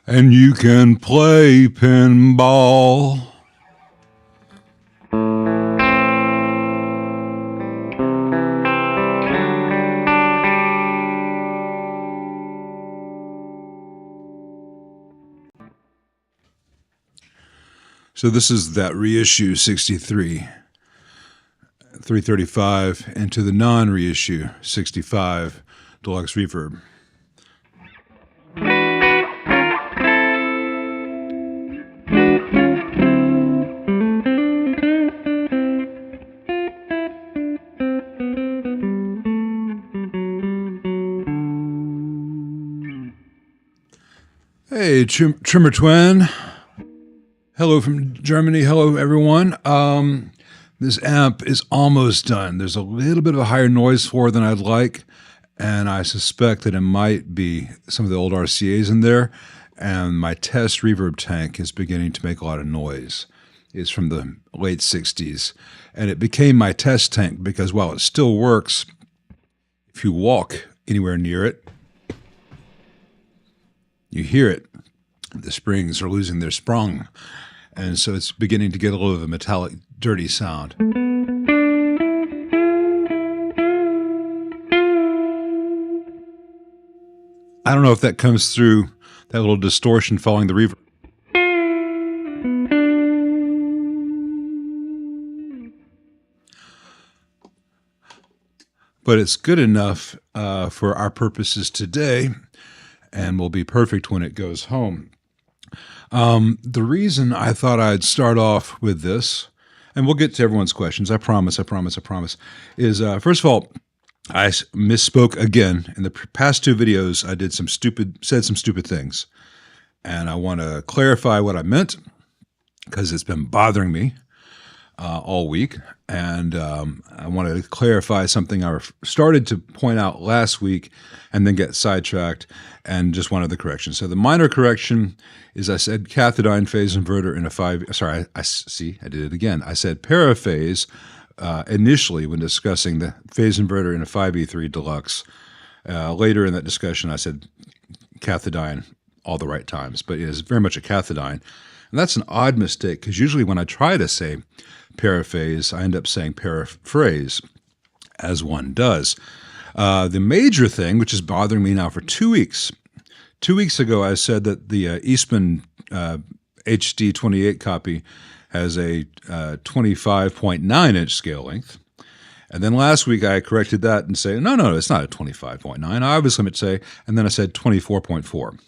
and you can play pinball. So this is that reissue 63, 335, into the non-reissue 65 deluxe reverb. Hey, Trimmer Twin. Hello from Germany. Hello, everyone. This amp is almost done. There's a little bit of a higher noise floor than I'd like, and I suspect that it might be some of the old RCAs in there, and my test reverb tank is beginning to make a lot of noise. It's from the late 60s, and it became my test tank because while it still works, if you walk anywhere near it, you hear it. The springs are losing their sprung. And so it's beginning to get a little of a metallic, dirty sound. I don't know if that comes through that little distortion following the reverb. But it's good enough for our purposes today, and will be perfect when it goes home. The reason I thought I'd start off with this, and we'll get to everyone's questions, I promise, is first of all, I misspoke again. In the past two videos, I said some stupid things, and I want to clarify what I meant because it's been bothering me all week, and I wanted to clarify something I started to point out last week and then get sidetracked and just wanted the correction. So the minor correction is I said cathodiene phase inverter in a 5, sorry, I did it again. I said paraphase initially when discussing the phase inverter in a 5E3 Deluxe. Later in that discussion, I said cathodiene all the right times, but it is very much a cathodiene. And that's an odd mistake because usually when I try to say paraphase, I end up saying paraphrase, as one does. The major thing, which is bothering me now for 2 weeks. 2 weeks ago, I said that the Eastman HD 28 copy has a 25.9-inch scale length. And then last week, I corrected that and said, no, it's not a 25.9. I obviously meant to say, and then I said 24.4.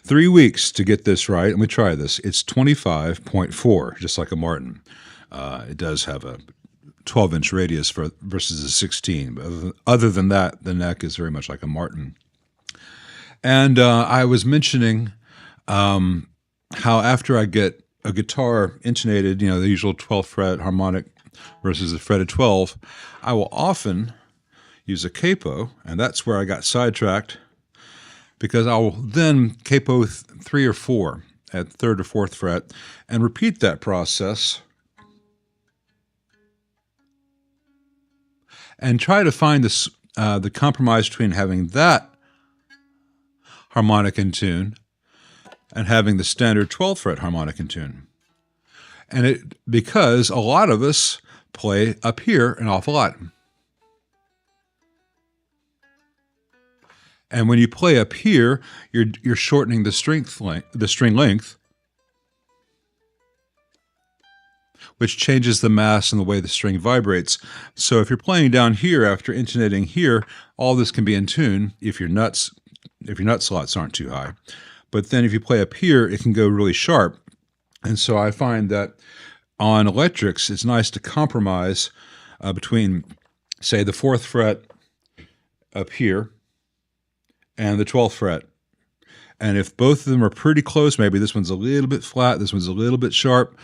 3 weeks to get this right. Let me try this. It's 25.4, just like a Martin. It does have a 12-inch radius versus a 16. But other than that, the neck is very much like a Martin. And I was mentioning how after I get a guitar intonated, the usual 12th fret harmonic versus a fretted 12, I will often use a capo, and that's where I got sidetracked, because I will then capo 3 or 4 at 3rd or 4th fret and repeat that process and try to find the compromise between having that harmonic in tune and having the standard 12th fret harmonic in tune. And because a lot of us play up here an awful lot. And when you play up here, you're shortening the string length, which changes the mass and the way the string vibrates. So if you're playing down here after intonating here, all this can be in tune if your nut slots aren't too high. But then if you play up here, it can go really sharp. And so I find that on electrics, it's nice to compromise between, say, the 4th fret up here and the 12th fret. And if both of them are pretty close, maybe this one's a little bit flat, this one's a little bit sharp,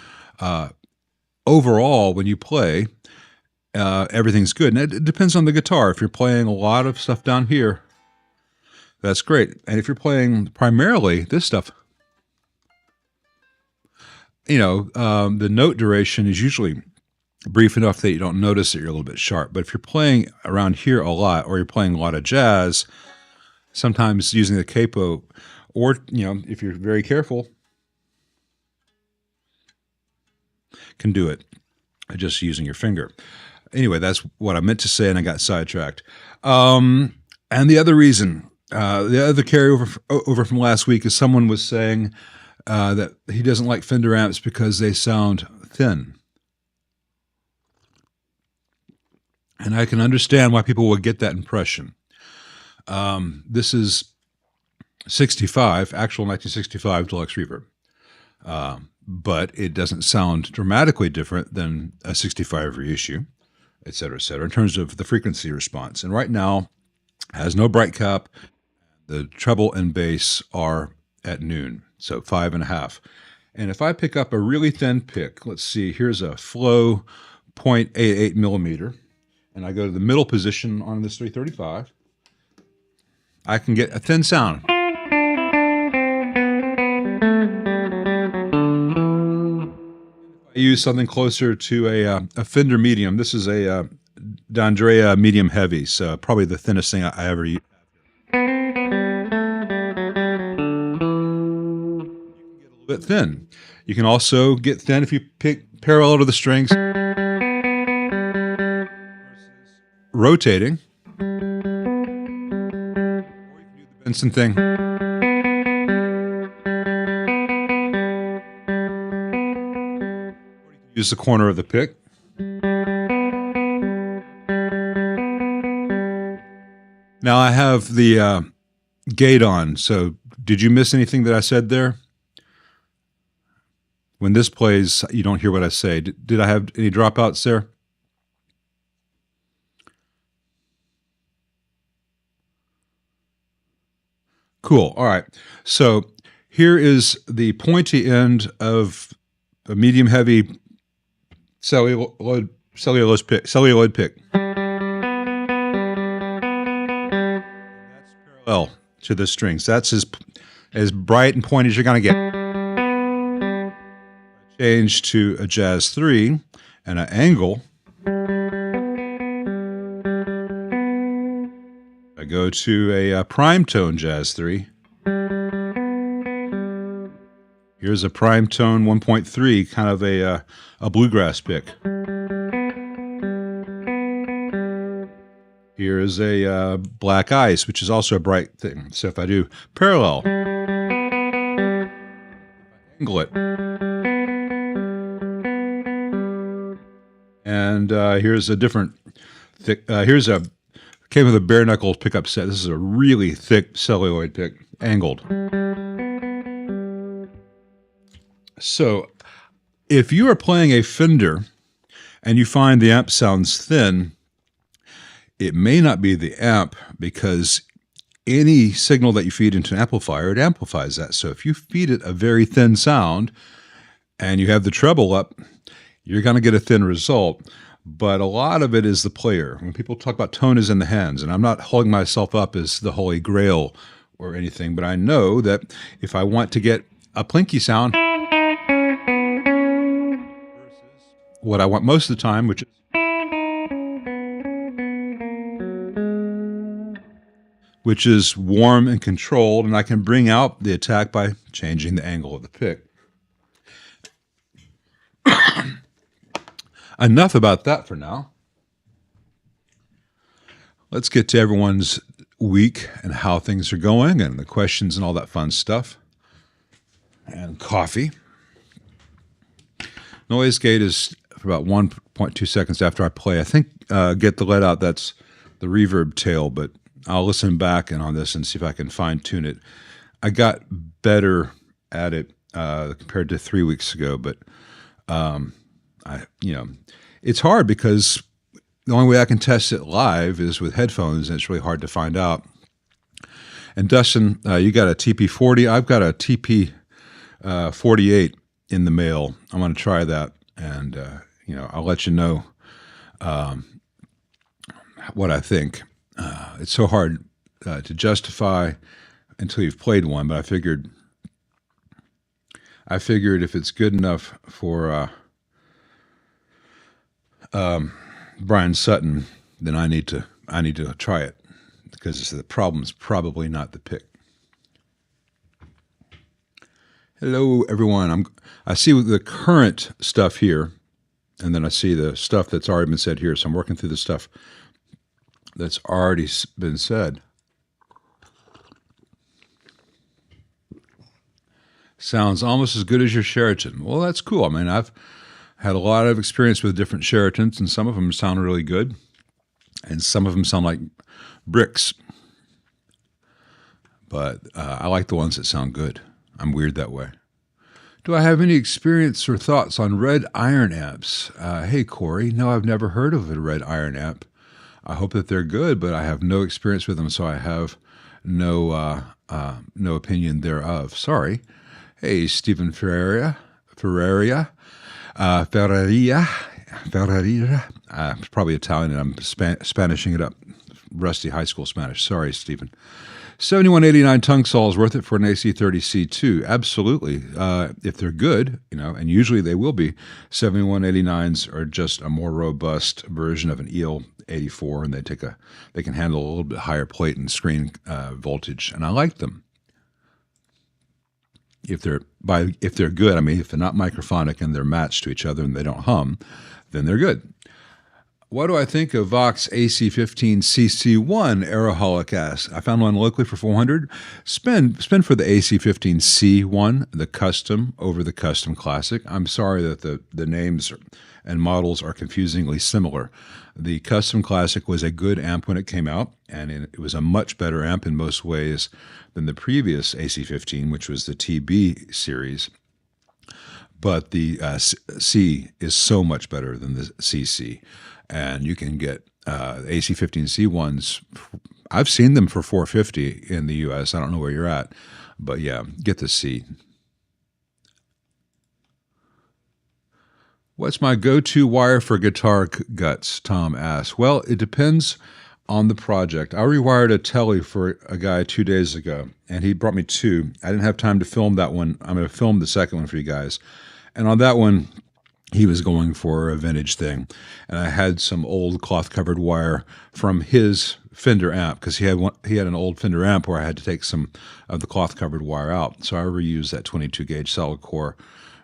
overall, when you play, everything's good. And it depends on the guitar. If you're playing a lot of stuff down here, that's great. And if you're playing primarily this stuff, the note duration is usually brief enough that you don't notice that you're a little bit sharp. But if you're playing around here a lot, or you're playing a lot of jazz, sometimes using the capo or, if you're very careful, can do it just using your finger. Anyway, that's what I meant to say, and I got sidetracked. And the other reason, the other carryover over from last week is someone was saying that he doesn't like Fender amps because they sound thin. And I can understand why people would get that impression. This is 65, actual 1965 deluxe reverb. But it doesn't sound dramatically different than a 65 reissue, et cetera, in terms of the frequency response. And right now, has no bright cap. The treble and bass are at noon, so 5.5. And if I pick up a really thin pick, let's see, here's a flow 0.88 millimeter, and I go to the middle position on this 335, I can get a thin sound. I use something closer to a Fender medium. This is a D'Andrea medium heavy, so probably the thinnest thing I ever used. You can get a little bit thin. You can also get thin if you pick parallel to the strings, rotating, or you can do the Benson thing. Use the corner of the pick. Now I have the gate on, so did you miss anything that I said there? When this plays, you don't hear what I say. Did I have any dropouts there? Cool. All right. So here is the pointy end of a medium heavy celluloid pick. That's parallel to the strings. That's as bright and pointy as you're going to get. Change to a Jazz 3 and an angle. I go to a prime tone Jazz 3. Here's a prime tone 1.3, kind of a bluegrass pick. Here is a black ice, which is also a bright thing. So if I do parallel, angle it, and here's a different thick. Came with a bare knuckle pickup set. This is a really thick celluloid pick, angled. So if you are playing a Fender and you find the amp sounds thin, it may not be the amp, because any signal that you feed into an amplifier, it amplifies that. So if you feed it a very thin sound and you have the treble up, you're going to get a thin result. But a lot of it is the player. When people talk about tone is in the hands, and I'm not holding myself up as the holy grail or anything, but I know that if I want to get a plinky sound, what I want most of the time, which is warm and controlled, and I can bring out the attack by changing the angle of the pick. Enough about that for now. Let's get to everyone's week and how things are going and the questions and all that fun stuff. And coffee. Noise gate is for about 1.2 seconds after I play. I think get the let out, that's the reverb tail, but I'll listen back and on this and see if I can fine tune it. I got better at it compared to 3 weeks ago, but it's hard because the only way I can test it live is with headphones, and it's really hard to find out. And Dustin, you got a TP40. I've got a TP48 in the mail. I'm going to try that, and I'll let you know what I think. It's so hard to justify until you've played one, but I figured if it's good enough for Brian Sutton, then I need to try it, because the problem's probably not the pick. Hello, everyone. I see the current stuff here, and then I see the stuff that's already been said here. So I'm working through the stuff that's already been said. Sounds almost as good as your Sheraton. Well, that's cool. I mean, I've had a lot of experience with different Sheratons, and some of them sound really good, and some of them sound like bricks. But I like the ones that sound good. I'm weird that way. Do I have any experience or thoughts on red iron amps? Hey, Corey. No, I've never heard of a red iron amp. I hope that they're good, but I have no experience with them, so I have no opinion thereof. Sorry. Hey, Stephen Ferreria. It's probably Italian, and I'm Spanishing it up. Rusty high school Spanish. Sorry, Stephen. 7189 tongue saw is worth it for an AC30C2. Absolutely. If they're good, and usually they will be. 7189s are just a more robust version of an EL84, and they can handle a little bit higher plate and screen voltage, and I like them. If they're good, I mean, if they're not microphonic and they're matched to each other and they don't hum, then they're good. What do I think of Vox AC15CC1? Aeroholic asks. I found one locally for $400. Spend for the AC15C1, the custom over the custom classic. I'm sorry that the names and models are confusingly similar. The custom classic was a good amp when it came out, and it was a much better amp in most ways than the previous AC15, which was the TB series. But the C is so much better than the CC. And you can get AC15C1s. I've seen them for $450 in the U.S. I don't know where you're at, but yeah, get the C. What's my go-to wire for guitar guts? Tom asks. Well, it depends on the project. I rewired a Tele for a guy 2 days ago, and he brought me two. I didn't have time to film that one. I'm going to film the second one for you guys. And on that one, he was going for a vintage thing, and I had some old cloth-covered wire from his Fender amp, because he had an old Fender amp where I had to take some of the cloth-covered wire out. So I reused that 22-gauge solid core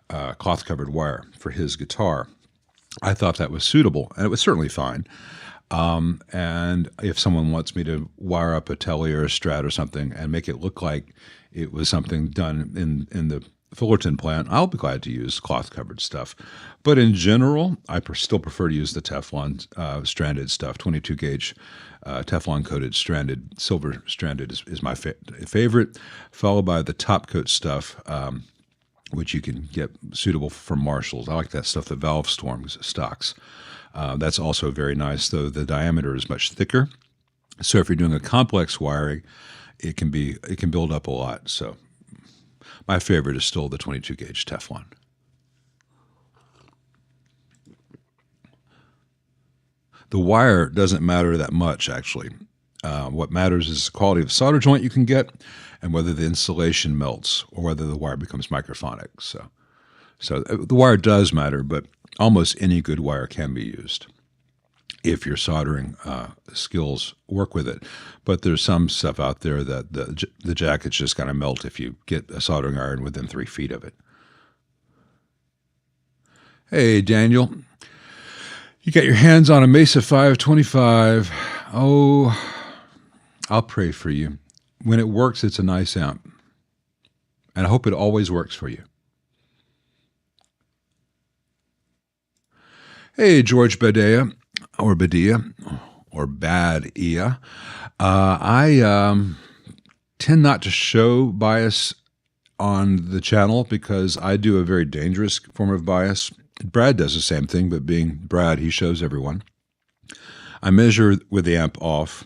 cloth-covered wire for his guitar. I thought that was suitable, and it was certainly fine. And if someone wants me to wire up a Tele or a Strat or something and make it look like it was something done in the Fullerton plant, I'll be glad to use cloth-covered stuff. But in general, I still prefer to use the Teflon stranded stuff. 22-gauge Teflon-coated stranded, silver stranded is my favorite, followed by the top-coat stuff, which you can get suitable from Marshalls. I like that stuff that Valve Storms stocks. That's also very nice, though the diameter is much thicker. So if you're doing a complex wiring, it can build up a lot. So my favorite is still the 22-gauge Teflon. The wire doesn't matter that much, actually. What matters is the quality of solder joint you can get and whether the insulation melts or whether the wire becomes microphonic. So the wire does matter, but almost any good wire can be used if your soldering skills work with it. But there's some stuff out there that the jacket's just going to melt if you get a soldering iron within 3 feet of it. Hey, Daniel. You got your hands on a Mesa 525. Oh, I'll pray for you. When it works, it's a nice amp. And I hope it always works for you. Hey, George Badia, or Bad Ia. I tend not to show bias on the channel because I do a very dangerous form of bias. Brad does the same thing, but being Brad, he shows everyone. I measure with the amp off,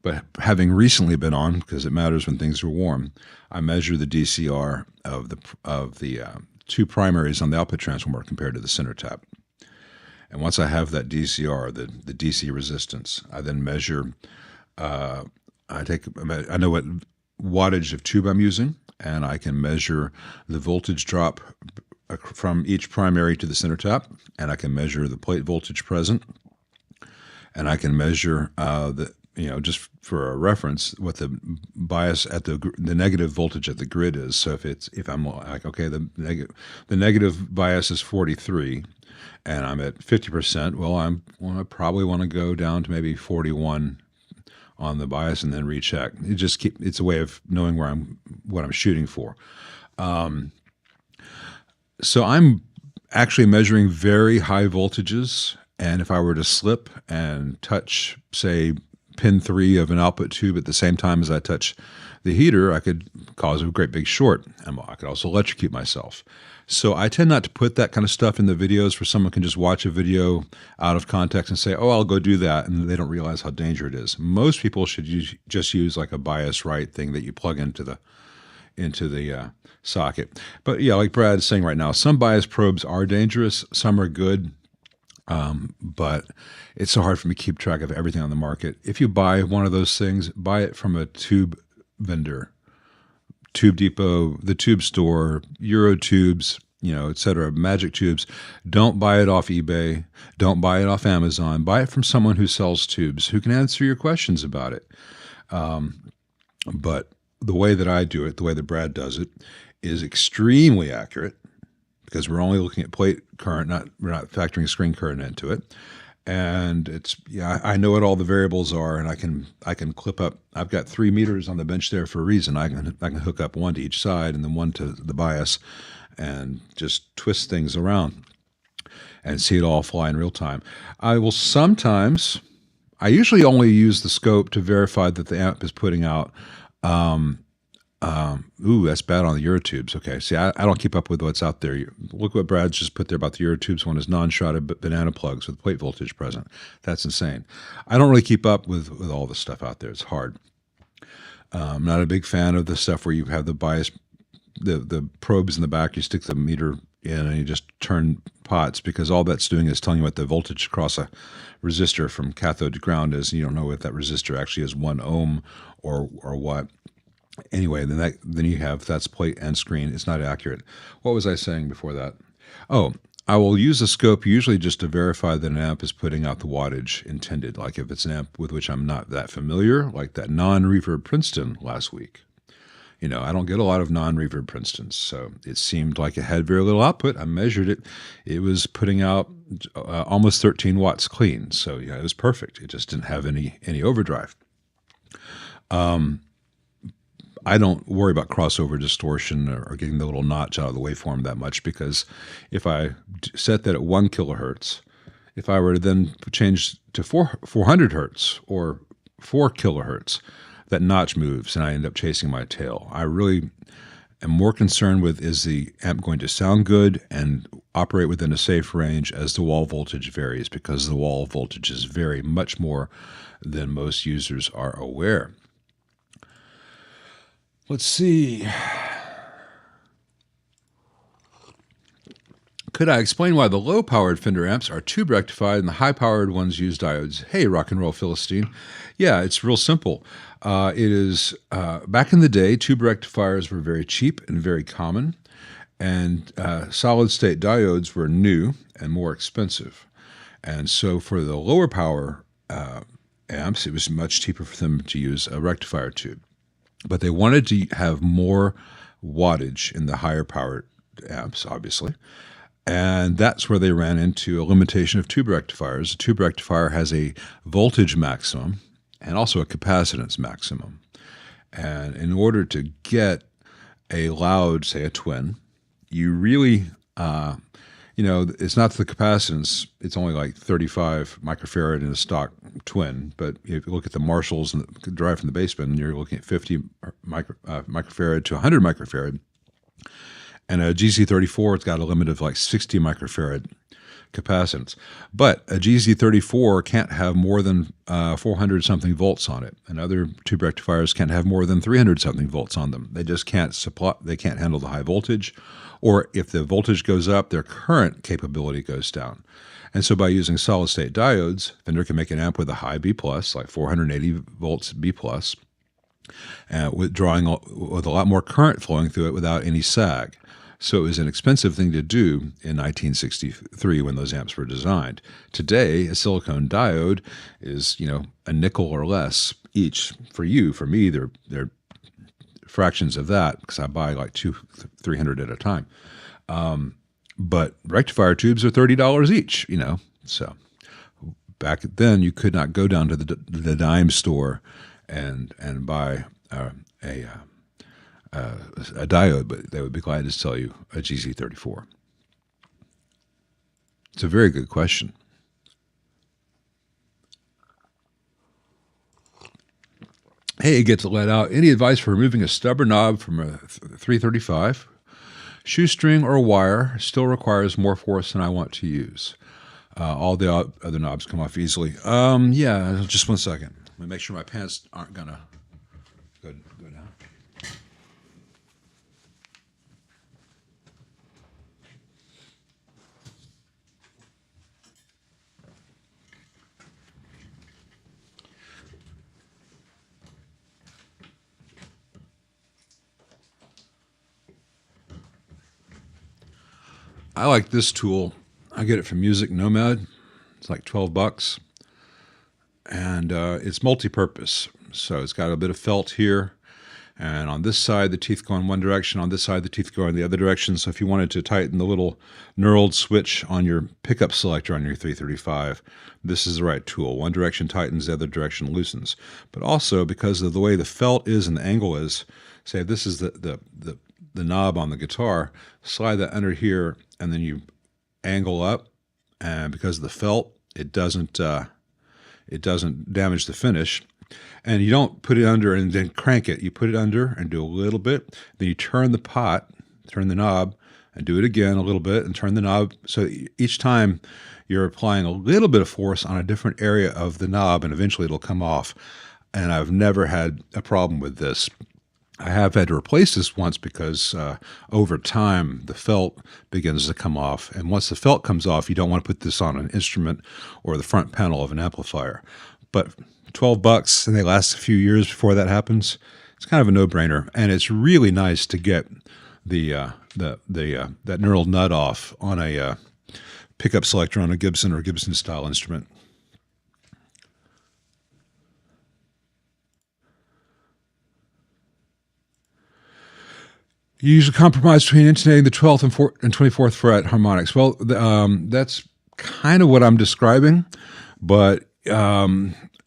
but having recently been on, because it matters when things are warm, I measure the DCR of the two primaries on the output transformer compared to the center tap. And once I have that DCR, the DC resistance, I then measure. I know what wattage of tube I'm using, and I can measure the voltage drop from each primary to the center tap, and I can measure the plate voltage present, and I can measure just for a reference, what the bias at the negative voltage at the grid is. So if I'm like, okay, the negative bias is 43, and I'm at 50%, well, I probably want to go down to maybe 41 on the bias and then recheck. It's a way of knowing what I'm shooting for. So I'm actually measuring very high voltages, and if I were to slip and touch, say, pin 3 of an output tube at the same time as I touch the heater, I could cause a great big short, and I could also electrocute myself. So I tend not to put that kind of stuff in the videos where someone can just watch a video out of context and say, oh, I'll go do that, and they don't realize how dangerous it is. Most people should just use like a bias right thing that you plug into the socket. But yeah, like Brad's saying right now, some bias probes are dangerous, some are good, but it's so hard for me to keep track of everything on the market. If you buy one of those things, buy it from a tube vendor, Tube Depot, the Tube Store, Euro Tubes, etc., Magic Tubes. Don't buy it off eBay. Don't buy it off Amazon. Buy it from someone who sells tubes, who can answer your questions about it. But the way that I do it, the way that Brad does it, is extremely accurate because we're only looking at plate current, we're not factoring screen current into it. And I know what all the variables are, and I can clip up. I've got 3 meters on the bench there for a reason. I can hook up one to each side and then one to the bias, and just twist things around and see it all fly in real time. I usually only use the scope to verify that the amp is putting out. That's bad on the Eurotubes. Okay, see, I don't keep up with what's out there. Look what Brad's just put there about the Eurotubes one is non-shrouded banana plugs with plate voltage present. That's insane. I don't really keep up with all the stuff out there. It's hard. I'm not a big fan of the stuff where you have the bias, the probes in the back. You stick the meter in and you just turn pots, because all that's doing is telling you what the voltage across a resistor from cathode to ground is. You don't know if that resistor actually is 1 ohm or what. Anyway, then you have that's plate and screen. It's not accurate. What was I saying before that? Oh, I will use a scope usually just to verify that an amp is putting out the wattage intended. Like if it's an amp with which I'm not that familiar, like that non-reverb Princeton last week. I don't get a lot of non-reverb Princetons, so it seemed like it had very little output. I measured it. It was putting out almost 13 watts clean. So yeah, it was perfect. It just didn't have any overdrive. I don't worry about crossover distortion or getting the little notch out of the waveform that much, because if I set that at 1 kilohertz, if I were to then change to 400 hertz or 4 kilohertz, that notch moves and I end up chasing my tail. I really am more concerned with, is the amp going to sound good and operate within a safe range as the wall voltage varies, because the wall voltages vary much more than most users are aware. Let's see. Could I explain why the low-powered Fender amps are tube rectified and the high-powered ones use diodes? Hey, rock and roll Philistine. Yeah, it's real simple. It is back in the day, tube rectifiers were very cheap and very common, and solid-state diodes were new and more expensive. And so for the lower power amps, it was much cheaper for them to use a rectifier tube. But they wanted to have more wattage in the higher powered amps, obviously. And that's where they ran into a limitation of tube rectifiers. A tube rectifier has a voltage maximum and also a capacitance maximum. And in order to get a loud, say a twin, you really, it's not the capacitance. It's only like 35 microfarad in a stock twin. But if you look at the Marshalls and derived from the baseband, you're looking at 50 microfarad to 100 microfarad. And a GC34, it's got a limit of like 60 microfarad capacitance. But a GC34 can't have more than 400-something volts on it. And other tube rectifiers can't have more than 300-something volts on them. They just can't handle the high voltage. Or if the voltage goes up, their current capability goes down. And so by using solid-state diodes, Fender can make an amp with a high B+, like 480 volts B+, with a lot more current flowing through it without any sag. So it was an expensive thing to do in 1963 when those amps were designed. Today, a silicone diode is, a nickel or less each. For you, for me, they're fractions of that because I buy like 300 at a time. But rectifier tubes are $30 each, So back then, you could not go down to the dime store and buy a diode, but they would be glad to sell you a GC34. It's a very good question. Hey, it gets let out. Any advice for removing a stubborn knob from a 335? Shoestring or wire still requires more force than I want to use. All the other knobs come off easily. Yeah, just 1 second. Let me make sure my pants aren't going to go down. I like this tool. I get it from Music Nomad. It's like $12, and it's multi-purpose. So it's got a bit of felt here, and on this side the teeth go in one direction. On this side the teeth go in the other direction. So if you wanted to tighten the little knurled switch on your pickup selector on your 335, this is the right tool. One direction tightens, the other direction loosens. But also because of the way the felt is and the angle is, say this is the knob on the guitar, slide that under here, and then you angle up, and because of the felt, it doesn't damage the finish. And you don't put it under and then crank it. You put it under and do a little bit, then you turn the knob, and do it again a little bit, and turn the knob. So each time you're applying a little bit of force on a different area of the knob, and eventually it'll come off. And I've never had a problem with this. I have had to replace this once because over time the felt begins to come off. And once the felt comes off, you don't want to put this on an instrument or the front panel of an amplifier. But $12 and they last a few years before that happens, it's kind of a no-brainer. And it's really nice to get that knurled nut off on a pickup selector on a Gibson or Gibson style instrument. You usually compromise between intonating the 12th and 24th fret harmonics. Well, that's kind of what I'm describing, but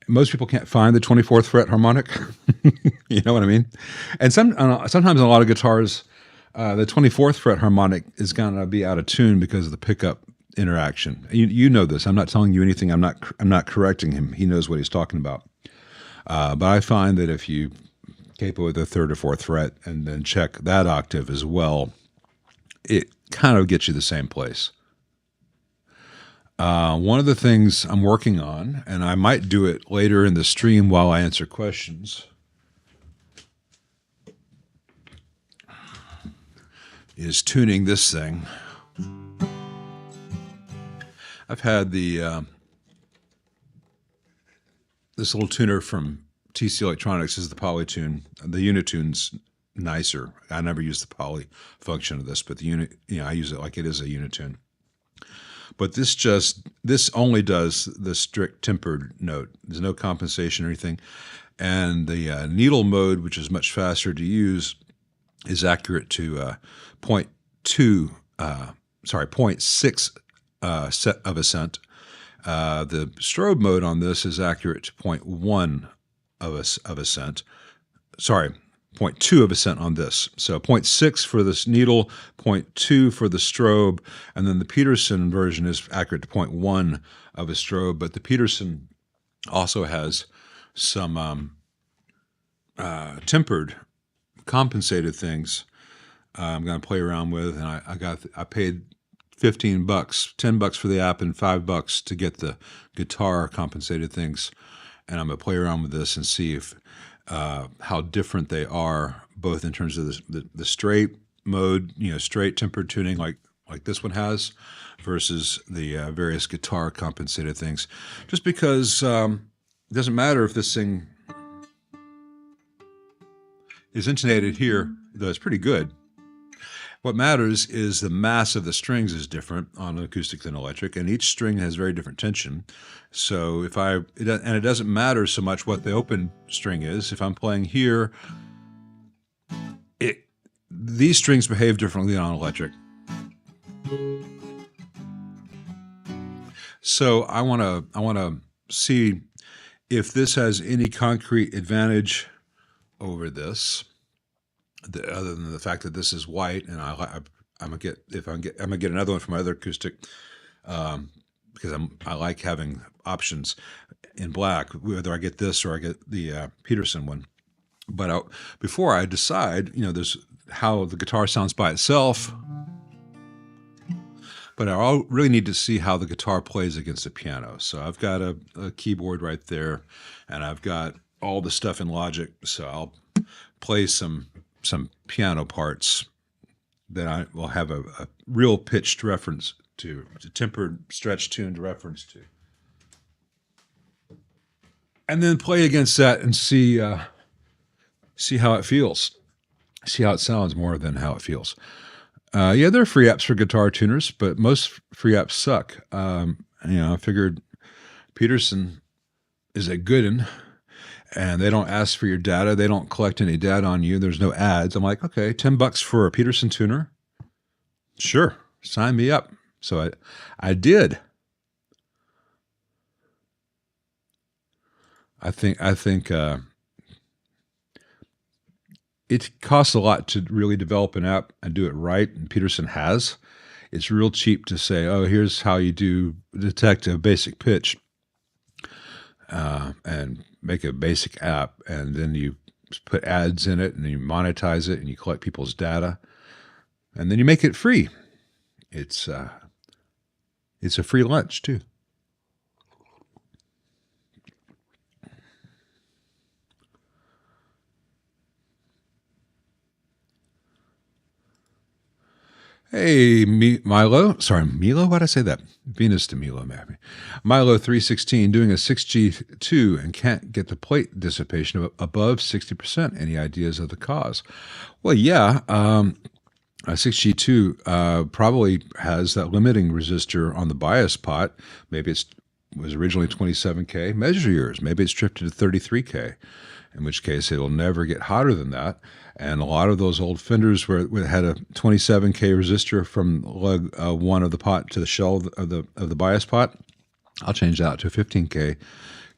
most people can't find the 24th fret harmonic. You know what I mean? And sometimes on a lot of guitars, the 24th fret harmonic is going to be out of tune because of the pickup interaction. You know this. I'm not telling you anything. I'm not correcting him. He knows what he's talking about. But I find that if you capo with the 3rd or 4th fret and then check that octave as well, it kind of gets you the same place. One of the things I'm working on, and I might do it later in the stream while I answer questions, is tuning this thing. I've had this little tuner from TC Electronics is the Polytune. The Unitune's nicer. I never use the poly function of this, but I use it like it is a Unitune. But this only does the strict tempered note. There's no compensation or anything. And the needle mode, which is much faster to use, is accurate to 0.6 set of a cent. The strobe mode on this is accurate to 0.1 of a cent. Sorry, 0.2 of a cent on this. So 0.6 for this needle, 0.2 for the strobe, and then the Peterson version is accurate to 0.1 of a strobe. But the Peterson also has some tempered, compensated things I'm going to play around with, and I paid $15, $10 for the app, and $5 to get the guitar compensated things. And I'm going to play around with this and see if how different they are, both in terms of the straight mode, straight tempered tuning like this one has, versus the various guitar compensated things. Just because it doesn't matter if this thing is intonated here, though it's pretty good. What matters is the mass of the strings is different on acoustic than electric, and each string has very different tension. So it doesn't matter so much what the open string is. If I'm playing here, these strings behave differently on electric. So I want to see if this has any concrete advantage over this, other than the fact that this is white, and I'm gonna get another one from my other acoustic, because I like having options in black, whether I get this or I get the Peterson one. But before I decide, there's how the guitar sounds by itself. But I really need to see how the guitar plays against the piano. So I've got a keyboard right there, and I've got all the stuff in Logic. So I'll play some piano parts that I will have a real pitched reference to, a tempered, stretch-tuned reference to. And then play against that and see how it feels. See how it sounds more than how it feels. Yeah, there are free apps for guitar tuners, but most free apps suck. I figured Peterson is a good one, and they don't ask for your data. They don't collect any data on you. There's no ads. I'm like, okay, $10 for a Peterson tuner? Sure, sign me up. So I did. I think it costs a lot to really develop an app and do it right, and Peterson has. It's real cheap to say, oh, here's how you detect a basic pitch, and make a basic app, and then you put ads in it, and then you monetize it, and you collect people's data, and then you make it free. It's a free lunch, too. Hey, Milo. Sorry, Milo? Why'd I say that? Venus to Milo, maybe. Milo 316 doing a 6G2 and can't get the plate dissipation above 60%. Any ideas of the cause? Well, yeah. A 6G2 probably has that limiting resistor on the bias pot. Maybe it was originally 27K. Measure yours. Maybe it's drifted to 33K, in which case it'll never get hotter than that. And a lot of those old Fenders where it had a 27K resistor from lug 1 of the pot to the shell of the bias pot, I'll change that to 15K.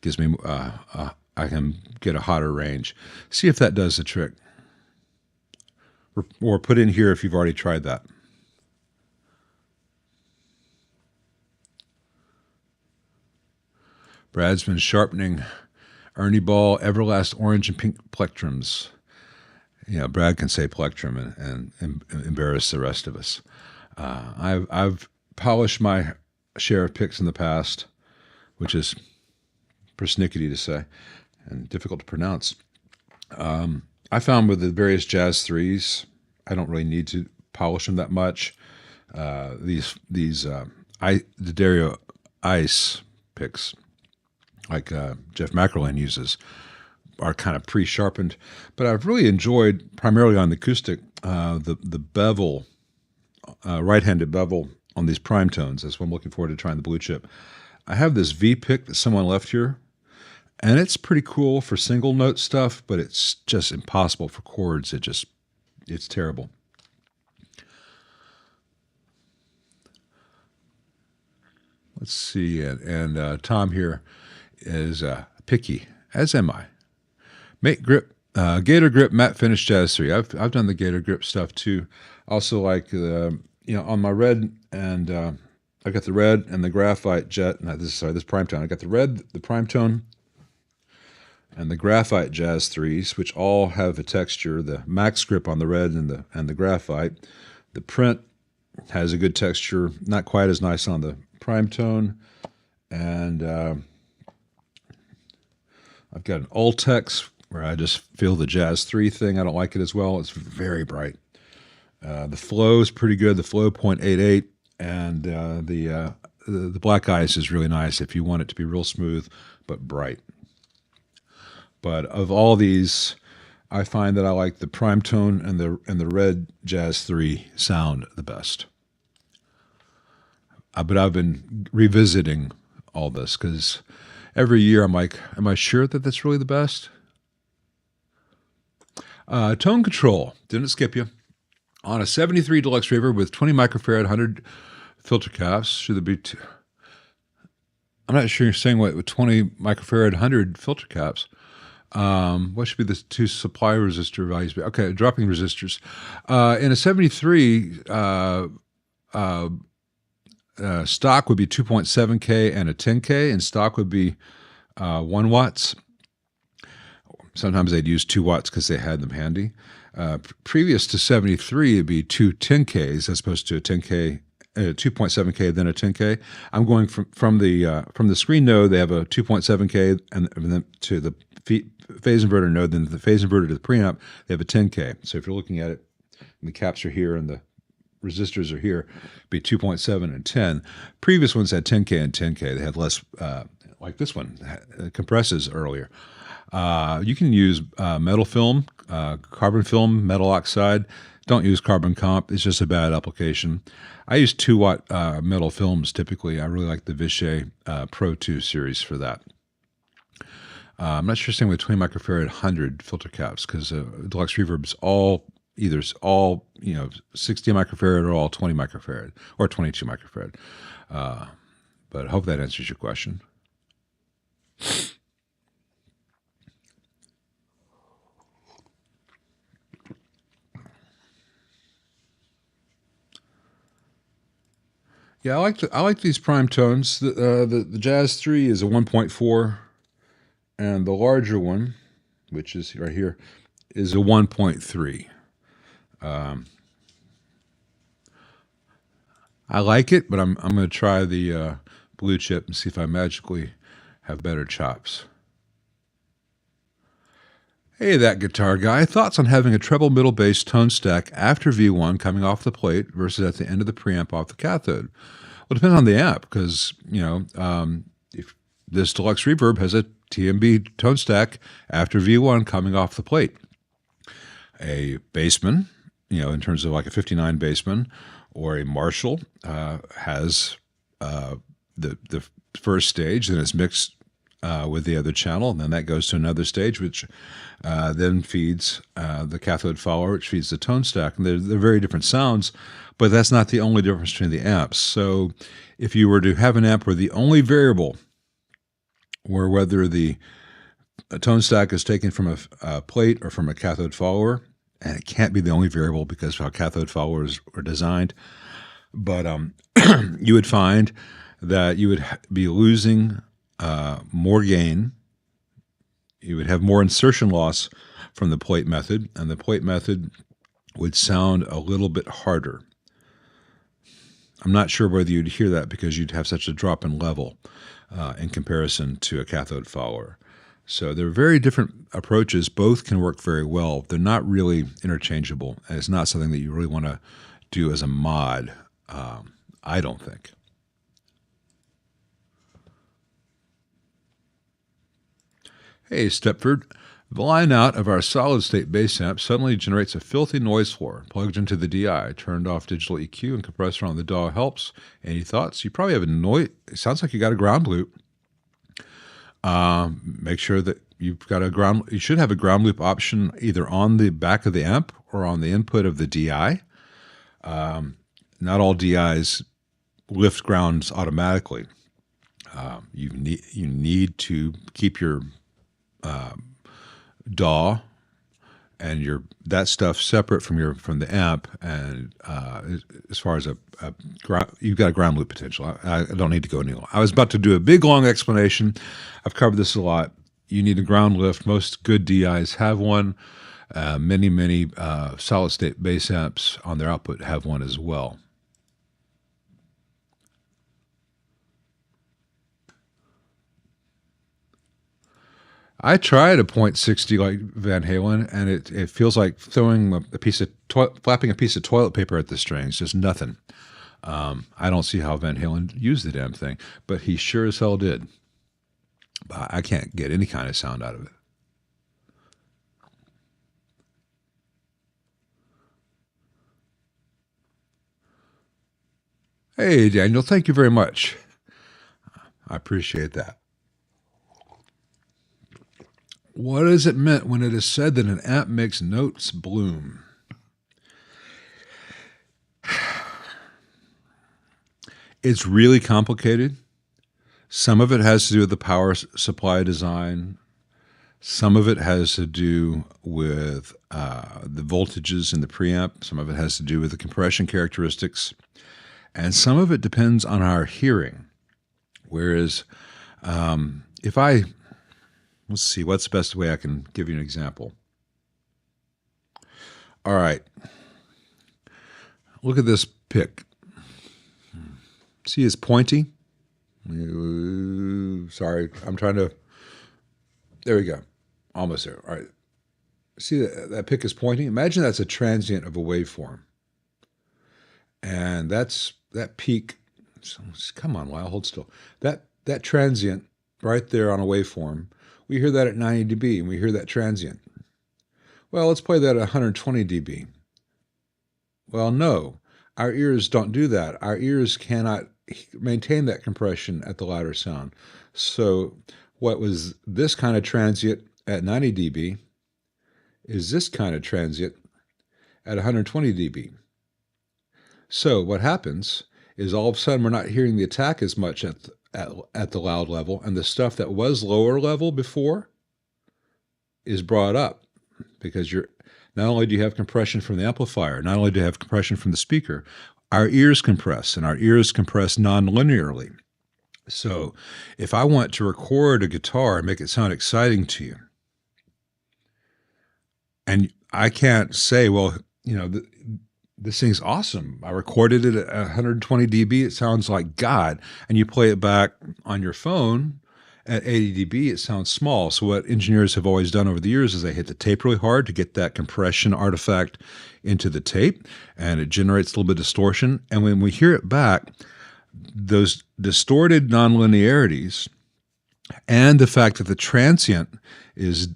Gives me I can get a hotter range. See if that does the trick. Or put in here if you've already tried that. Brad's been sharpening Ernie Ball, Everlast Orange and Pink plectrums. Brad can say plectrum and embarrass the rest of us. I've polished my share of picks in the past, which is persnickety to say and difficult to pronounce. I found with the various Jazz 3s, I don't really need to polish them that much. The Dario Ice picks, like Jeff McElwain uses, are kind of pre-sharpened, but I've really enjoyed, primarily on the acoustic, the bevel, right-handed bevel on these prime tones. That's what I'm looking forward to trying the blue chip. I have this V pick that someone left here, and it's pretty cool for single note stuff, but it's just impossible for chords. It's terrible. Let's see, and Tom here is picky, as am I. Mate grip, Gator grip matte finish Jazz 3. I've done the Gator grip stuff too. Also like on my red, and I got the red and the graphite jet. This Primetone. I got the red, the Primetone, and the graphite Jazz 3s, which all have a texture. The max grip on the red and the graphite. The print has a good texture, not quite as nice on the Primetone, and I've got an Ultex where I just feel the Jazz 3 thing. I don't like it as well. It's very bright. The flow is pretty good. The flow 0.88, and the black ice is really nice if you want it to be real smooth but bright. But of all these, I find that I like the prime tone and the red Jazz 3 sound the best. But I've been revisiting all this because every year I'm like, am I sure that that's really the best? Tone control, didn't skip you. On a 73 deluxe reverb with 20 microfarad, 100 filter caps, should there be two? I'm not sure you're saying what with 20 microfarad, 100 filter caps. What should be the two supply resistor values? Okay, dropping resistors. In a 73, stock would be 2.7K and a 10K, and stock would be 1 watts. Sometimes they'd use 2 watts because they had them handy. Previous to 73, it'd be two 10Ks as opposed to a 10K, 2.7K, then a 10K. I'm going from the screen node, they have a 2.7K, and then to the phase inverter node, then the phase inverter to the preamp, they have a 10K. So if you're looking at it, and the caps are here and the resistors are here, it'd be 2.7 and 10. Previous ones had 10K and 10K. They had less, like this one, compresses earlier. You can use metal film, carbon film, metal oxide. Don't use carbon comp. It's just a bad application. I use 2-watt metal films typically. I really like the Vishay Pro 2 series for that. I'm not sure staying with 20 microfarad 100 filter caps because deluxe reverb is all 60 microfarad or all 20 microfarad or 22 microfarad. But I hope that answers your question. Yeah, I like these prime tones. The Jazz 3 is a 1.4, and the larger one, which is right here, is a 1.3. I like it, but I'm going to try the blue chip and see if I magically have better chops. Hey, that guitar guy. Thoughts on having a treble middle bass tone stack after V1 coming off the plate versus at the end of the preamp off the cathode? Well, it depends on the amp because, if this deluxe reverb has a TMB tone stack after V1 coming off the plate. A Bassman, in terms of like a 59 Bassman or a Marshall has the first stage, then it's mixed with the other channel, and then that goes to another stage, which then feeds the cathode follower, which feeds the tone stack. And they're very different sounds, but that's not the only difference between the amps. So if you were to have an amp where the only variable were whether the tone stack is taken from a plate or from a cathode follower, and it can't be the only variable because how cathode followers are designed, but you would find that you would be losing more gain. You would have more insertion loss from the plate method, and the plate method would sound a little bit harder. I'm not sure whether you'd hear that because you'd have such a drop in level in comparison to a cathode follower. So they're very different approaches. Both can work very well. They're not really interchangeable, and it's not something that you really want to do as a mod, I don't think. Hey, Stepford. The line out of our solid-state bass amp suddenly generates a filthy noise floor. Plugged into the DI, turned off digital EQ and compressor on the DAW helps. Any thoughts? You probably have a noise. It sounds like you got a ground loop. Make sure that you've got a ground. You should have a ground loop option either on the back of the amp or on the input of the DI. Not all DIs lift grounds automatically. You need to keep your DAW and that stuff separate from the amp. And as far as you've got a ground loop potential. I don't need to go any longer. I was about to do a big long explanation. I've covered this a lot. You need a ground lift. Most good DIs have one. Many solid state bass amps on their output have one as well. I tried a .60 like Van Halen, and it feels like throwing flapping a piece of toilet paper at the strings. Just nothing. I don't see how Van Halen used the damn thing, but he sure as hell did. But I can't get any kind of sound out of it. Hey, Daniel, thank you very much. I appreciate that. What is it meant when it is said that an amp makes notes bloom? It's really complicated. Some of it has to do with the power supply design. Some of it has to do with the voltages in the preamp. Some of it has to do with the compression characteristics. And some of it depends on our hearing. Whereas if I, let's see, what's the best way I can give you an example? All right. Look at this pick. See, it's pointy. Sorry, I'm trying to. There we go. Almost there. All right. See, that pick is pointing. Imagine that's a transient of a waveform. And that's that peak. Come on, Lyle, hold still. That transient right there on a waveform, we hear that at 90 dB, and we hear that transient. Well, let's play that at 120 dB. Well, no, our ears don't do that. Our ears cannot maintain that compression at the louder sound. So what was this kind of transient at 90 dB is this kind of transient at 120 dB. So what happens is all of a sudden we're not hearing the attack as much at the loud level, and the stuff that was lower level before is brought up because not only do you have compression from the amplifier, not only do you have compression from the speaker, our ears compress, and our ears compress non-linearly. So if I want to record a guitar and make it sound exciting to you, and I can't say, well, this thing's awesome. I recorded it at 120 dB. It sounds like God. And you play it back on your phone at 80 dB, it sounds small. So what engineers have always done over the years is they hit the tape really hard to get that compression artifact into the tape, and it generates a little bit of distortion. And when we hear it back, those distorted nonlinearities and the fact that the transient is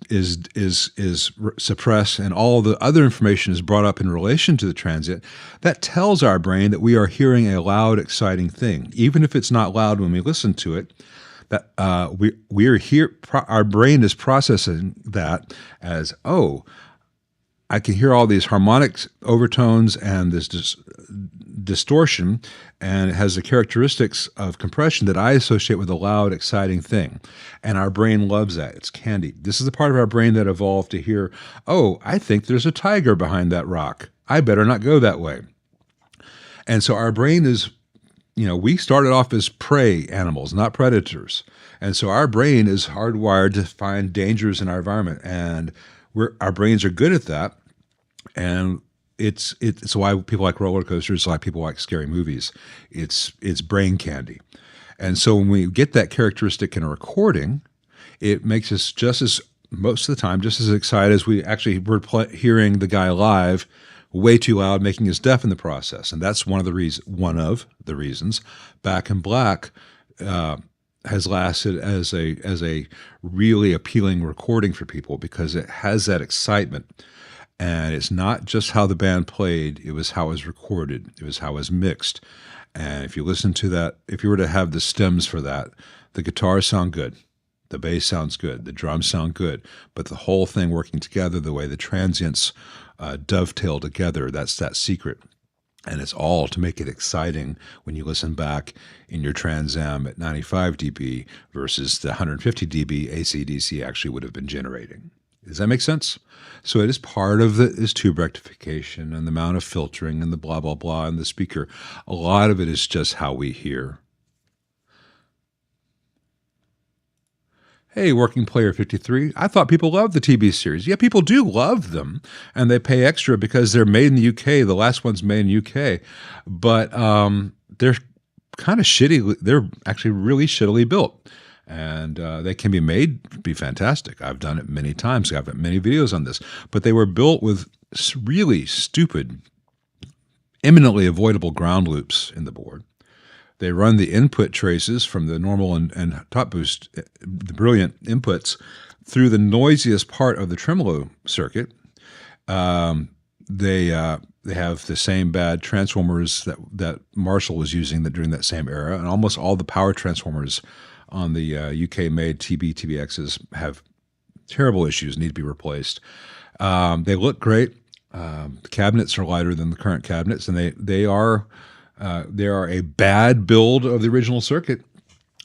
suppressed and all the other information is brought up in relation to the transient, that tells our brain that we are hearing a loud, exciting thing. Even if it's not loud when we listen to it, that we are here. Our brain is processing that as, oh, I can hear all these harmonic overtones and this distortion, and it has the characteristics of compression that I associate with a loud, exciting thing. And our brain loves that. It's candy. This is the part of our brain that evolved to hear, oh, I think there's a tiger behind that rock. I better not go that way. And so our brain is, we started off as prey animals, not predators. And so our brain is hardwired to find dangers in our environment. And our brains are good at that. And it's why people like roller coasters, why people like scary movies. It's brain candy. And so when we get that characteristic in a recording, it makes us most of the time, just as excited as we actually were hearing the guy live way too loud, making us deaf in the process. And that's one of the reasons Back in Black has lasted as a really appealing recording for people, because it has that excitement. And it's not just how the band played, it was how it was recorded, it was how it was mixed. And if you listen to that, if you were to have the stems for that, the guitars sound good, the bass sounds good, the drums sound good, but the whole thing working together, the way the transients dovetail together, that's that secret. And it's all to make it exciting when you listen back in your Trans Am at 95 dB versus the 150 dB AC/DC actually would have been generating. Does that make sense? So it is part of this tube rectification and the amount of filtering and the blah, blah, blah, and the speaker. A lot of it is just how we hear. Hey, Working Player 53, I thought people loved the TB series. Yeah, people do love them, and they pay extra because they're made in the UK. The last one's made in the UK. But they're kind of shitty. They're actually really shittily built. And they can be made to be fantastic. I've done it many times. I've got many videos on this. But they were built with really stupid, eminently avoidable ground loops in the board. They run the input traces from the normal and top boost, the brilliant inputs, through the noisiest part of the tremolo circuit. they have the same bad transformers that Marshall was using during that same era, and almost all the power transformers on the UK-made TBXs have terrible issues, need to be replaced. They look great. The cabinets are lighter than the current cabinets, and they are a bad build of the original circuit,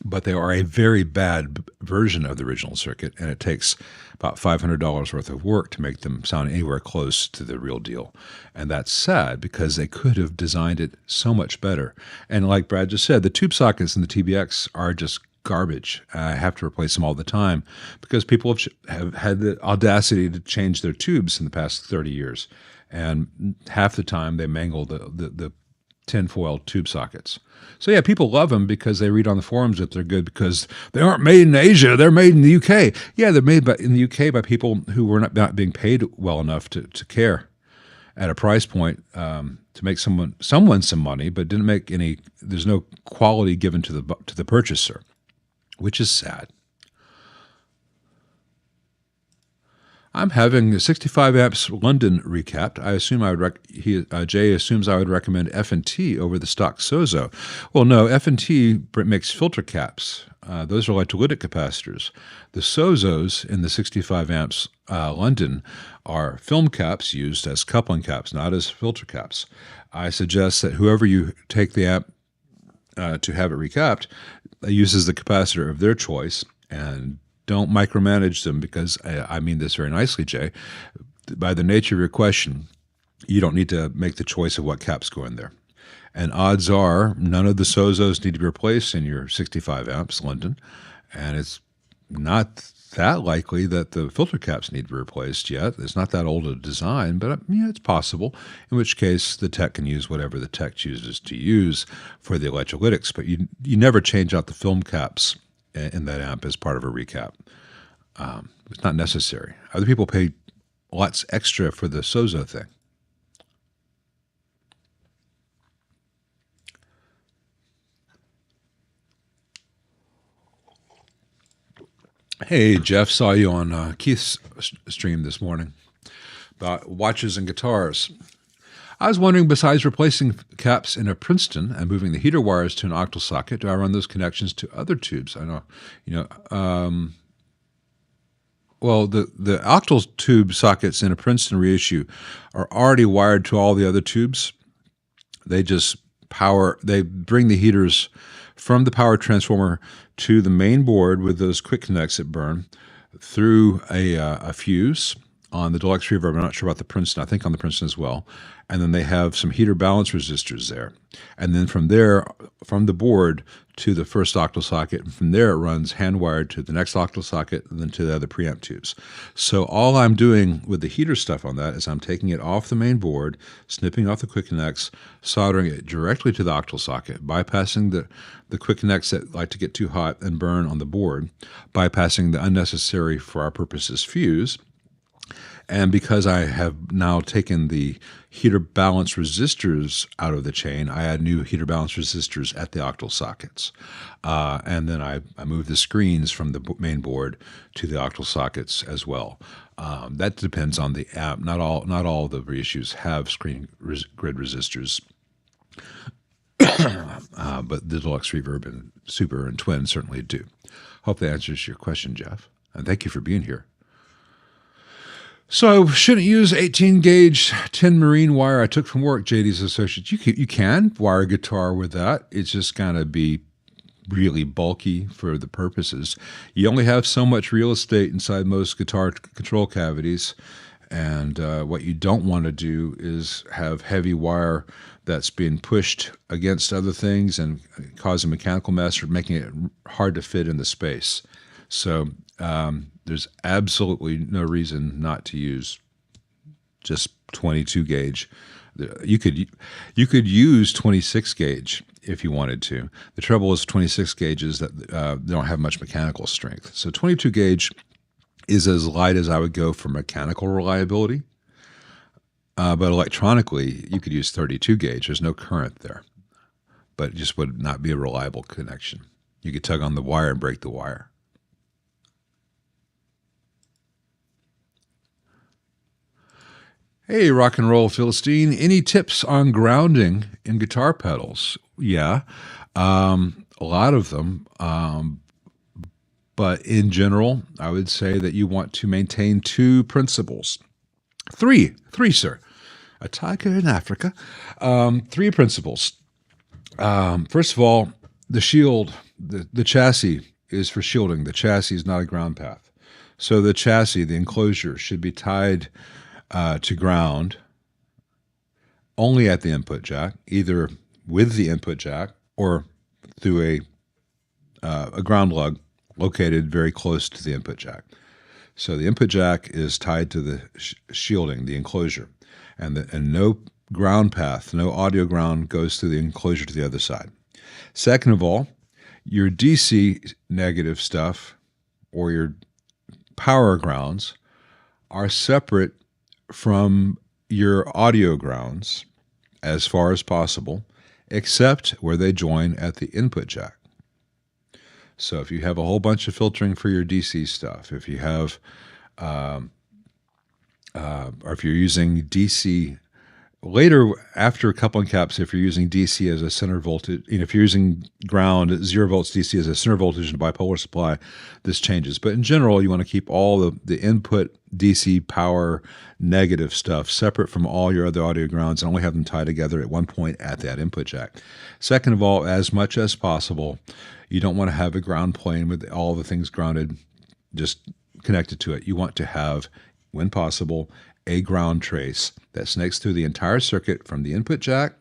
but they are a very bad version of the original circuit, and it takes about $500 worth of work to make them sound anywhere close to the real deal. And that's sad because they could have designed it so much better. And like Brad just said, the tube sockets in the TBX are just garbage. I have to replace them all the time because people have had the audacity to change their tubes in the past 30 years. And half the time they mangle the tinfoil tube sockets. So yeah, people love them because they read on the forums that they're good because they aren't made in Asia, they're made in the UK. Yeah, they're made in the UK by people who were not being paid well enough to care at a price point to make someone some money, but didn't make any. There's no quality given to the purchaser, which is sad. I'm having the 65 amps London recapped. I assume Jay assumes I would recommend F&T over the stock Sozo. Well, no, F&T makes filter caps. Those are electrolytic capacitors. The Sozos in the 65 amps London are film caps used as coupling caps, not as filter caps. I suggest that whoever you take the amp to have it recapped uses the capacitor of their choice, and don't micromanage them because, I mean this very nicely, Jay, by the nature of your question, you don't need to make the choice of what caps go in there. And odds are none of the Sozos need to be replaced in your 65 amps London, and it's not that likely that the filter caps need to be replaced yet. It's not that old a design, but yeah, it's possible, in which case the tech can use whatever the tech chooses to use for the electrolytics, but you never change out the film caps in that amp as part of a recap. It's not necessary. Other people pay lots extra for the Sozo thing. Hey, Jeff, saw you on Keith's stream this morning about watches and guitars. I was wondering, besides replacing caps in a Princeton and moving the heater wires to an octal socket, do I run those connections to other tubes? I know, well, the octal tube sockets in a Princeton reissue are already wired to all the other tubes. They just they bring the heaters from the power transformer to the main board with those quick connects that burn through a fuse on the deluxe reverb. I'm not sure about the Princeton. I think on the Princeton as well. And then they have some heater balance resistors there. And then from there, from the board to the first octal socket, and from there it runs hand-wired to the next octal socket and then to the other preamp tubes. So all I'm doing with the heater stuff on that is I'm taking it off the main board, snipping off the quick connects, soldering it directly to the octal socket, bypassing the quick connects that like to get too hot and burn on the board, bypassing the unnecessary for our purposes fuse. And because I have now taken the heater balance resistors out of the chain, I add new heater balance resistors at the octal sockets. And then I move the screens from the main board to the octal sockets as well. That depends on the amp. Not all the reissues have screen grid resistors. But the Deluxe Reverb and Super and Twin certainly do. Hope that answers your question, Jeff. And thank you for being here. So I shouldn't use 18-gauge tin marine wire I took from work, JD's Associates. You can wire a guitar with that. It's just going to be really bulky for the purposes. You only have so much real estate inside most guitar control cavities, and what you don't want to do is have heavy wire that's being pushed against other things and causing mechanical mess or making it hard to fit in the space. So there's absolutely no reason not to use just 22 gauge. You could use 26 gauge if you wanted to. The trouble is 26 gauges that they don't have much mechanical strength. So 22 gauge is as light as I would go for mechanical reliability. But electronically, you could use 32 gauge. There's no current there, but it just would not be a reliable connection. You could tug on the wire and break the wire. Hey, rock and roll Philistine, any tips on grounding in guitar pedals? Yeah, a lot of them. But in general, I would say that you want to maintain two principles. Three, sir. A tiger in Africa. Three principles. First of all, the shield, the chassis is for shielding. The chassis is not a ground path. So the chassis, the enclosure, should be tied to ground only at the input jack, either with the input jack or through a ground lug located very close to the input jack. So the input jack is tied to the shielding, the enclosure, and no ground path, no audio ground goes through the enclosure to the other side. Second of all, your DC negative stuff or your power grounds are separate from your audio grounds as far as possible, except where they join at the input jack. So if you have a whole bunch of filtering for your DC stuff, if you have, or if you're using DC later after coupling caps, if you're using DC as a center voltage, if you're using ground at 0 volts DC as a center voltage in a bipolar supply, this changes. But in general, you want to keep all the input DC power negative stuff separate from all your other audio grounds and only have them tied together at one point at that input jack. Second of all, as much as possible, you don't want to have a ground plane with all the things grounded just connected to it. You want to have, when possible, a ground trace that snakes through the entire circuit from the input jack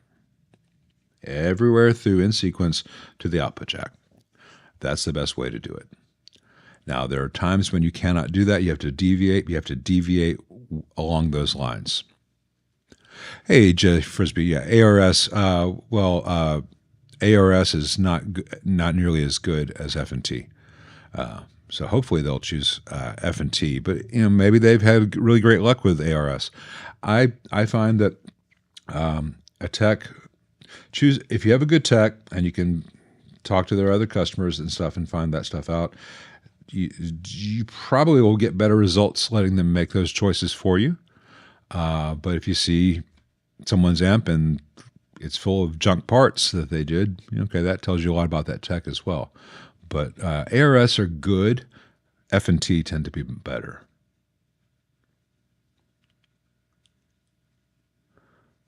everywhere through in sequence to the output jack. That's the best way to do it. Now, there are times when you cannot do that. You have to deviate. You have to deviate along those lines. Hey, Jeff Frisbee. Yeah, ARS. ARS is not nearly as good as F&T. So hopefully they'll choose F&T. But maybe they've had really great luck with ARS. I find that a tech choose if you have a good tech and you can talk to their other customers and stuff and find that stuff out. You probably will get better results letting them make those choices for you. But if you see someone's amp and it's full of junk parts that they did, okay, that tells you a lot about that tech as well. But ARS are good. F&T tend to be better.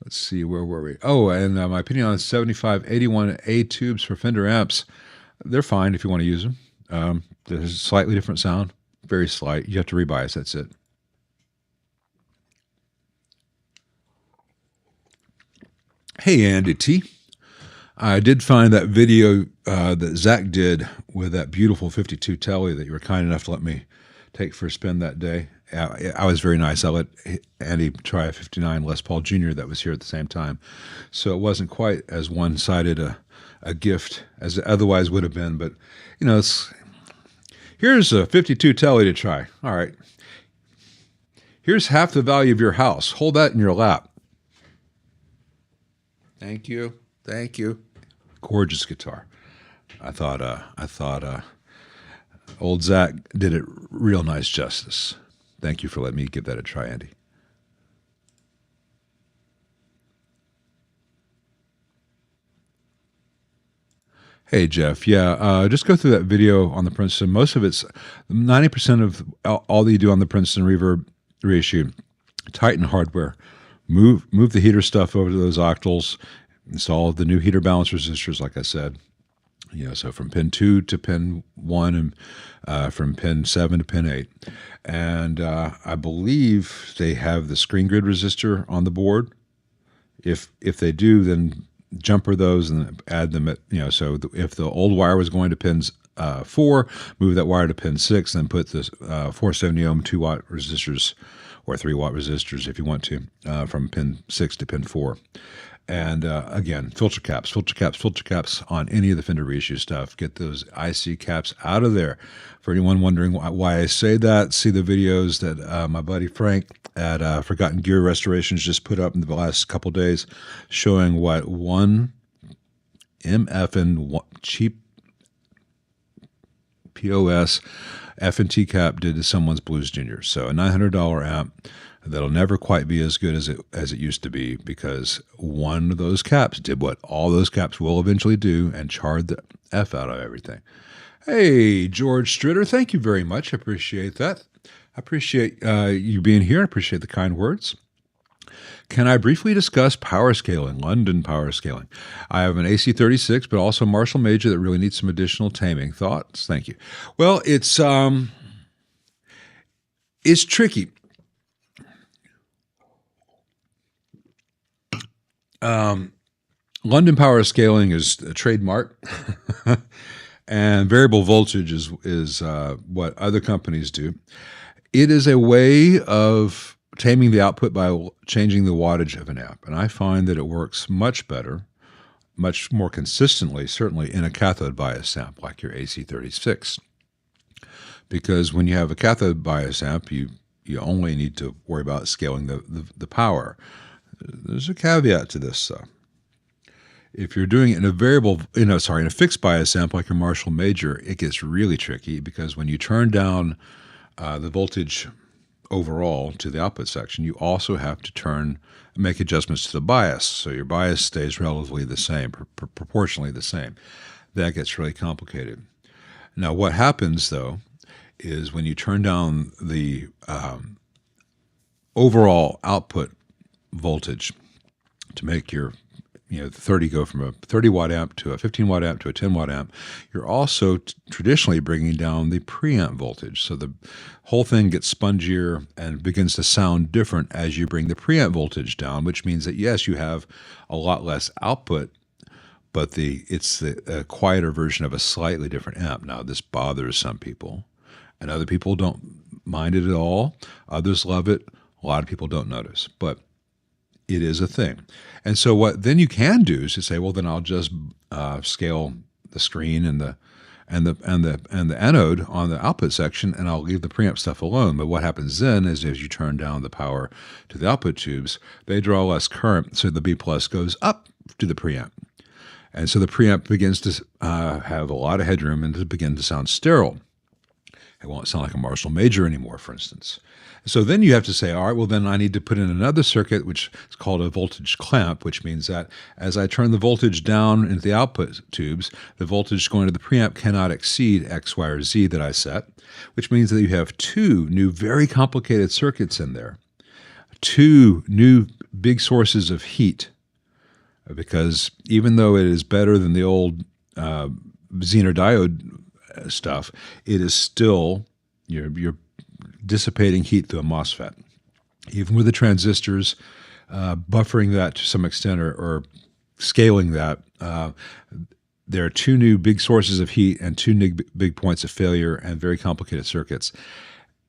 Let's see, where were we? Oh, and my opinion on 7581A tubes for Fender amps, they're fine if you want to use them. There's a slightly different sound, very slight. You have to rebias, that's it. Hey, Andy T. I did find that video that Zach did with that beautiful 52 Telly that you were kind enough to let me take for a spin that day. I was very nice. I let Andy try a 59 Les Paul Jr. that was here at the same time. So it wasn't quite as one-sided a gift as it otherwise would have been. But, here's a 52 Telly to try. All right. Here's half the value of your house. Hold that in your lap. Thank you. Thank you. Gorgeous guitar. I thought old Zach did it real nice justice. Thank you for letting me give that a try, Andy. Hey, Jeff. Yeah, just go through that video on the Princeton. Most of it's 90% of all that you do on the Princeton Reverb reissue. Tighten hardware. Move the heater stuff over to those octals. Install the new heater balance resistors, like I said. So from pin 2 to pin 1 and from pin 7 to pin 8. And I believe they have the screen grid resistor on the board. If they do, then jumper those and add them at, so if the old wire was going to pins 4, move that wire to pin 6, and then put the 470 ohm 2 watt resistors or 3 watt resistors if you want to from pin 6 to pin 4. And again, filter caps on any of the Fender reissue stuff. Get those IC caps out of there. For anyone wondering why I say that, see the videos that my buddy Frank at Forgotten Gear Restorations just put up in the last couple days, showing what one MF cheap POS F&T cap did to someone's Blues Junior. So a $900 amp that'll never quite be as good as it used to be, because one of those caps did what all those caps will eventually do and charred the F out of everything. Hey, George Stritter, thank you very much. I appreciate that. I appreciate you being here. I appreciate the kind words. Can I briefly discuss power scaling, London power scaling? I have an AC36, but also a Marshall Major that really needs some additional taming. Thoughts? Thank you. Well, it's tricky. London power scaling is a trademark, and variable voltage is what other companies do. It is a way of taming the output by changing the wattage of an amp, and I find that it works much better, much more consistently, certainly in a cathode bias amp like your AC36. Because when you have a cathode bias amp, you only need to worry about scaling the power. There's a caveat to this, though. If you're doing it in a fixed bias amp like your Marshall Major, it gets really tricky, because when you turn down the voltage overall to the output section, you also have to make adjustments to the bias, so your bias stays relatively the same, proportionally the same. That gets really complicated. Now, what happens, though, is when you turn down the overall output voltage to make your 30 go from a 30 watt amp to a 15 watt amp to a 10 watt amp, you're also traditionally bringing down the preamp voltage. So the whole thing gets spongier and begins to sound different as you bring the preamp voltage down, which means that, yes, you have a lot less output, but it's a quieter version of a slightly different amp. Now, this bothers some people, and other people don't mind it at all. Others love it. A lot of people don't notice, but it is a thing. And so what then you can do is to say, well, then I'll just scale the screen and the anode on the output section, and I'll leave the preamp stuff alone. But what happens then is, as you turn down the power to the output tubes, they draw less current, so the B plus goes up to the preamp. And so the preamp begins to have a lot of headroom and to begin to sound sterile. It won't sound like a Marshall Major anymore, for instance. So then you have to say, all right, well, then I need to put in another circuit, which is called a voltage clamp, which means that as I turn the voltage down into the output tubes, the voltage going to the preamp cannot exceed X, Y, or Z that I set, which means that you have two new very complicated circuits in there, two new big sources of heat, because even though it is better than the old Zener diode stuff, it is still, you're dissipating heat through a MOSFET. Even with the transistors, buffering that to some extent or scaling that, there are two new big sources of heat and two new big points of failure and very complicated circuits.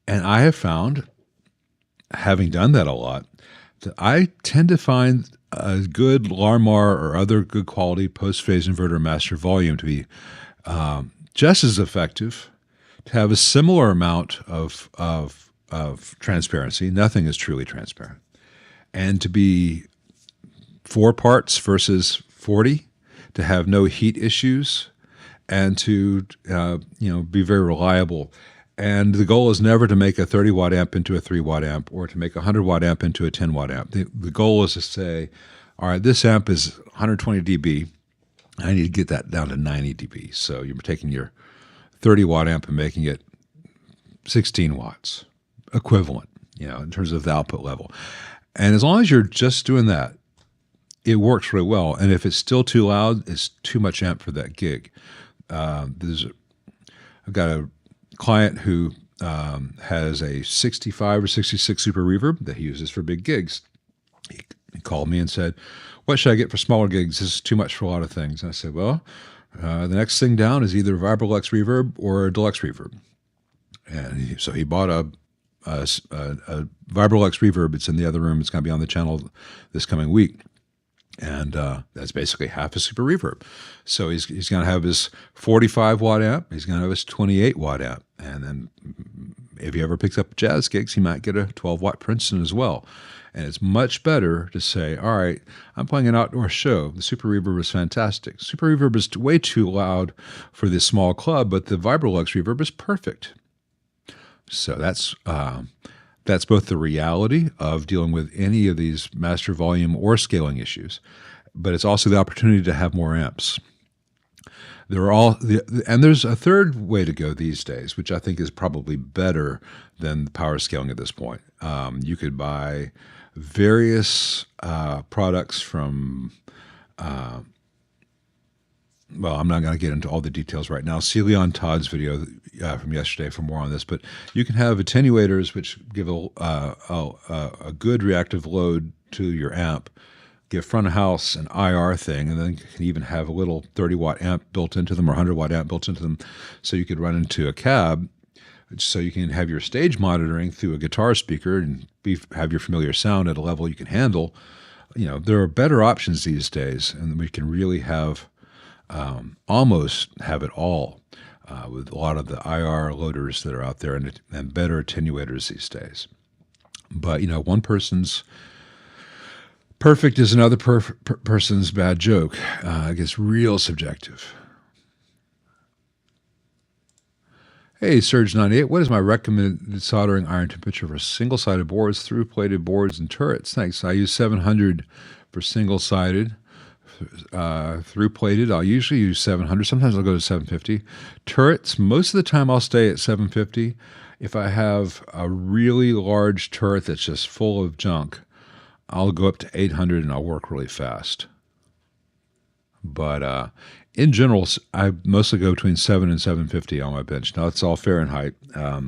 And I have found, having done that a lot, that I tend to find a good Larmar or other good quality post-phase inverter master volume to be just as effective, to have a similar amount of transparency. Nothing is truly transparent. And to be 4 parts versus 40, to have no heat issues, and to be very reliable. And the goal is never to make a 30 watt amp into a 3 watt amp, or to make a 100 watt amp into a 10 watt amp. The goal is to say, all right, this amp is 120 dB. I need to get that down to 90 dB. So you're taking your 30 watt amp and making it 16 watts, equivalent, in terms of the output level. And as long as you're just doing that, it works really well. And if it's still too loud, it's too much amp for that gig. I've got a client who has a 65 or 66 super reverb that he uses for big gigs. He called me and said, what should I get for smaller gigs? This is too much for a lot of things. And I said, well, the next thing down is either Vibrolux reverb or a deluxe reverb. And so he bought a Vibrolux reverb. It's in the other room. It's going to be on the channel this coming week. And that's basically half a super reverb. So he's going to have his 45 watt amp. He's going to have his 28 watt amp. And then if he ever picks up jazz gigs, he might get a 12 watt Princeton as well. And it's much better to say, all right, I'm playing an outdoor show. The super reverb is fantastic. Super reverb is way too loud for this small club, but the Vibrolux reverb is perfect. So that's That's both the reality of dealing with any of these master volume or scaling issues, but it's also the opportunity to have more amps. And there's a third way to go these days, which I think is probably better than the power scaling at this point. You could buy various products from, well, I'm not going to get into all the details right now. See Leon Todd's video from yesterday for more on this, but you can have attenuators which give a good reactive load to your amp, give front of house an IR thing, and then you can even have a little 30-watt amp built into them or 100-watt amp built into them, so you could run into a cab, so you can have your stage monitoring through a guitar speaker and have your familiar sound at a level you can handle. There are better options these days, and we can really have almost have it all with a lot of the IR loaders that are out there and better attenuators these days. But one person's perfect is another person's bad joke. It gets real subjective. Hey, Surge98, what is my recommended soldering iron temperature for single-sided boards, through-plated boards, and turrets? Thanks. I use 700 for single-sided. Through-plated, I'll usually use 700. Sometimes I'll go to 750. Turrets, most of the time I'll stay at 750. If I have a really large turret that's just full of junk, I'll go up to 800 and I'll work really fast. But in general, I mostly go between 7 and 750 on my bench. Now, it's all Fahrenheit. I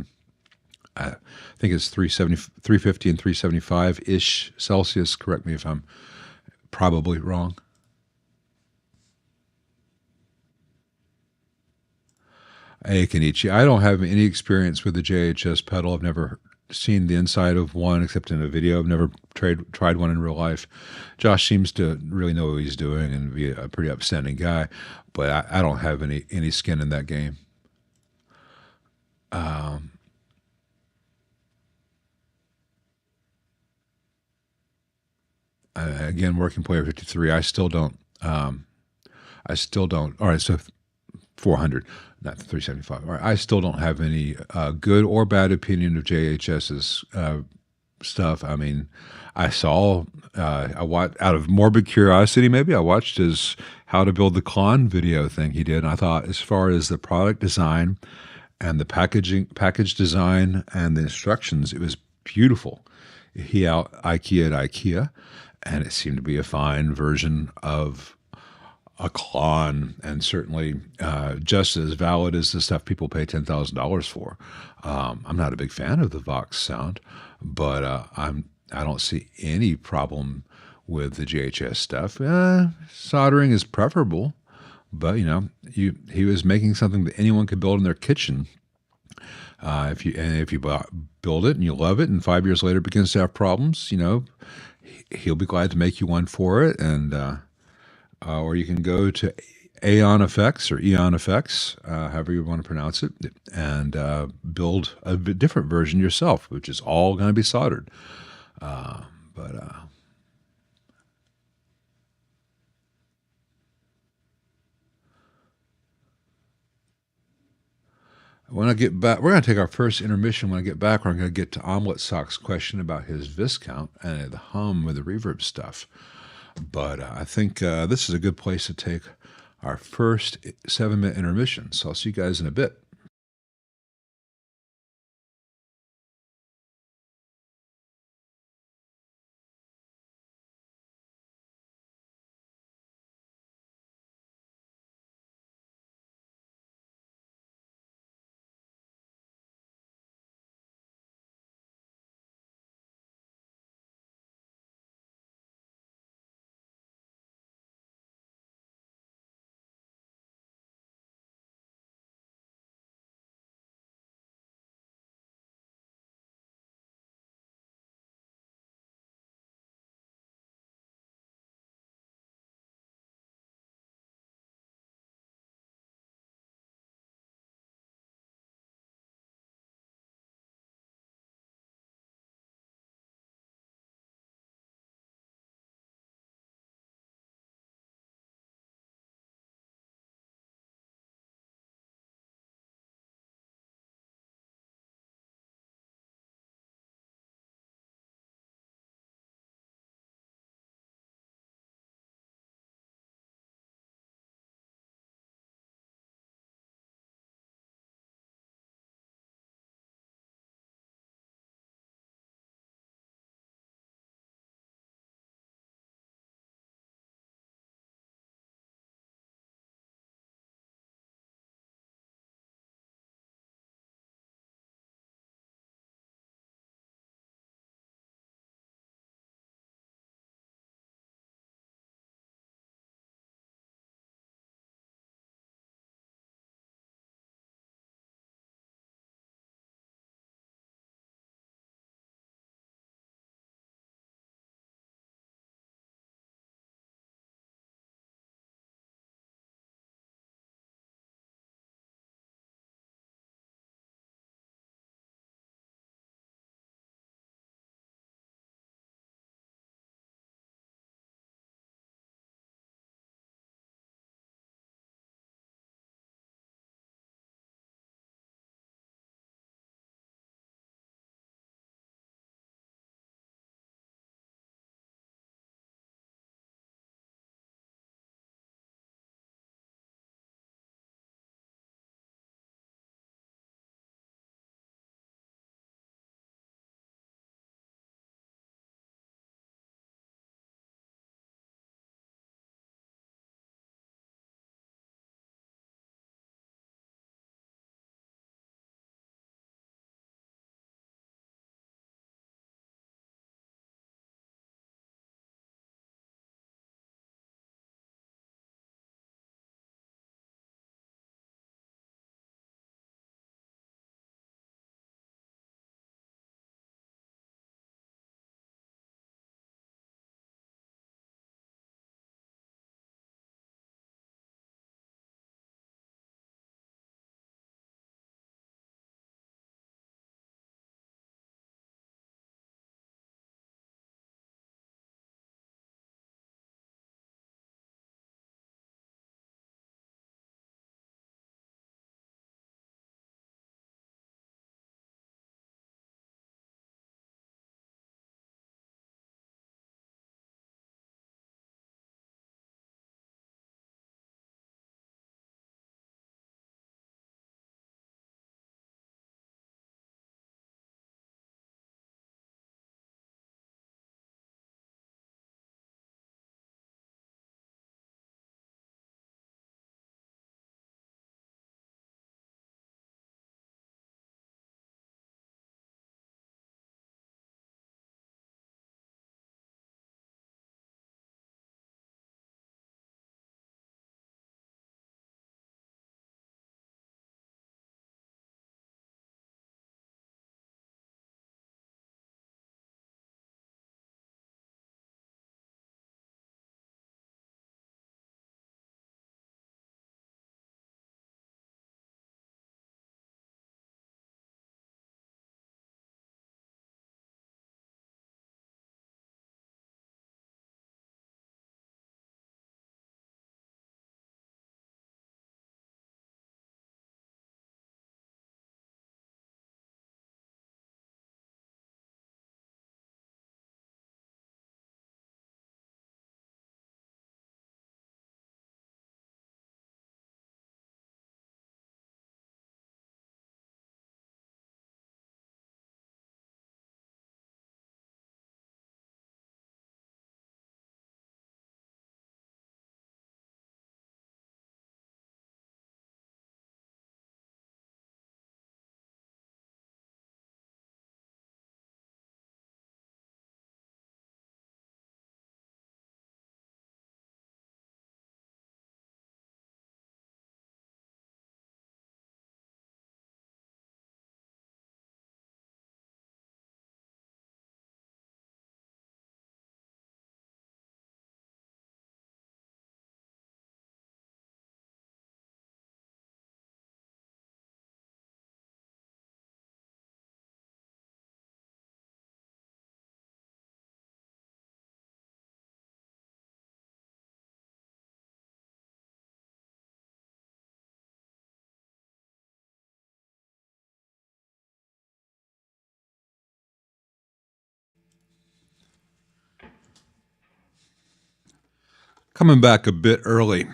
think it's 350 and 375-ish Celsius. Correct me if I'm probably wrong. Hey, Kenichi, I don't have any experience with the JHS pedal. I've never seen the inside of one except in a video. I've never tried one in real life. Josh seems to really know what he's doing and be a pretty upstanding guy, but I don't have any skin in that game. Again, working player 53. I still don't. All right, so 400, not 375. All right, I still don't have any good or bad opinion of JHS's stuff. I mean, I saw, out of morbid curiosity, maybe I watched his how to build the Klon video thing he did, and I thought, as far as the product design and the package design and the instructions, it was beautiful. He out IKEA'd IKEA, and it seemed to be a fine version of a Klon, and certainly just as valid as the stuff people pay $10,000 for. I'm not a big fan of the Vox sound, but I don't see any problem with the JHS stuff. Soldering is preferable, but he was making something that anyone could build in their kitchen. If you build it and you love it, and 5 years later it begins to have problems, he'll be glad to make you one for it, and or you can go to Aeon Effects or Eon Effects, however you want to pronounce it, and build a different version yourself, which is all going to be soldered. When I get back, we're going to take our first intermission. When I get back, we're going to get to Omelet Sock's question about his Viscount and the hum with the reverb stuff. But I think this is a good place to take our first 7-minute intermission. So I'll see you guys in a bit. Coming back a bit early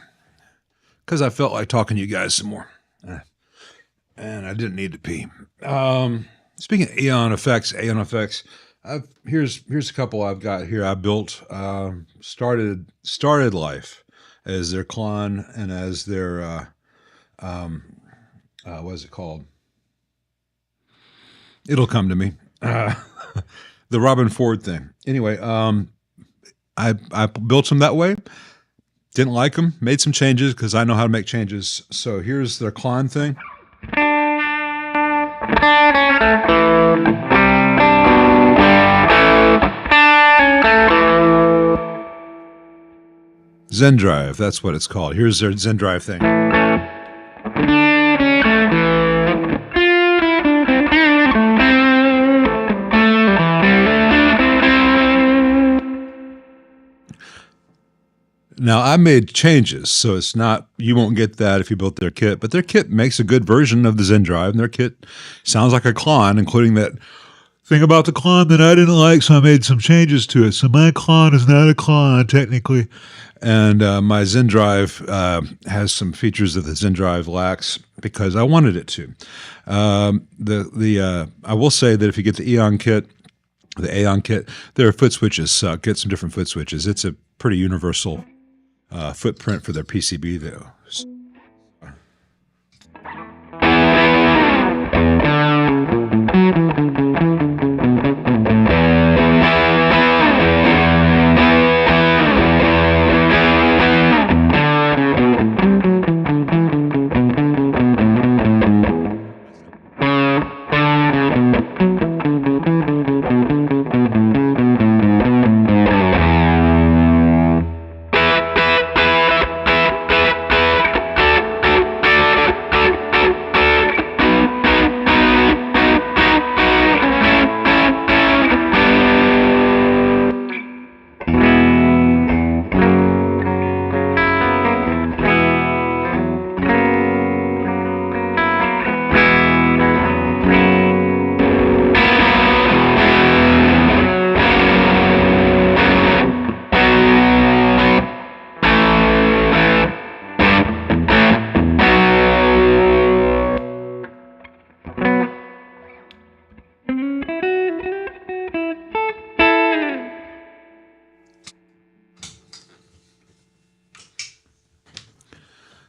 because I felt like talking to you guys some more. And I didn't need to pee. Speaking of Aeon effects, here's a couple I've got here. I built started life as their clone and as their what is it called? It'll come to me. The Robin Ford thing. Anyway, I built them that way. Didn't like them. Made some changes because I know how to make changes. So here's their clone thing. Zen Drive, that's what it's called. Here's their Zen Drive thing. Now, I made changes, so it's not, you won't get that if you built their kit, but their kit makes a good version of the Zen Drive, and their kit sounds like a clone, including that thing about the clone that I didn't like, so I made some changes to it. So my clone is not a clone, technically. And my Zen Drive has some features that the Zen Drive lacks because I wanted it to. I will say that if you get the Aeon kit, their foot switches suck. Get some different foot switches. It's a pretty universal footprint for their PCB, though.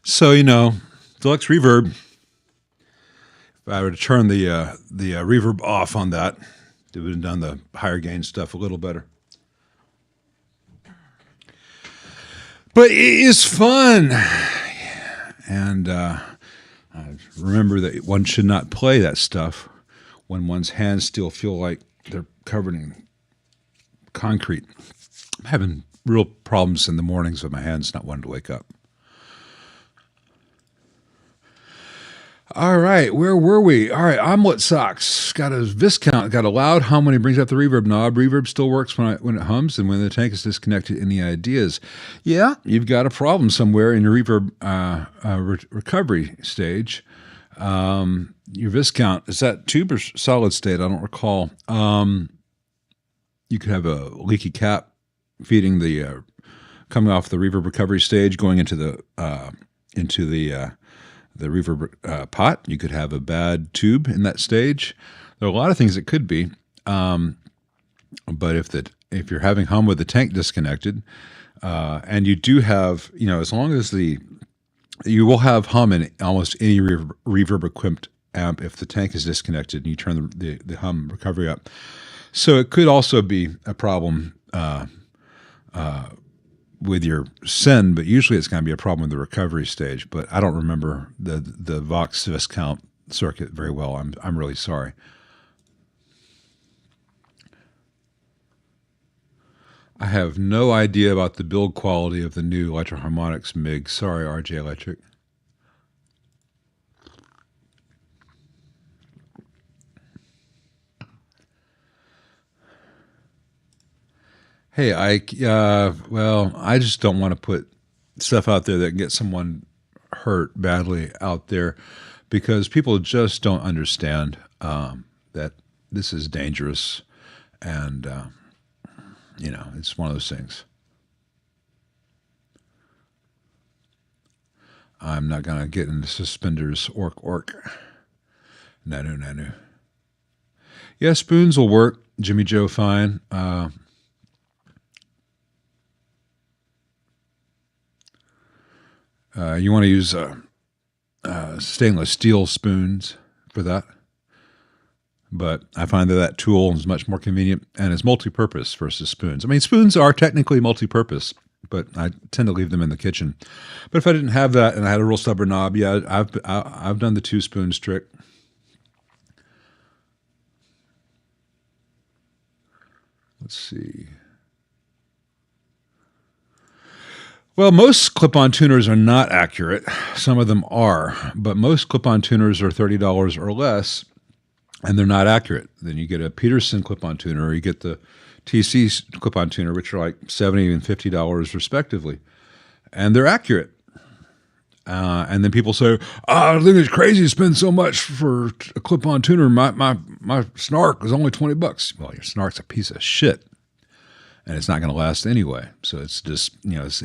So, deluxe reverb, if I were to turn the reverb off on that, it would have done the higher gain stuff a little better. But it is fun. And remember that one should not play that stuff when one's hands still feel like they're covered in concrete. I'm having real problems in the mornings with my hands not wanting to wake up. All right, where were we? All right, omelet socks. Got a viscount. Got a loud hum when he brings up the reverb knob. Reverb still works when it hums and when the tank is disconnected in the ideas. Yeah, you've got a problem somewhere in your reverb recovery stage. Your viscount, is that tube or solid state? I don't recall. You could have a leaky cap feeding the coming off the reverb recovery stage, going into the reverb pot. You could have a bad tube in that stage. There are a lot of things it could be, but if you're having hum with the tank disconnected, and you do have, as long as you will have hum in almost any reverb equipped amp if the tank is disconnected and you turn the hum recovery up. So it could also be a problem with your send, but usually it's going to be a problem with the recovery stage. But I don't remember the Vox viscount circuit very well. I'm really sorry. I have no idea about the build quality of the new Electro-Harmonix MIG. Sorry, RJ Electric. Hey, Ike, I just don't want to put stuff out there that can get someone hurt badly out there because people just don't understand that this is dangerous and, it's one of those things. I'm not going to get into suspenders. Ork. No. Yeah, spoons will work. Jimmy Joe, fine. You want to use stainless steel spoons for that. But I find that tool is much more convenient and is multi-purpose versus spoons. I mean, spoons are technically multi-purpose, but I tend to leave them in the kitchen. But if I didn't have that and I had a real stubborn knob, yeah, I've done the 2 spoons trick. Let's see. Well, most clip-on tuners are not accurate. Some of them are, but most clip-on tuners are $30 or less, and they're not accurate. Then you get a Peterson clip-on tuner, or you get the TC clip-on tuner, which are like $70 and $50 respectively, and they're accurate. And then people say, I think it's crazy to spend so much for a clip-on tuner. My snark is only $20. Well, your snark's a piece of shit, and it's not going to last anyway. So it's just, it's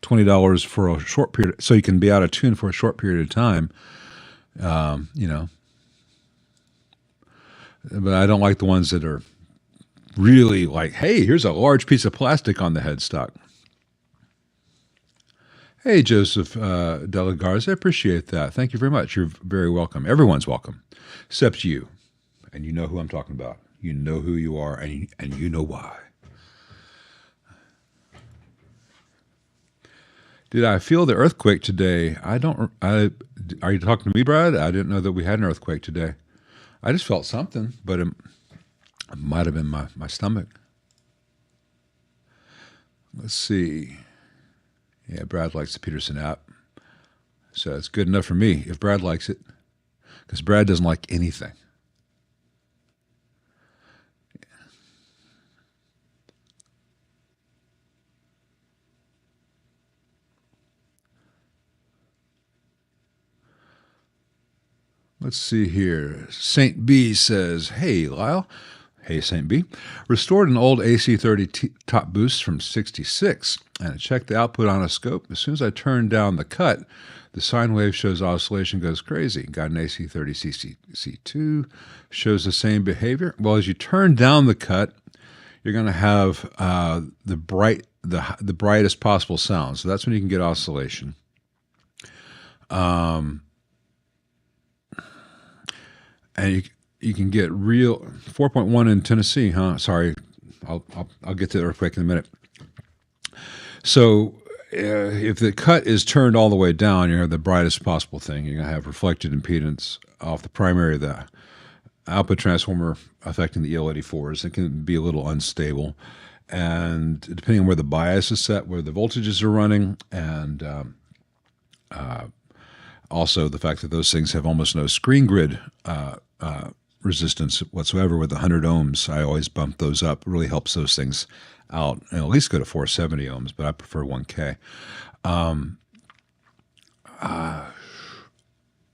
$20 for a short period, so you can be out of tune for a short period of time. But I don't like the ones that are really like, hey, here's a large piece of plastic on the headstock. Hey, Joseph Delagarza, I appreciate that. Thank you very much. You're very welcome. Everyone's welcome, except you. And you know who I'm talking about. You know who you are, and you know why. Did I feel the earthquake today? Are you talking to me, Brad? I didn't know that we had an earthquake today. I just felt something, but it might have been my stomach. Let's see. Yeah, Brad likes the Peterson app. So it's good enough for me if Brad likes it, because Brad doesn't like anything. Let's see here. St. B says, hey, Lyle. Hey, St. B. Restored an old AC30 top boost from 66, and I checked the output on a scope. As soon as I turned down the cut, the sine wave shows oscillation goes crazy. Got an AC30 CC2, shows the same behavior. Well, as you turn down the cut, you're going to have the brightest possible sound. So that's when you can get oscillation. And you can get real 4.1 in Tennessee, huh? Sorry, I'll get to the earthquake in a minute. So if the cut is turned all the way down, you have the brightest possible thing. You're going to have reflected impedance off the primary of the output transformer affecting the EL84s. It can be a little unstable. And depending on where the bias is set, where the voltages are running, and also the fact that those things have almost no screen grid resistance whatsoever with 100 ohms. I always bump those up. It really helps those things out, and at least go to 470 ohms, but I prefer 1K.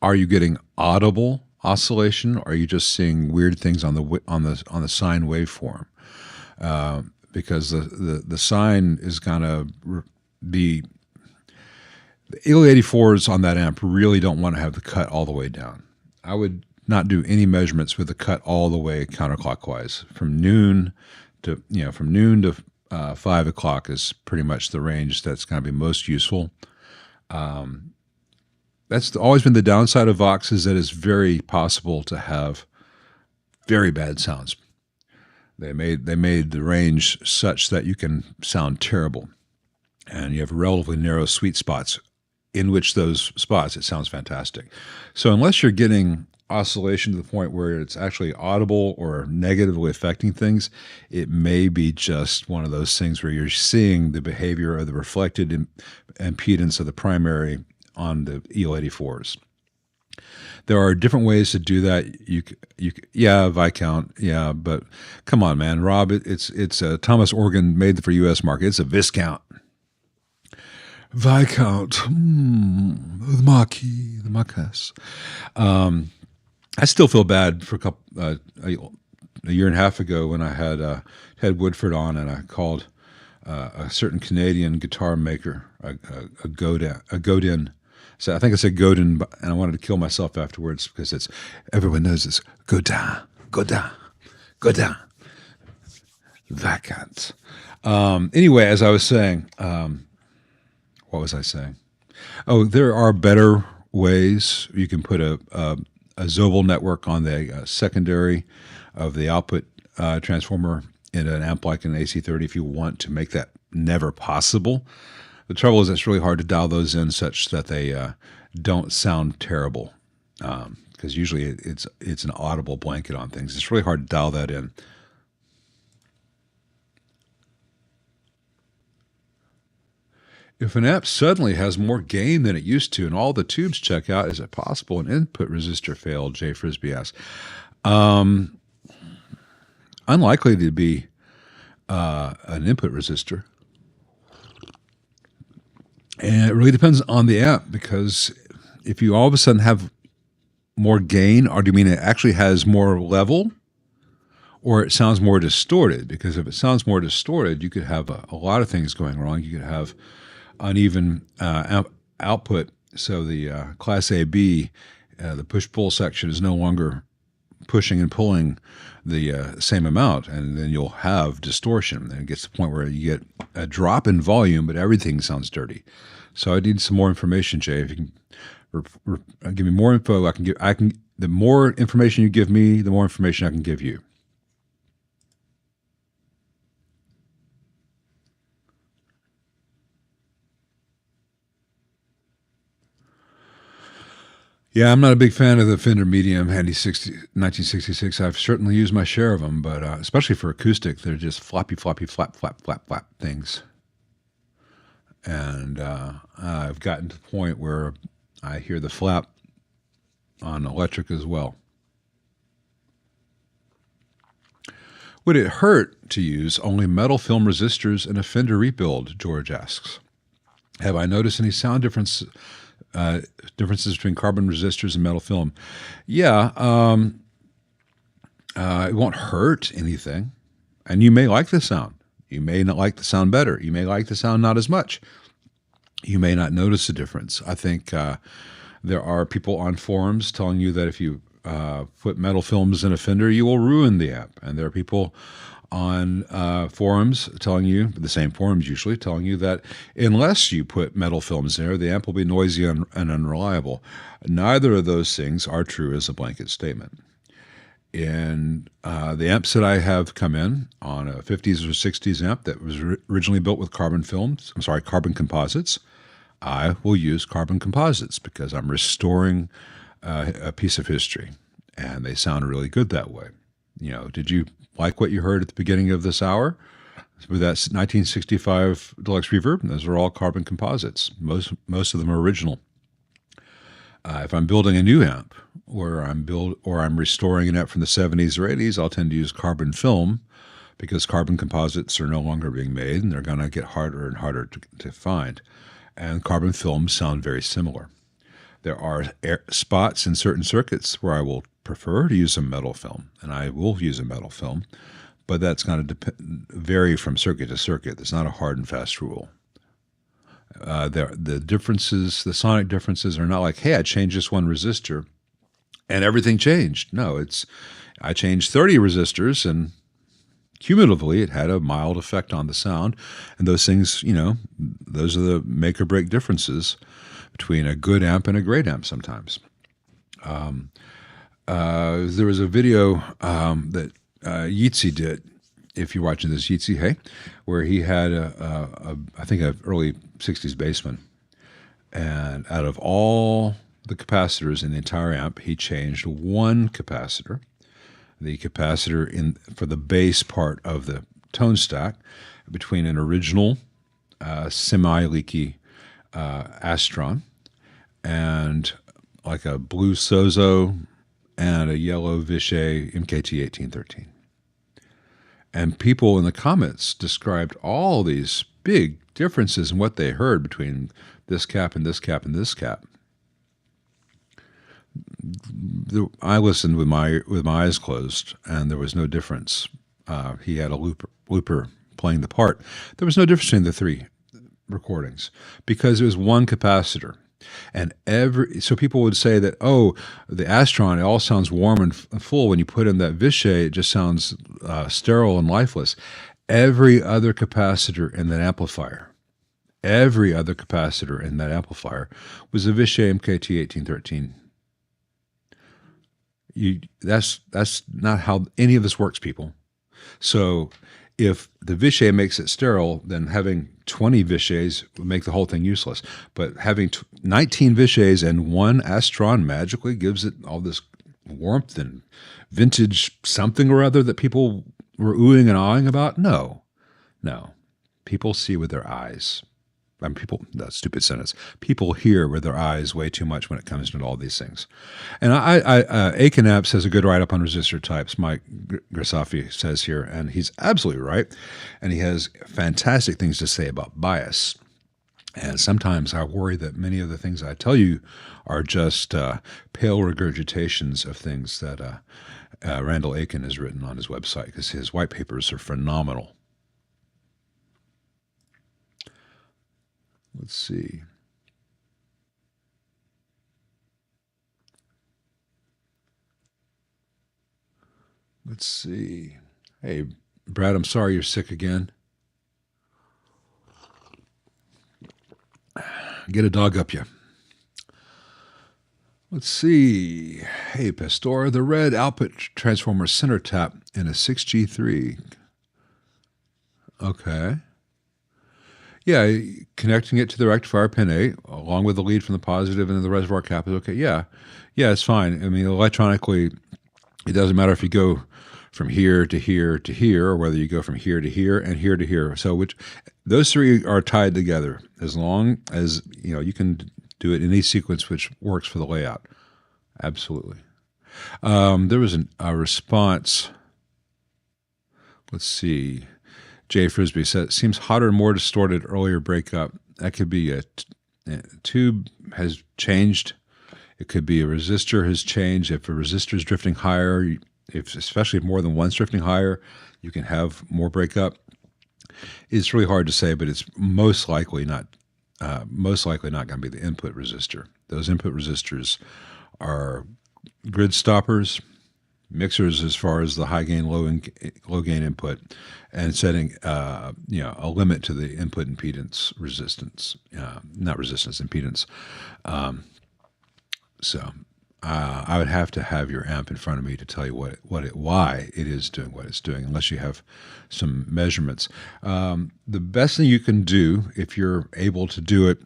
Are you getting audible oscillation, or are you just seeing weird things on the sine waveform? Because the sine is gonna be, the EL84s on that amp really don't want to have the cut all the way down. I would not do any measurements with the cut all the way counterclockwise. From noon to 5 o'clock is pretty much the range that's going to be most useful. That's always been the downside of Vox, is that it's very possible to have very bad sounds. They made the range such that you can sound terrible, and you have relatively narrow sweet spots in which those spots it sounds fantastic. So unless you're getting oscillation to the point where it's actually audible or negatively affecting things, it may be just one of those things where you're seeing the behavior of the reflected impedance of the primary on the EL84s. There are different ways to do that. Yeah, Viscount, yeah, but come on, man, Rob, it's a Thomas organ made for U.S. market. It's a Viscount. Viscount, the Marquis, the Marquess. I still feel bad for a year and a half ago when I had Ted Woodford on, and I called a certain Canadian guitar maker, a Godin, So I think I said Godin, and I wanted to kill myself afterwards because everyone knows it's Godin, Godin, Godin, vacant. Anyway, as I was saying, what was I saying? Oh, there are better ways. You can put a Zobel network on the secondary of the output transformer in an amp like an AC30 if you want to make that never possible. The trouble is it's really hard to dial those in such that they don't sound terrible, because usually it's an audible blanket on things. It's really hard to dial that in. If an amp suddenly has more gain than it used to and all the tubes check out, is it possible an input resistor failed? Jay Frisbee asks. Unlikely to be an input resistor. And it really depends on the amp, because if you all of a sudden have more gain, or do you mean it actually has more level, or it sounds more distorted? Because if it sounds more distorted, you could have a lot of things going wrong. You could have uneven output. So the Class AB, the push-pull section is no longer pushing and pulling the same amount, and then you'll have distortion. And it gets to the point where you get a drop in volume, but everything sounds dirty. So I need some more information, Jay. If you can give me more info, the more information you give me, the more information I can give you. Yeah, I'm not a big fan of the Fender Medium Handy 1966. I've certainly used my share of them, but especially for acoustic, they're just floppy, floppy, flap, flap, flap, flap things. And I've gotten to the point where I hear the flap on electric as well. Would it hurt to use only metal film resistors in a Fender rebuild? George asks. Have I noticed any sound differences between carbon resistors and metal film? Yeah, it won't hurt anything, and you may like the sound. You may not like the sound better. You may like the sound not as much. You may not notice the difference. I think there are people on forums telling you that if you put metal films in a Fender, you will ruin the amp. And there are people on forums telling you, the same forums usually, telling you that unless you put metal films there, the amp will be noisy and unreliable. Neither of those things are true as a blanket statement. In the amps that I have come in on a 50s or 60s amp that was originally built with carbon composites, I will use carbon composites because I'm restoring a piece of history, and they sound really good that way. You know, did you like what you heard at the beginning of this hour with that 1965 Deluxe Reverb? Those are all carbon composites. Most of them are original. If I'm building a new amp, or I'm restoring an amp from the 70s or 80s, I'll tend to use carbon film because carbon composites are no longer being made, and they're going to get harder and harder to find. And carbon films sound very similar. There are spots in certain circuits where I will prefer to use a metal film, and I will use a metal film, but that's going to vary from circuit to circuit. There's not a hard and fast rule. The differences, the sonic differences, are not like, hey, I changed this one resistor and everything changed. No, I changed 30 resistors, and cumulatively it had a mild effect on the sound. And those things, those are the make or break differences between a good amp and a great amp sometimes. There was a video that Yeatsy did. If you're watching this, Yeatsy, hey, where he had I think an early 60s Bassman. And out of all the capacitors in the entire amp, he changed one capacitor. The capacitor for the bass part of the tone stack between an original semi-leaky Astron and like a blue Sozo and a yellow Vichy MKT 1813. And people in the comments described all these big differences in what they heard between this cap and this cap and this cap. I listened with my eyes closed, and there was no difference. He had a looper playing the part. There was no difference between the three recordings because it was one capacitor. And so people would say that, oh, the Astron, it all sounds warm and full. When you put in that Vichet, it just sounds sterile and lifeless. Every other capacitor in that amplifier, was a Vichet MKT 1813. That's not how any of this works, people. So if the Vichet makes it sterile, then having 20 Vichets would make the whole thing useless. But having 19 Vichets and one Astron magically gives it all this warmth and vintage something or other that people were oohing and awing about? No. People see with their eyes. That's a stupid sentence. People hear with their eyes way too much when it comes to all these things. And Aiken Apps has a good write-up on resistor types, Mike Grisafi says here, and he's absolutely right. And he has fantastic things to say about bias. And sometimes I worry that many of the things I tell you are just pale regurgitations of things that Randall Aiken has written on his website, because his white papers are phenomenal. Let's see. Hey, Brad, I'm sorry you're sick again. Get a dog up you. Let's see. Hey, Pastor, the red output transformer center tap in a 6G3. Okay. Yeah, connecting it to the rectifier pin 8, along with the lead from the positive and the reservoir cap is okay. Yeah, it's fine. I mean, electronically, it doesn't matter if you go from here to here to here, or whether you go from here to here and here to here. So those three are tied together, as long as you can do it in any sequence which works for the layout. Absolutely. There was a response. Let's see. Jay Frisbee said, it seems hotter and more distorted earlier breakup. That could be a tube has changed. It could be a resistor has changed. If a resistor is drifting higher, especially if more than one's drifting higher, you can have more breakup. It's really hard to say, but it's most likely not going to be the input resistor. Those input resistors are grid stoppers, mixers as far as the high gain, low gain input, and setting a limit to the input impedance impedance. So I would have to have your amp in front of me to tell you why it is doing what it's doing, unless you have some measurements. The best thing you can do, if you're able to do it,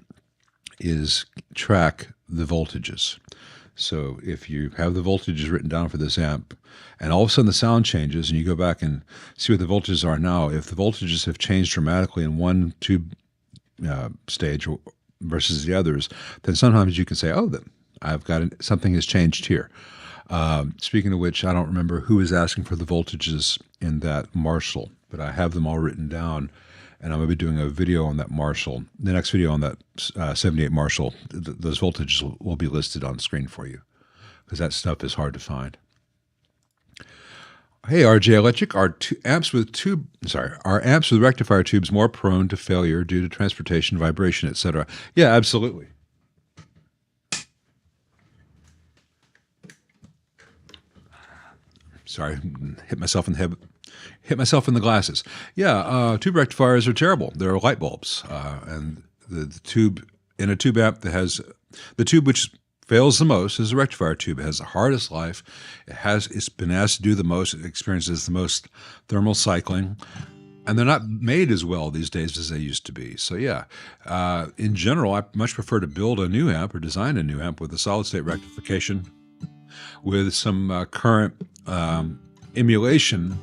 is track the voltages. So if you have the voltages written down for this amp, and all of a sudden the sound changes, and you go back and see what the voltages are now, if the voltages have changed dramatically in one tube stage versus the others, then sometimes you can say, oh, I've got something has changed here. Speaking of which, I don't remember who is asking for the voltages in that Marshall, but I have them all written down, and I'm going to be doing a video on that Marshall. The next video on that 78 Marshall, those voltages will be listed on the screen for you, because that stuff is hard to find. Hey, RJ Electric, are amps with rectifier tubes more prone to failure due to transportation, vibration, etc.? Yeah, absolutely. Sorry, hit myself in the head. Hit myself in the glasses. Yeah, tube rectifiers are terrible. They're light bulbs, and the tube in a tube amp that has the tube which fails the most is the rectifier tube. It has the hardest life. It's been asked to do the most. It experiences the most thermal cycling, and they're not made as well these days as they used to be. So yeah, in general, I much prefer to build a new amp or design a new amp with a solid state rectification, with some current emulation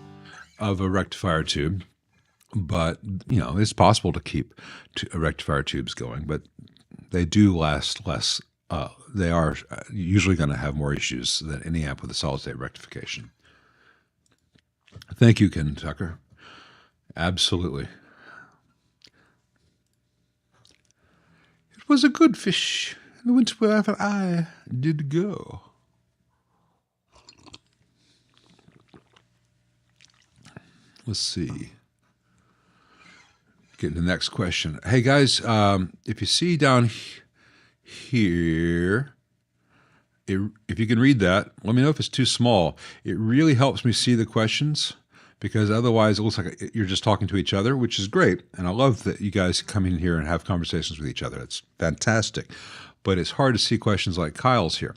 of a rectifier tube. But it's possible to keep rectifier tubes going, but they do last less. They are usually going to have more issues than any amp with a solid state rectification. Thank you, Ken Tucker. Absolutely. It was a good fish, and went wherever I did go. Let's see. Get to the next question. Hey guys, if you see down here. If you can read that, let me know if it's too small. It really helps me see the questions, because otherwise it looks like you're just talking to each other, which is great. And I love that you guys come in here and have conversations with each other. It's fantastic. But it's hard to see questions like Kyle's here.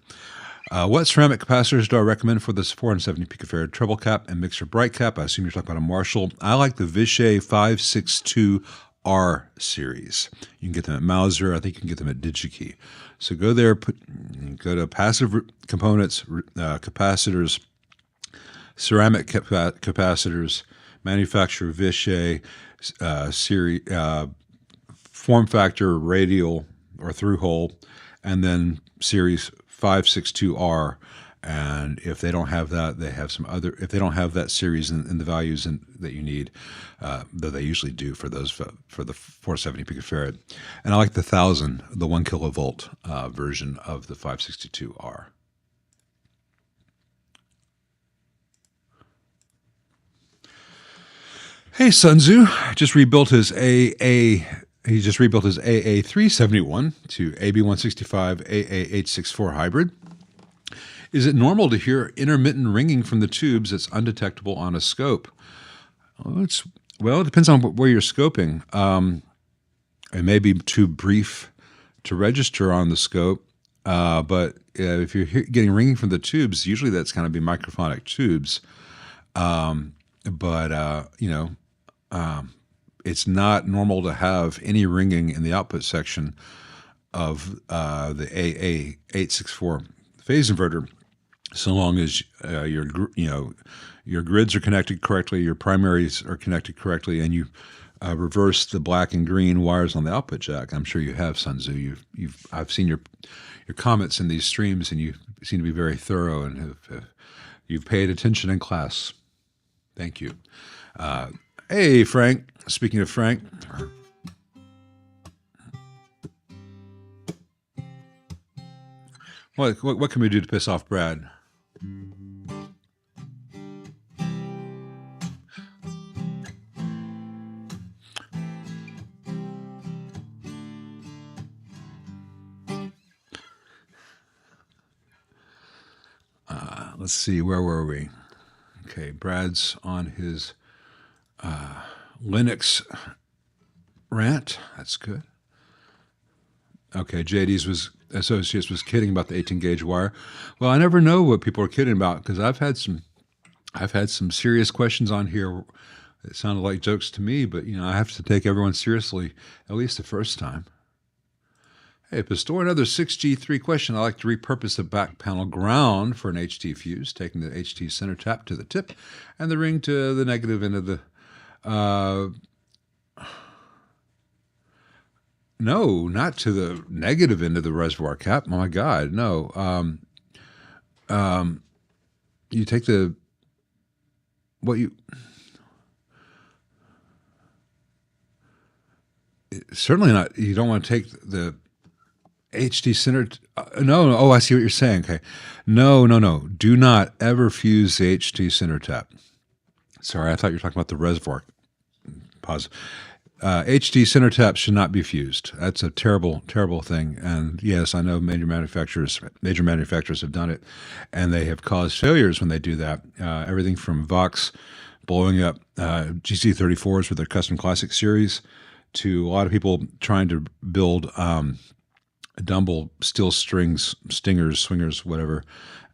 What ceramic capacitors do I recommend for this 470 picofarad treble cap and mixer bright cap? I assume you're talking about a Marshall. I like the Vishay 562R series. You can get them at Mauser. I think you can get them at DigiKey. So go there, go to passive components, capacitors, ceramic capacitors, manufacturer Vishay, series, form factor radial or through hole, and then series 562R. And if they don't have that, they have some other. If they don't have that series in the values that you need, though they usually do for those for the 470 picofarad. And I like the 1000, the 1 kilovolt version of the 562R. Hey, Sun Tzu just rebuilt his AA. He just rebuilt his AA371 to AB165 AA864 hybrid. Is it normal to hear intermittent ringing from the tubes that's undetectable on a scope? Well, it depends on where you're scoping. It may be too brief to register on the scope, but if you're getting ringing from the tubes, usually that's going to be microphonic tubes. It's not normal to have any ringing in the output section of the AA864 phase inverter, so long as your grids are connected correctly, your primaries are connected correctly, and you reverse the black and green wires on the output jack. I'm sure you have, Sun Tzu. I've seen your comments in these streams, and you seem to be very thorough and you've paid attention in class. Thank you. Hey, Frank. Speaking of Frank. What can we do to piss off Brad? Let's see, where were we? Okay, Brad's on his Linux rant. That's good. Okay, JD's Associates was kidding about the 18-gauge wire. Well, I never know what people are kidding about, because I've had some serious questions on here. It sounded like jokes to me, but I have to take everyone seriously at least the first time. Hey, to store another 6G3 question, I like to repurpose the back panel ground for an HT fuse, taking the HT center tap to the tip and the ring to the negative end of the no, not to the negative end of the reservoir cap. Oh my God, no. You take certainly not. You don't want to take the HT center. No. Oh, I see what you're saying. Okay. No. Do not ever fuse the HT center tap. Sorry, I thought you were talking about the reservoir. Pause. HT center taps should not be fused. That's a terrible, terrible thing. And yes, I know major manufacturers have done it, and they have caused failures when they do that. Everything from Vox blowing up GC34s with their custom classic series, to a lot of people trying to build Dumble steel strings, stingers, swingers, whatever.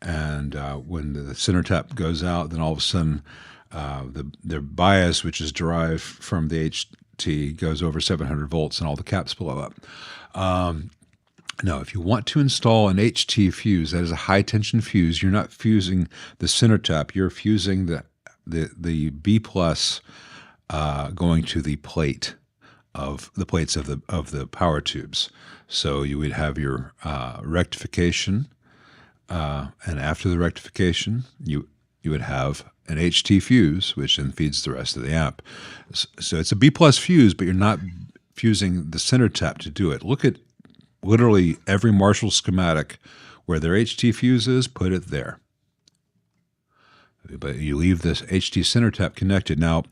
And when the center tap goes out, then all of a sudden their bias, which is derived from the HT, goes over 700 volts and all the caps blow up. No, if you want to install an HT fuse, that is a high tension fuse, you're not fusing the center tap, you're fusing the B plus going to the plates of the power tubes. So you would have your rectification, and after the rectification, you would have an HT fuse, which then feeds the rest of the amp. So it's a B plus fuse, but you're not fusing the center tap to do it. Look at literally every Marshall schematic where their HT fuse is, put it there. But you leave this HT center tap connected. Now,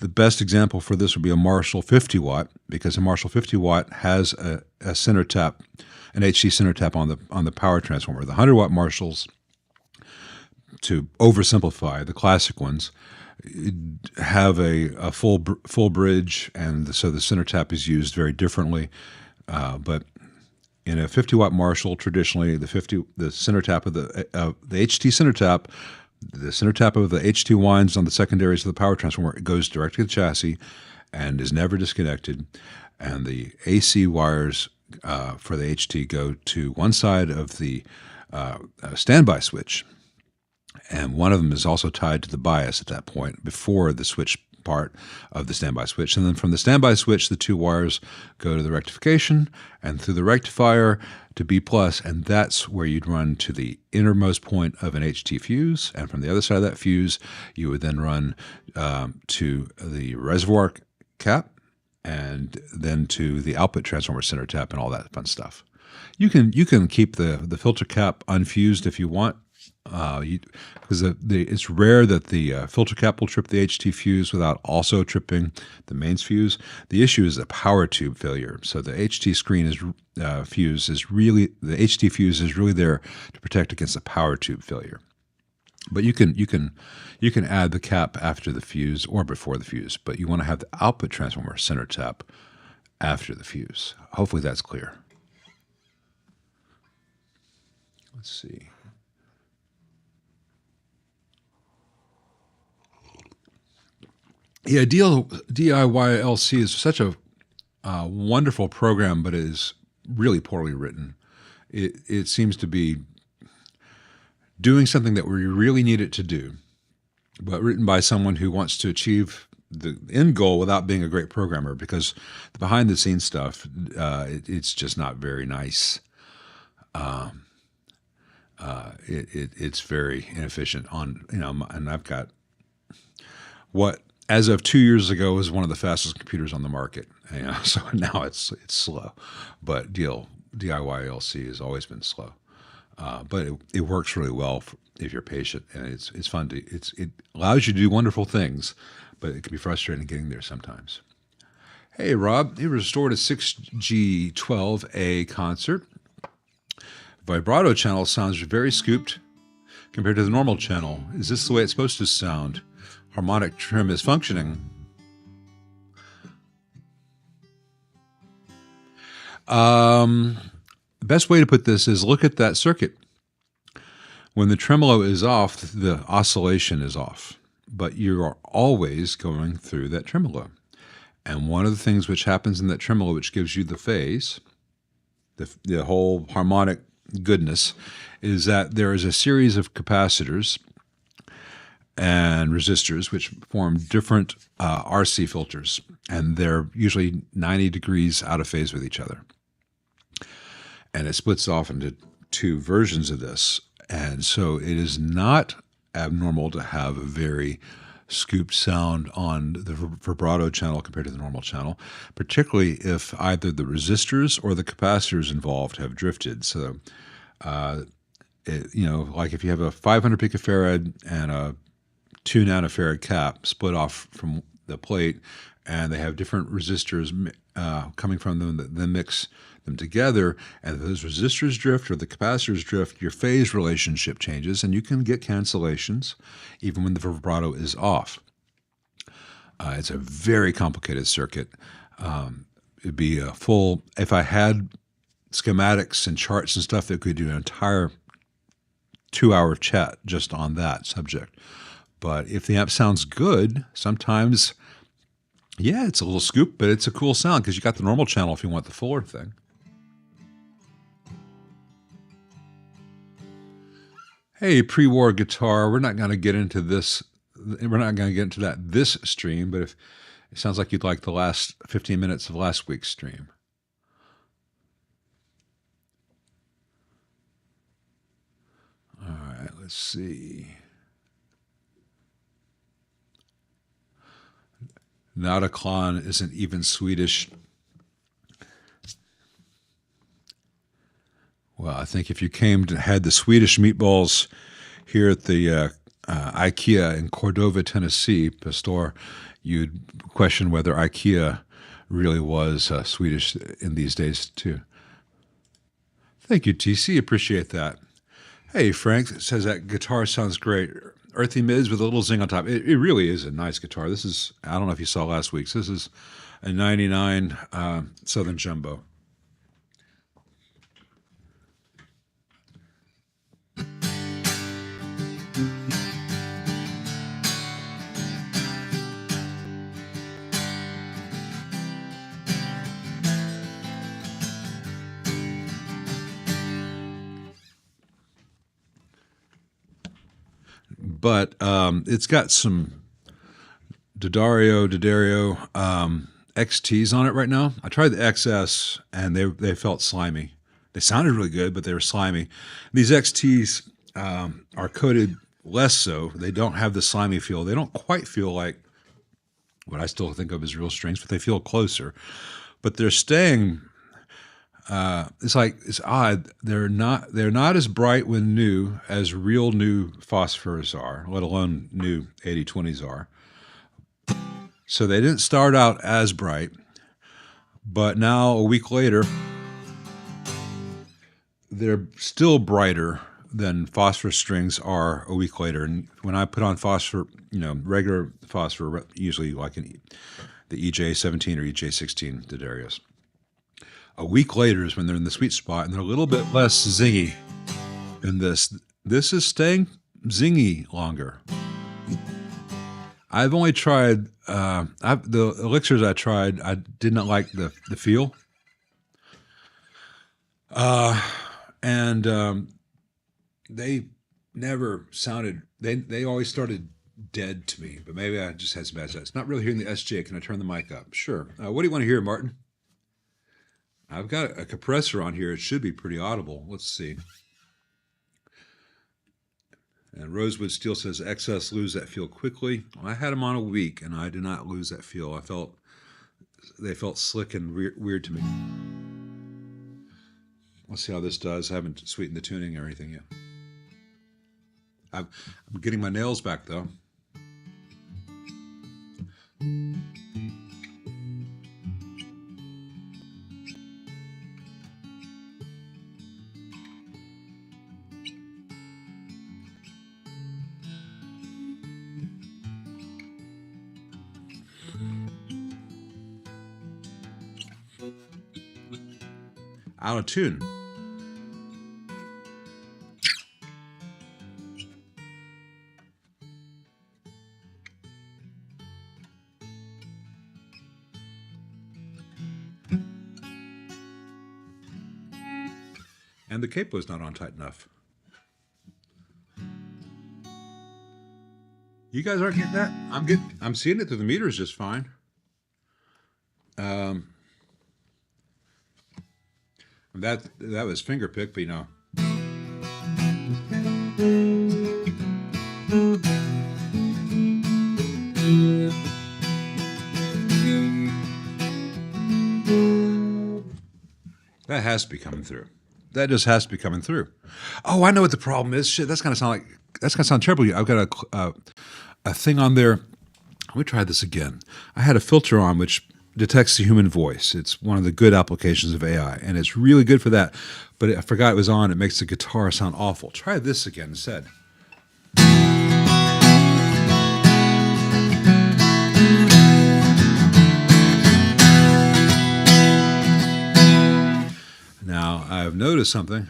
the best example for this would be a Marshall 50 watt, because a Marshall 50 watt has a center tap, an HT center tap on the power transformer. The 100-watt Marshalls, to oversimplify, the classic ones have a full bridge, and so the center tap is used very differently. But in a 50-watt Marshall, traditionally the center tap of the HT center tap, the center tap of the HT winds on the secondaries of the power transformer, it goes directly to the chassis and is never disconnected. And the AC wires for the HT go to one side of the standby switch, and one of them is also tied to the bias at that point before the switch part of the standby switch. And then from the standby switch, the two wires go to the rectification and through the rectifier to B+, and that's where you'd run to the innermost point of an HT fuse. And from the other side of that fuse, you would then run to the reservoir cap and then to the output transformer center tap and all that fun stuff. You can keep the filter cap unfused if you want, because it's rare that the filter cap will trip the HT fuse without also tripping the mains fuse. The issue is a power tube failure. So the HT fuse is really there to protect against a power tube failure. But you can add the cap after the fuse or before the fuse, but you want to have the output transformer center tap after the fuse. Hopefully that's clear. Let's see. Yeah, DIYLC is such a wonderful program, but it is really poorly written. It seems to be doing something that we really need it to do, but written by someone who wants to achieve the end goal without being a great programmer, because the behind-the-scenes stuff, it's just not very nice. It's very inefficient and I've got what, as of 2 years ago, was one of the fastest computers on the market. So now it's slow, but DIYLC has always been slow. But it works really well if you're patient, and it's fun it allows you to do wonderful things, but it can be frustrating getting there sometimes. Hey Rob, he restored a 6G12A concert. Vibrato channel sounds very scooped compared to the normal channel. Is this the way it's supposed to sound? Harmonic trim is functioning. The best way to put this is look at that circuit. When the tremolo is off, the oscillation is off, but you are always going through that tremolo. And one of the things which happens in that tremolo, which gives you the phase, the whole harmonic goodness, is that there is a series of capacitors and resistors which form different RC filters, and they're usually 90 degrees out of phase with each other. And it splits off into two versions of this. And so it is not abnormal to have a very scooped sound on the vibrato channel compared to the normal channel, particularly if either the resistors or the capacitors involved have drifted. So, like if you have a 500 picofarad and a 2 nanofarad cap split off from the plate, and they have different resistors coming from them that then mix them together, and if those resistors drift or the capacitors drift, your phase relationship changes, and you can get cancellations even when the vibrato is off. It's a very complicated circuit. It'd be a full, if I had schematics and charts and stuff, that could do an entire 2-hour chat just on that subject. But if the amp sounds good, sometimes, yeah, it's a little scoop, but it's a cool sound because you got the normal channel if you want the fuller thing. Hey, pre-war guitar, we're not going to get into this. We're not going to get into this stream, but if it sounds like you'd like the last 15 minutes of last week's stream. All right, let's see. Nauticlon isn't even Swedish. Well, I think if you had the Swedish meatballs here at the IKEA in Cordova, Tennessee, Pastor, you'd question whether IKEA really was Swedish in these days too. Thank you, TC. Appreciate that. Hey, Frank says that guitar sounds great. Earthy mids with a little zing on top. It really is a nice guitar. This is, I don't know if you saw last week's. This is a 99 Southern Jumbo. But it's got some D'Addario XTs on it right now. I tried the XS and they felt slimy. They sounded really good, but they were slimy. These XTs are coated less so. They don't have the slimy feel. They don't quite feel like what I still think of as real strings, but they feel closer. But they're staying. It's odd. They're not as bright when new as real new phosphors are, let alone new 8020s are. So they didn't start out as bright, but now a week later, they're still brighter than phosphor strings are a week later. And when I put on phosphor, regular phosphor, usually like the EJ17 or EJ16 D'Addarios, a week later is when they're in the sweet spot and they're a little bit less zingy than this. This is staying zingy longer. I've only tried the elixirs I tried. I did not like the feel, and they never sounded. They always started dead to me. But maybe I just had some bad sets. Not really hearing the SJ. Can I turn the mic up? Sure. What do you want to hear, Martin? I've got a compressor on here. It should be pretty audible. Let's see. And Rosewood Steel says, XS lose that feel quickly. Well, I had them on a week, and I did not lose that feel. They felt slick and weird to me. Let's see how this does. I haven't sweetened the tuning or anything yet. I'm getting my nails back, though. Out of tune. And the capo's not on tight enough. You guys aren't getting that? I'm seeing it through the meters just fine. That was finger pick, but that has to be coming through. That just has to be coming through. Oh, I know what the problem is. Shit, that's gonna sound terrible. I've got a thing on there. Let me try this again. I had a filter on which detects the human voice. It's one of the good applications of AI, and it's really good for that. But I forgot it was on. It makes the guitar sound awful. Try this again instead. Now, I've noticed something.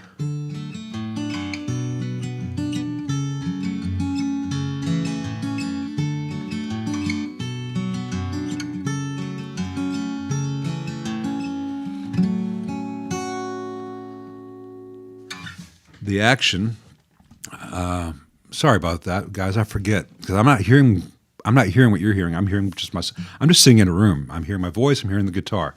The action. Sorry about that, guys. I forget because I'm not hearing what you're hearing. I'm hearing just I'm just sitting in a room. I'm hearing my voice. I'm hearing the guitar.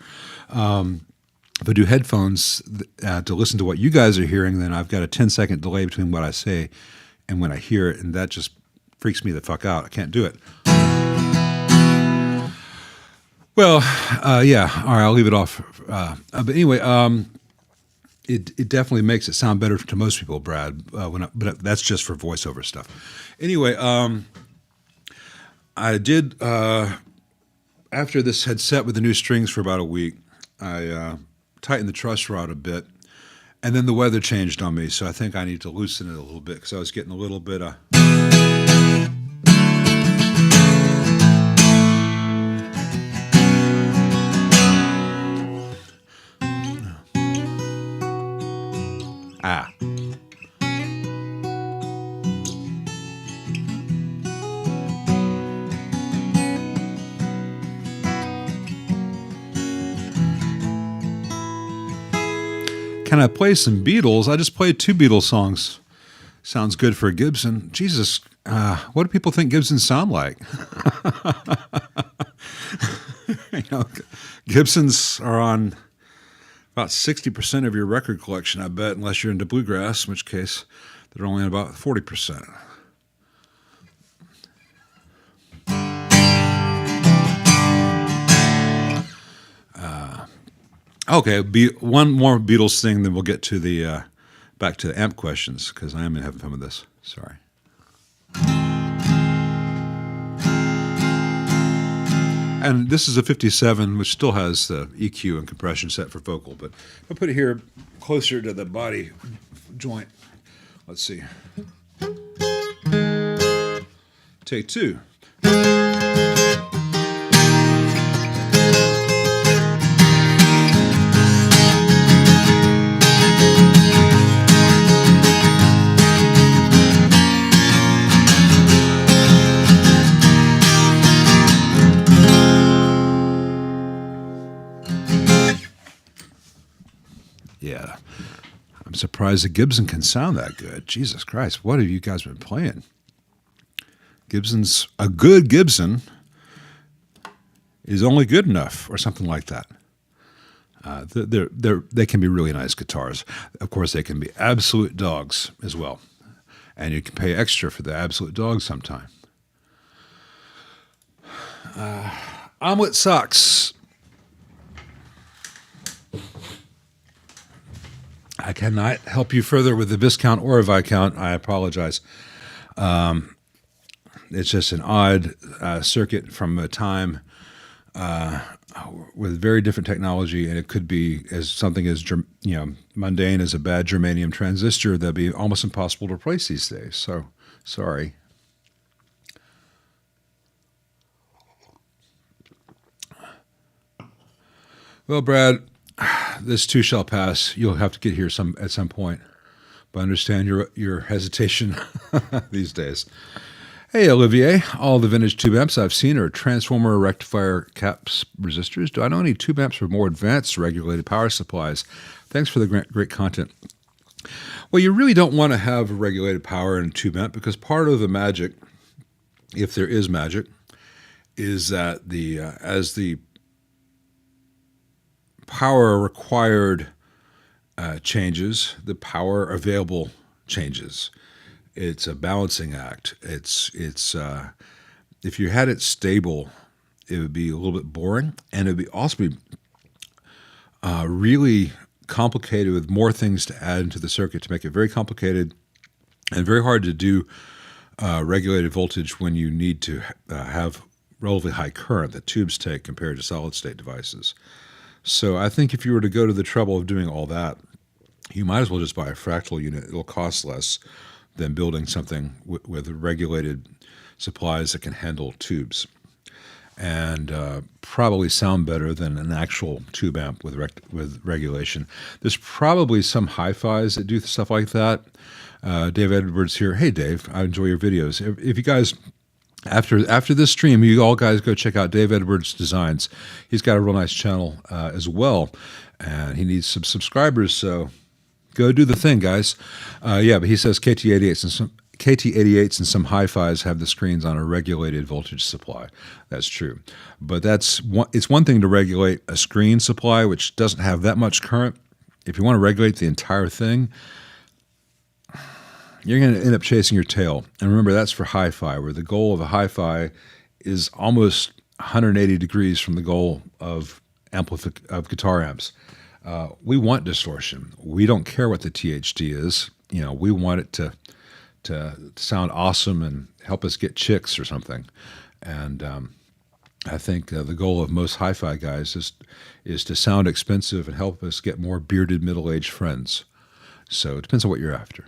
If I do headphones to listen to what you guys are hearing, then I've got a 10-second delay between what I say and when I hear it, and that just freaks me the fuck out. I can't do it. Well, yeah. All right, I'll leave it off. But anyway. It definitely makes it sound better to most people, Brad. But that's just for voiceover stuff. Anyway, I did after this had set with the new strings for about a week. I tightened the truss rod a bit, And then the weather changed on me, so I think I need to loosen it a little bit because I was getting a little bit of. Ah. Can I play some Beatles? I just played 2 Beatles songs. Sounds good for a Gibson. Jesus, what do people think Gibsons sound like? You know, Gibsons are on about 60% of your record collection, I bet, unless you're into bluegrass, in which case they're only on about 40%. Okay, one more Beatles thing, then we'll get to the back to the amp questions because I am having fun with this. Sorry. And this is a 57, which still has the EQ and compression set for vocal, but I'll put it here closer to the body joint. Let's see. Take 2. Yeah, I'm surprised a Gibson can sound that good. Jesus Christ, what have you guys been playing? A good Gibson is only good enough, or something like that. They can be really nice guitars. Of course, they can be absolute dogs as well, and you can pay extra for the absolute dogs sometime. Omelet socks. I cannot help you further with the Viscount or a Viscount. I apologize. It's just an odd circuit from a time with very different technology, and it could be as something as mundane as a bad germanium transistor that'd be almost impossible to replace these days. So, sorry. Well, Brad, this too shall pass. You'll have to get here at some point. But I understand your hesitation these days. Hey, Olivier. All the vintage tube amps I've seen are transformer, rectifier, caps, resistors. Do I know any tube amps for more advanced regulated power supplies? Thanks for the great content. Well, you really don't want to have a regulated power in a tube amp because part of the magic, if there is magic, is that as the power required changes, the power available changes. It's a balancing act. It's if you had it stable, it would be a little bit boring, and it would also be really complicated with more things to add into the circuit to make it very complicated and very hard to do regulated voltage when you need to have relatively high current that tubes take compared to solid-state devices. So I think if you were to go to the trouble of doing all that, you might as well just buy a fractal unit. It'll cost less than building something with regulated supplies that can handle tubes, and probably sound better than an actual tube amp with regulation. There's probably some hi-fis that do stuff like that. Dave Edwards here. Hey, Dave, I enjoy your videos. If you guys... After this stream, you all guys go check out Dave Edwards Designs. He's got a real nice channel as well, and he needs some subscribers, so go do the thing, guys. But he says KT88s and some hi-fis have the screens on a regulated voltage supply. That's true. But it's one thing to regulate a screen supply, which doesn't have that much current. If you want to regulate the entire thing, you're going to end up chasing your tail. And remember, that's for hi-fi, where the goal of a hi-fi is almost 180 degrees from the goal of guitar amps. We want distortion. We don't care what the THD is. We want it to sound awesome and help us get chicks or something. And I think the goal of most hi-fi guys is to sound expensive and help us get more bearded middle-aged friends. So it depends on what you're after.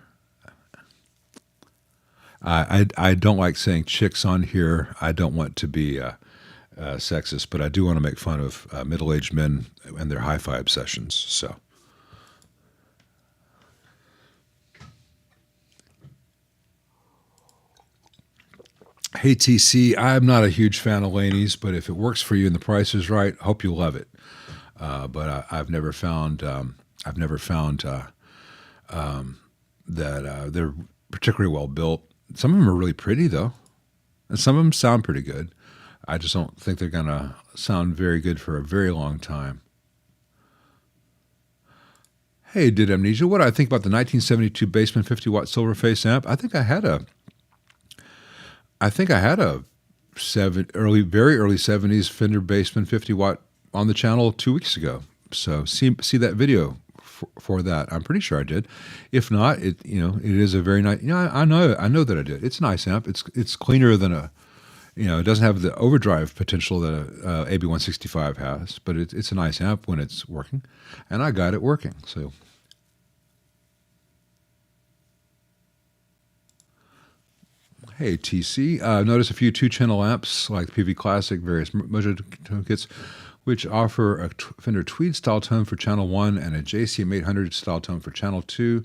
I don't like saying chicks on here. I don't want to be sexist, but I do want to make fun of middle-aged men and their hi-fi obsessions. So, hey TC, I'm not a huge fan of Laney's, but if it works for you and the price is right, hope you love it. But I've never found that they're particularly well built. Some of them are really pretty though, and some of them sound pretty good. I just don't think they're gonna sound very good for a very long time. Hey, did Amnesia? What do I think about the 1972 Bassman 50-watt Silverface amp? I think I had a very early 70s Fender Bassman 50-watt on the channel 2 weeks ago. So see that video for that. I'm pretty sure I did. If not, it is a very nice. I know that I did. It's a nice amp. It's cleaner than a. It doesn't have the overdrive potential that a AB165 has, but it's a nice amp when it's working, and I got it working. So. Hey TC, notice a few 2-channel amps like the PV Classic, various Mojo tone kits, which offer a Fender Tweed style tone for channel 1 and a JCM 800 style tone for channel 2.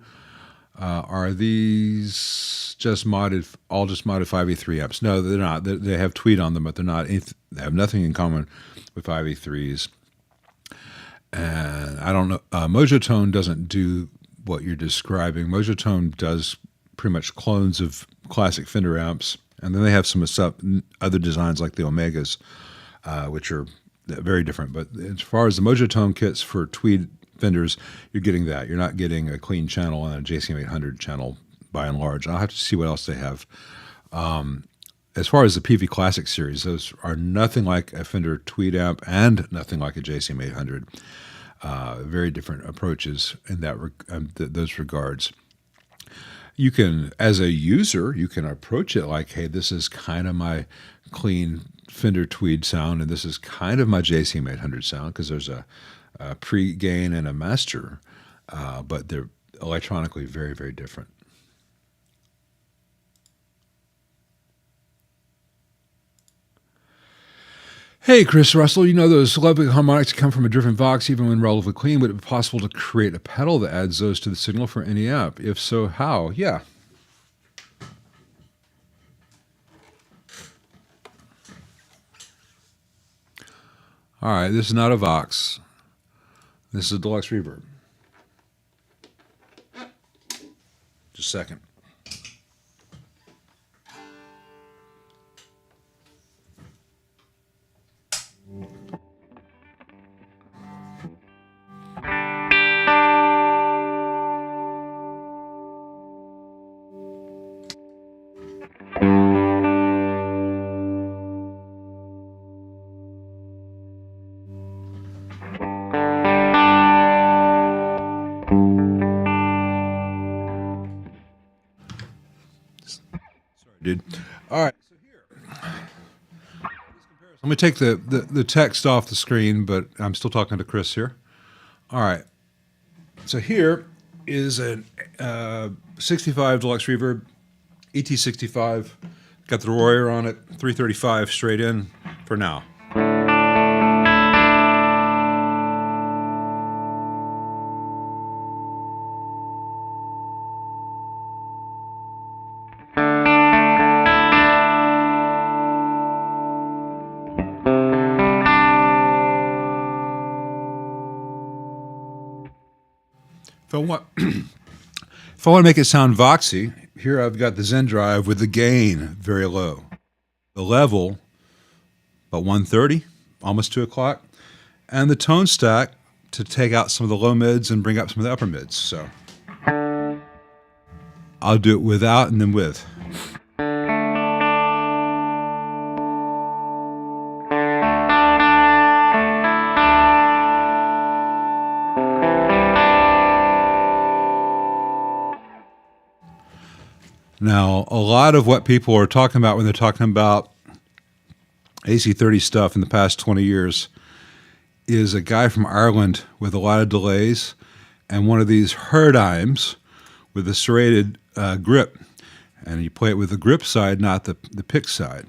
Are these just modded 5E3 amps? No, they're not. They have Tweed on them, but they're not. They have nothing in common with 5E3s. And I don't know. Mojo Tone doesn't do what you're describing. Mojo Tone does pretty much clones of classic Fender amps, and then they have some other designs like the Omegas, which are very different. But as far as the Mojo Tone kits for Tweed Fenders, you're getting that. You're not getting a clean channel and a JCM 800 channel by and large. I'll have to see what else they have. As far as the PV Classic series, those are nothing like a Fender Tweed amp and nothing like a JCM 800. Very different approaches in those regards. You can, as a user, you can approach it like, hey, this is kind of my clean Fender Tweed sound, and this is kind of my JCM 800 sound, because there's a pre-gain and a master, but they're electronically very, very different. Hey, Chris Russell, those lovely harmonics come from a different Vox even when relatively clean. Would it be possible to create a pedal that adds those to the signal for any amp? If so, how? Yeah. All right, this is not a Vox. This is a deluxe reverb. Just a second. Dude. All right. So here, let me take the text off the screen, but I'm still talking to Chris here. All right. So here is a 65 deluxe reverb, ET65. Got the Royer on it, 335 straight in for now. If I want to make it sound Voxy, here I've got the Zen Drive with the gain very low. The level, about 130, almost 2 o'clock. And the tone stack to take out some of the low mids and bring up some of the upper mids. So I'll do it without and then with. Now, a lot of what people are talking about when they're talking about AC30 stuff in the past 20 years is a guy from Ireland with a lot of delays and one of these Herdimes with a serrated grip. And you play it with the grip side, not the pick side.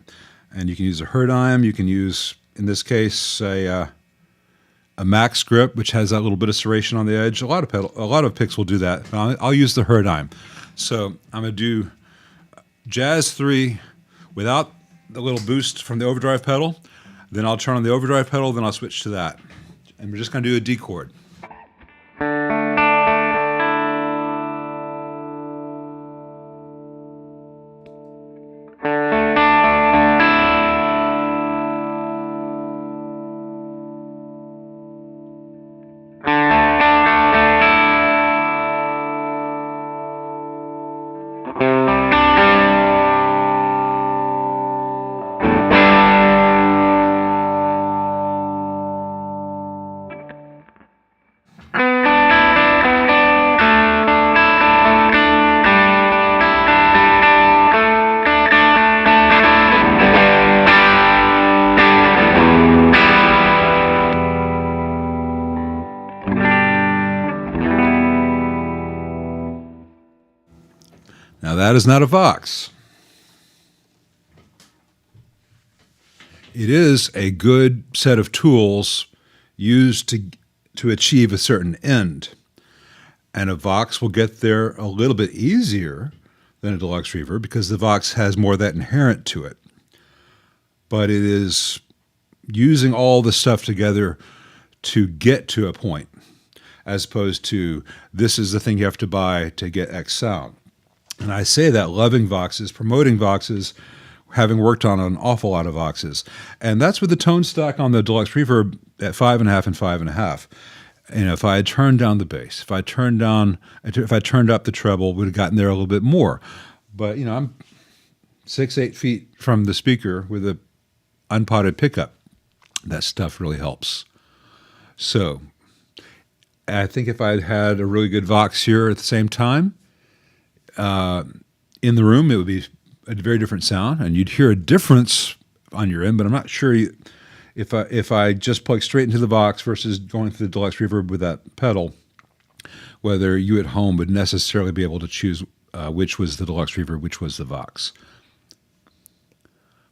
And you can use a Herdime. You can use, in this case, a max grip, which has that little bit of serration on the edge. A lot of picks will do that. I'll use the Herdime. So I'm going to do Jazz 3 without the little boost from the overdrive pedal. Then I'll turn on the overdrive pedal, then I'll switch to that. And we're just going to do a D chord. Now that is not a Vox. It is a good set of tools used to achieve a certain end. And a Vox will get there a little bit easier than a deluxe reverb because the Vox has more of that inherent to it. But it is using all the stuff together to get to a point, as opposed to this is the thing you have to buy to get X sound. And I say that loving Voxes, promoting Voxes, having worked on an awful lot of Voxes. And that's with the tone stack on the deluxe reverb at 5.5 and 5.5. And if I had turned down the bass, if I turned up the treble, would have gotten there a little bit more. But, I'm 6-8 feet from the speaker with a unpotted pickup. That stuff really helps. So I think if I'd had a really good Vox here at the same time, in the room, it would be a very different sound, and you'd hear a difference on your end, but I'm not sure if I just plug straight into the Vox versus going through the deluxe reverb with that pedal, whether you at home would necessarily be able to choose which was the deluxe reverb, which was the Vox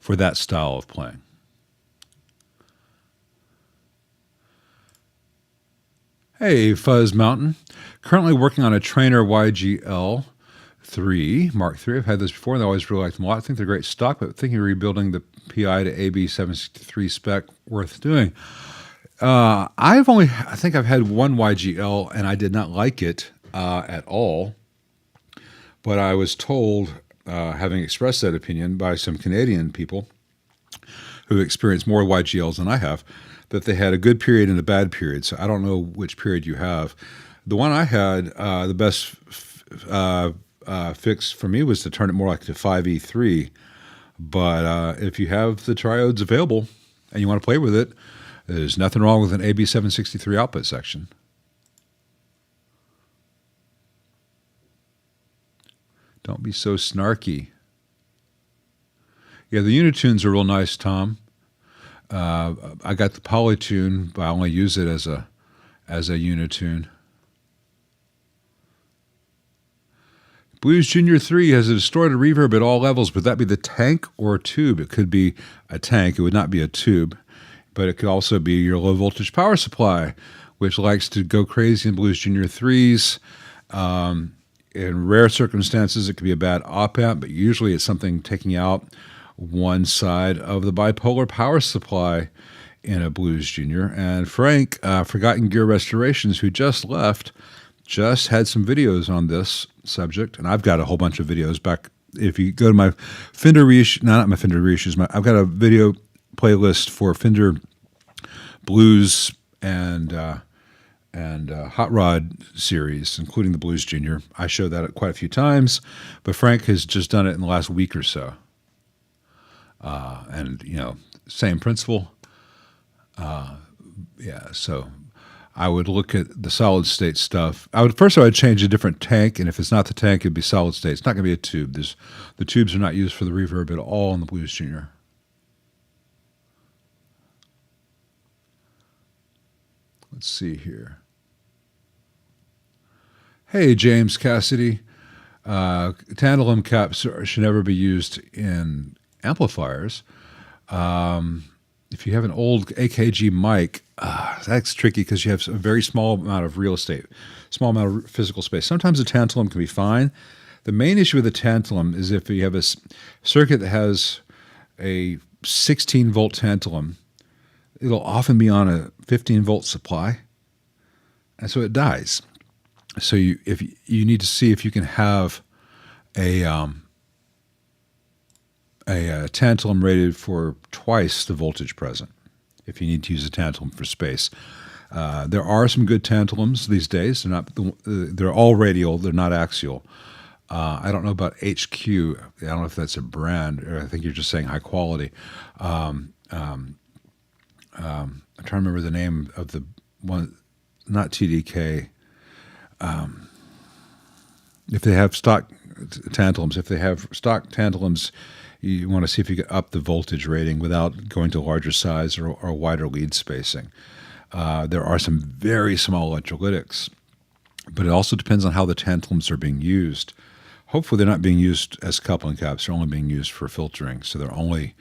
for that style of playing. Hey, Fuzz Mountain. Currently working on a Trainer YGL 3, Mark III. I've had this before, and I always really liked them a lot. I think they're great stock, but thinking of rebuilding the PI to AB763 spec, worth doing. I think I've had one YGL, and I did not like it at all. But I was told, having expressed that opinion by some Canadian people who experienced more YGLs than I have, that they had a good period and a bad period. So I don't know which period you have. The one I had, the best fix for me was to turn it more like to 5E3. But if you have the triodes available and you want to play with it, there's nothing wrong with an AB763 output section. Don't be so snarky. Yeah, the Unitunes are real nice, Tom. I got the Polytune, but I only use it as a Unitune. Blues Junior 3 has a distorted reverb at all levels. Would that be the tank or a tube? It could be a tank. It would not be a tube. But it could also be your low voltage power supply, which likes to go crazy in Blues Junior 3s. In rare circumstances, it could be a bad op amp, but usually it's something taking out one side of the bipolar power supply in a Blues Junior. And Frank, Forgotten Gear Restorations, who just left, just had some videos on this subject, and I've got a whole bunch of videos back. If you go to my Fender reissue, not my Fender reissues, I've got a video playlist for Fender Blues and Hot Rod series, including the Blues Junior. I showed that quite a few times, but Frank has just done it in the last week or so. And, same principle. So I would look at the solid state stuff. I would change a different tank, and if it's not the tank, it'd be solid state. It's not going to be a tube. The tubes are not used for the reverb at all in the Blues Junior. Let's see here. Hey, James Cassidy. Tantalum caps should never be used in amplifiers. If you have an old AKG mic, that's tricky because you have a very small amount of real estate, small amount of physical space. Sometimes the tantalum can be fine. The main issue with the tantalum is if you have a circuit that has a 16-volt tantalum, it'll often be on a 15-volt supply, and so it dies. So if you need to see if you can have a tantalum rated for twice the voltage present, if you need to use a tantalum for space. There are some good tantalums these days. They're all radial. They're not axial. I don't know about HQ. I don't know if that's a brand, or I think you're just saying high quality. I'm trying to remember the name of the one, not TDK. If they have stock tantalums, you want to see if you can up the voltage rating without going to larger size or wider lead spacing. There are some very small electrolytics, but it also depends on how the tantalums are being used. Hopefully they're not being used as coupling caps. They're only being used for filtering, so they're only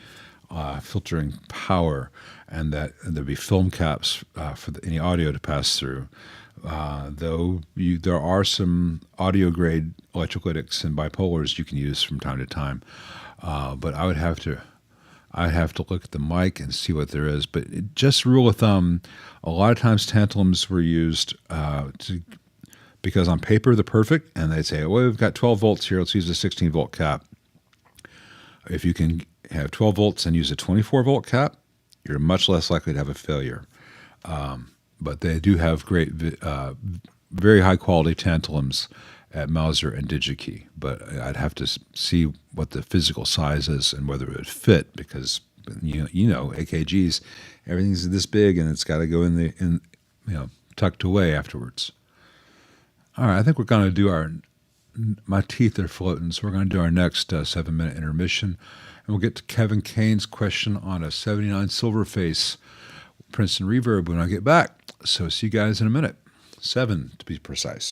filtering power, and that there'll be film caps for any audio to pass through. There are some audio grade electrolytics and bipolars you can use from time to time, but I have to look at the mic and see what there is. But just rule of thumb, a lot of times tantalums were used because on paper they're perfect, and they'd say, well, we've got 12 volts here, let's use a 16-volt cap. If you can have 12 volts and use a 24-volt cap, you're much less likely to have a failure. But they do have great, very high-quality tantalums at Mauser and DigiKey. But I'd have to see what the physical size is and whether it would fit, because you know AKGs, everything's this big and it's got to go tucked away afterwards. All right, I think we're going to do my teeth are floating, so we're going to do our next 7-minute intermission. And we'll get to Kevin Kane's question on a 79 Silverface Princeton Reverb when I get back. So see you guys in a minute. 7 to be precise.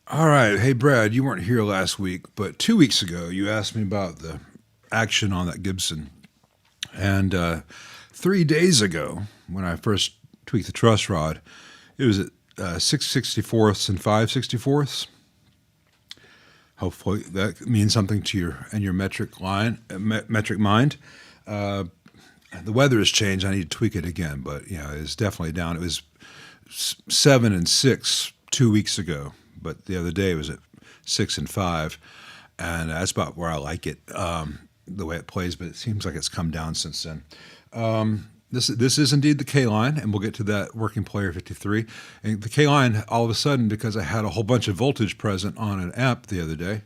All right. Hey, Brad, you weren't here last week, but 2 weeks ago you asked me about the action on that Gibson. And 3 days ago, when I first tweaked the truss rod, it was at 6/64ths and 5/64ths. Hopefully that means something to your metric metric mind. Uh, the weather has changed. I need to tweak it again, but it's definitely down. It was 7 and 6 2 weeks ago, but the other day it was at 6 and 5, and that's about where I like it, the way it plays. But it seems like it's come down since then. This is indeed the K line, and we'll get to that working player 53. And the K line, all of a sudden, because I had a whole bunch of voltage present on an amp the other day,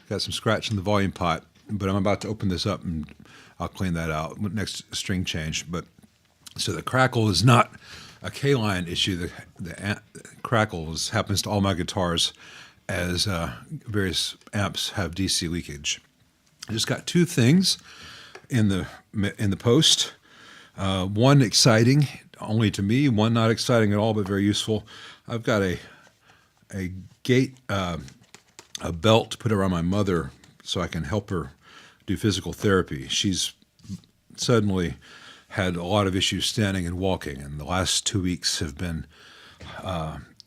got some scratch in the volume pot. But I'm about to open this up, and I'll clean that out next string change. But so the crackle is not a K line issue. The crackle happens to all my guitars, as various amps have DC leakage. I just got two things in the post. One exciting only to me, one not exciting at all, but very useful. I've got a gate, a belt to put around my mother so I can help her do physical therapy. She's suddenly had a lot of issues standing and walking, and the last 2 weeks have been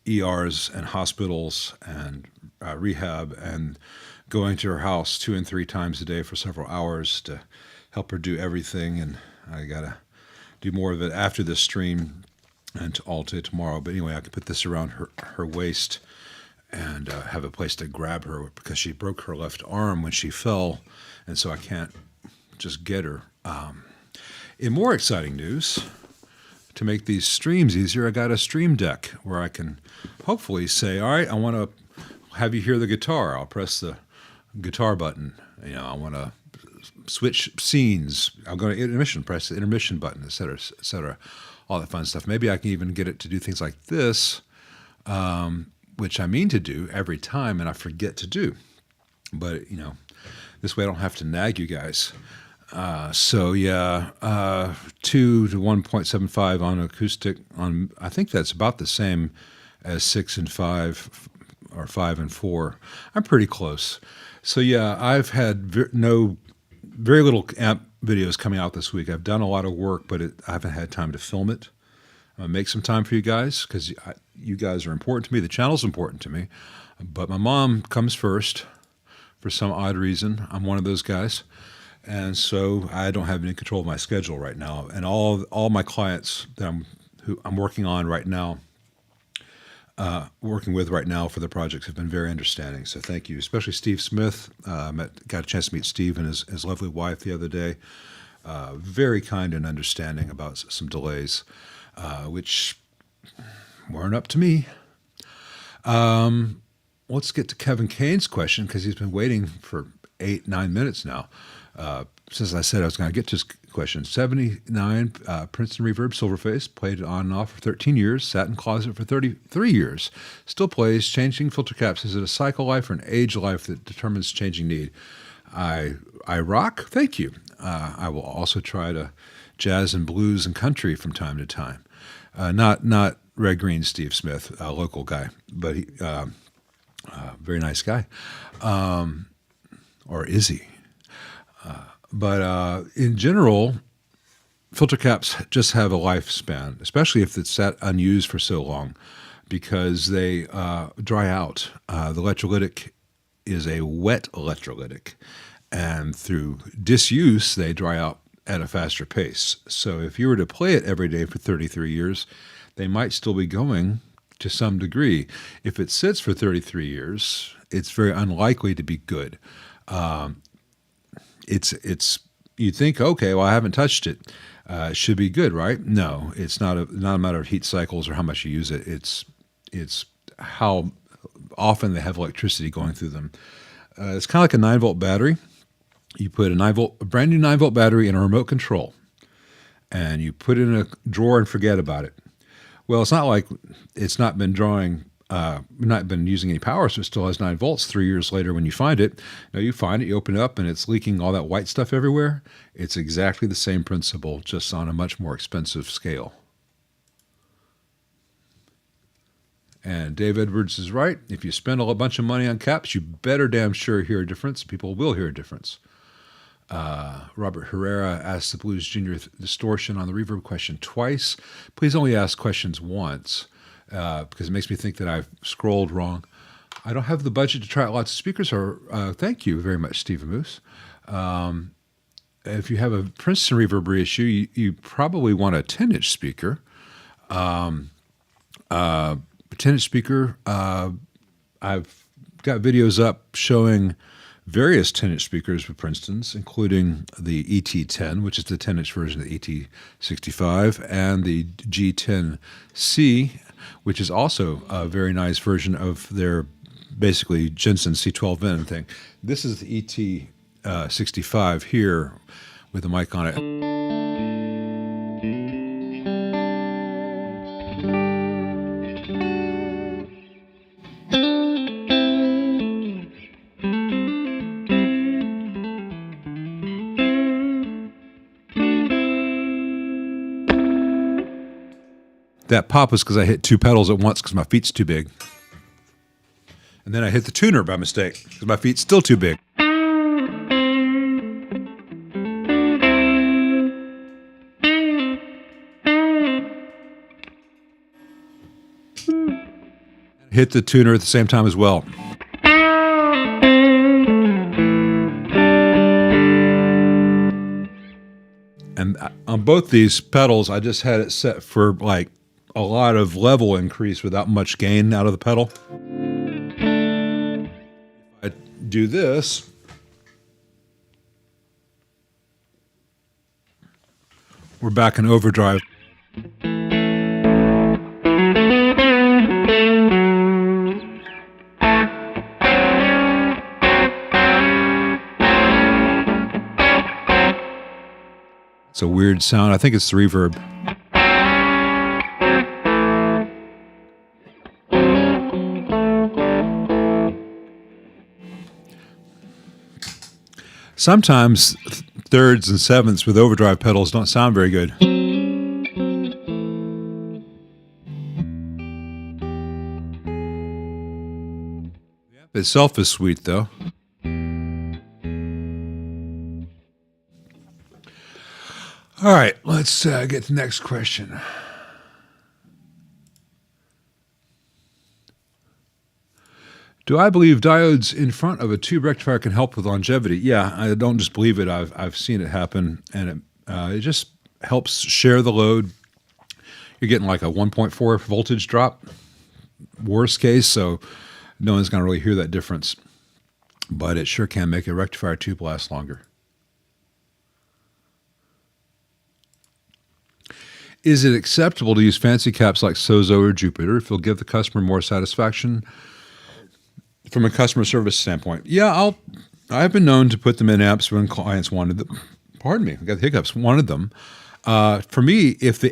ERs and hospitals and rehab, and going to her house 2 and 3 times a day for several hours to help her do everything. And I gotta do more of it after this stream and all day tomorrow. But anyway, I can put this around her waist and have a place to grab her, because she broke her left arm when she fell, and so I can't just get her. In more exciting news, to make these streams easier, I got a stream deck where I can hopefully say, all right, I want to have you hear the guitar. I'll press the guitar button. I want to switch scenes. I'll go to intermission, press the intermission button, et cetera, all that fun stuff. Maybe I can even get it to do things like this, which I mean to do every time and I forget to do. But, this way I don't have to nag you guys. 2 to 1.75 on acoustic. I think that's about the same as 6 and 5 or 5 and 4. I'm pretty close. So I've had very little amp videos coming out this week. I've done a lot of work, but I haven't had time to film it. Make some time for you guys, because you guys are important to me. The channel's important to me. But my mom comes first for some odd reason. I'm one of those guys. And so I don't have any control of my schedule right now. And all my clients who I'm working on right now, working with right now for the projects, have been very understanding. So thank you, especially Steve Smith. Got a chance to meet Steve and his lovely wife the other day. Very kind and understanding about some delays, which weren't up to me. Let's get to Kevin Kane's question, because he's been waiting for 8-9 minutes now. Since I said I was going to get to his question. 79 Princeton Reverb Silverface, played it on and off for 13 years, sat in closet for 33 years, still plays, changing filter caps. Is it a cycle life or an age life that determines changing need? I rock, thank you. I will also try to jazz and blues and country from time to time. Not Red Green Steve Smith, a local guy, but he very nice guy. Or is he? But in general, filter caps just have a lifespan, especially if it's sat unused for so long, because they dry out. The electrolytic is a wet electrolytic, and through disuse, they dry out at a faster pace. So if you were to play it every day for 33 years, they might still be going to some degree. If it sits for 33 years, it's very unlikely to be good. You'd think, okay, well, I haven't touched it. It should be good, right? No, it's not a matter of heat cycles or how much you use it. It's how often they have electricity going through them. It's kind of like a 9-volt battery. You put a brand new 9-volt battery in a remote control, and you put it in a drawer and forget about it. Well, it's not like it's not been not been using any power, so it still has 9 volts 3 years later when you find it. Now you find it, you open it up, and it's leaking all that white stuff everywhere. It's exactly the same principle, just on a much more expensive scale. And Dave Edwards is right. If you spend a bunch of money on caps, you better damn sure hear a difference. People will hear a difference. Robert Herrera asked the Blues Junior distortion on the reverb question twice. Please only ask questions once, because it makes me think that I've scrolled wrong. I don't have the budget to try out lots of speakers, or thank you very much, Stephen Moose. If you have a Princeton reverb reissue, you probably want a 10-inch speaker. 10-inch speaker, I've got videos up showing various 10-inch speakers with Princeton's, including the ET10, which is the 10-inch version of the ET65, and the G10C, which is also a very nice version of their basically Jensen C12N thing. This is the ET65 here with a mic on it. That pop was because I hit two pedals at once because my feet's too big. And then I hit the tuner by mistake because my feet's still too big. Hit the tuner at the same time as well. And on both these pedals, I just had it set for like a lot of level increase without much gain out of the pedal. If I do this, we're back in overdrive. It's a weird sound. I think it's the reverb. Sometimes thirds and sevenths with overdrive pedals don't sound very good. The amp itself is sweet, though. All right, let's get to the next question. Do I believe diodes in front of a tube rectifier can help with longevity? Yeah, I don't just believe it. I've seen it happen, and it just helps share the load. You're getting like a 1.4 voltage drop, worst case, so no one's going to really hear that difference. But it sure can make a rectifier tube last longer. Is it acceptable to use fancy caps like Sozo or Jupiter if it'll give the customer more satisfaction from a customer service standpoint? Yeah, I've been known to put them in amps when clients wanted them. Pardon me, I got the hiccups. Wanted them. For me, if the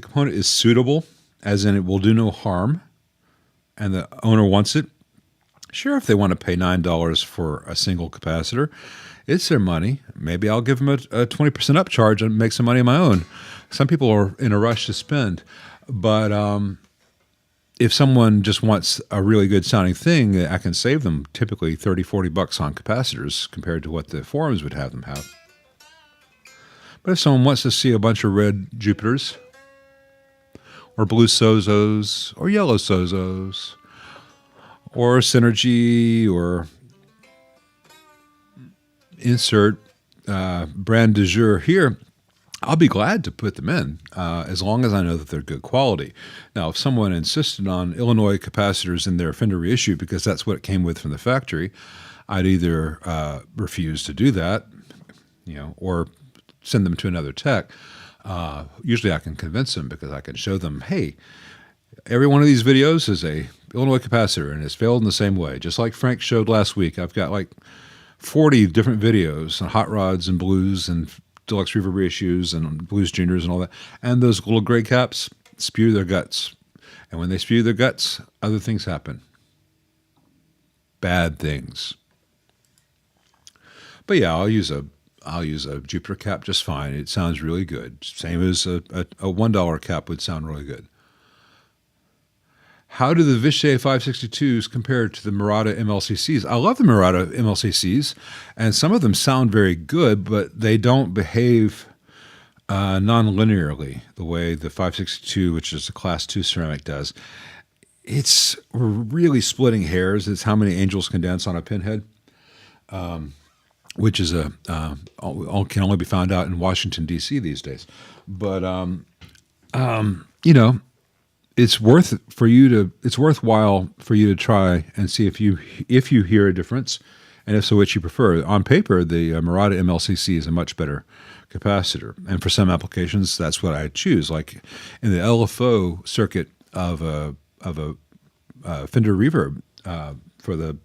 component is suitable, as in it will do no harm, and the owner wants it, sure. If they want to pay $9 for a single capacitor, it's their money. Maybe I'll give them a 20% upcharge and make some money of my own. Some people are in a rush to spend. But if someone just wants a really good sounding thing, I can save them typically $30-40 on capacitors compared to what the forums would have them have. But if someone wants to see a bunch of red Jupiters, or blue Sozos, or yellow Sozos, or Synergy, or insert brand du jour here, I'll be glad to put them in as long as I know that they're good quality. Now, if someone insisted on Illinois capacitors in their Fender reissue because that's what it came with from the factory, I'd either refuse to do that, or send them to another tech. Usually I can convince them because I can show them, hey, every one of these videos is a Illinois capacitor and it's failed in the same way. Just like Frank showed last week, I've got like 40 different videos on hot rods and blues and deluxe reverb reissues and blues juniors and all that. And those little gray caps spew their guts. And when they spew their guts, other things happen. Bad things. But yeah, I'll use a Jupiter cap just fine. It sounds really good. Same as a $1 cap would sound really good. how do the Vishay 562s compare to the Murata MLCCs? I love the Murata MLCCs, and some of them sound very good, but they don't behave non-linearly the way the 562, which is a Class 2 ceramic, does. We're really splitting hairs. It's how many angels can dance on a pinhead, which is can only be found out in Washington, D.C. these days. But it's worthwhile for you to try and see if you hear a difference, and if so, which you prefer. On paper, the Murata MLCC is a much better capacitor, and for some applications, that's what I choose. Like in the LFO circuit of a Fender Reverb for the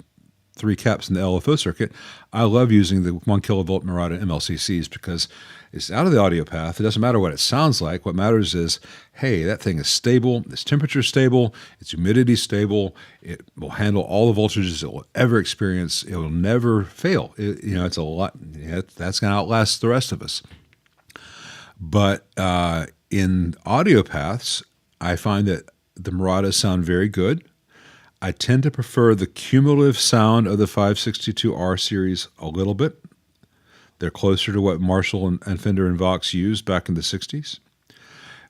3 caps in the LFO circuit, I love using the 1 kilovolt Murata MLCCs because it's out of the audio path. It doesn't matter what it sounds like. What matters is, hey, that thing is stable, its temperature is stable, its humidity is stable, it will handle all the voltages it will ever experience. It will never fail. It's a lot. That's going to outlast the rest of us. But in audio paths, I find that the Muratas sound very good. I tend to prefer the cumulative sound of the 562R series a little bit. They're closer to what Marshall and Fender and Vox used back in the 60s.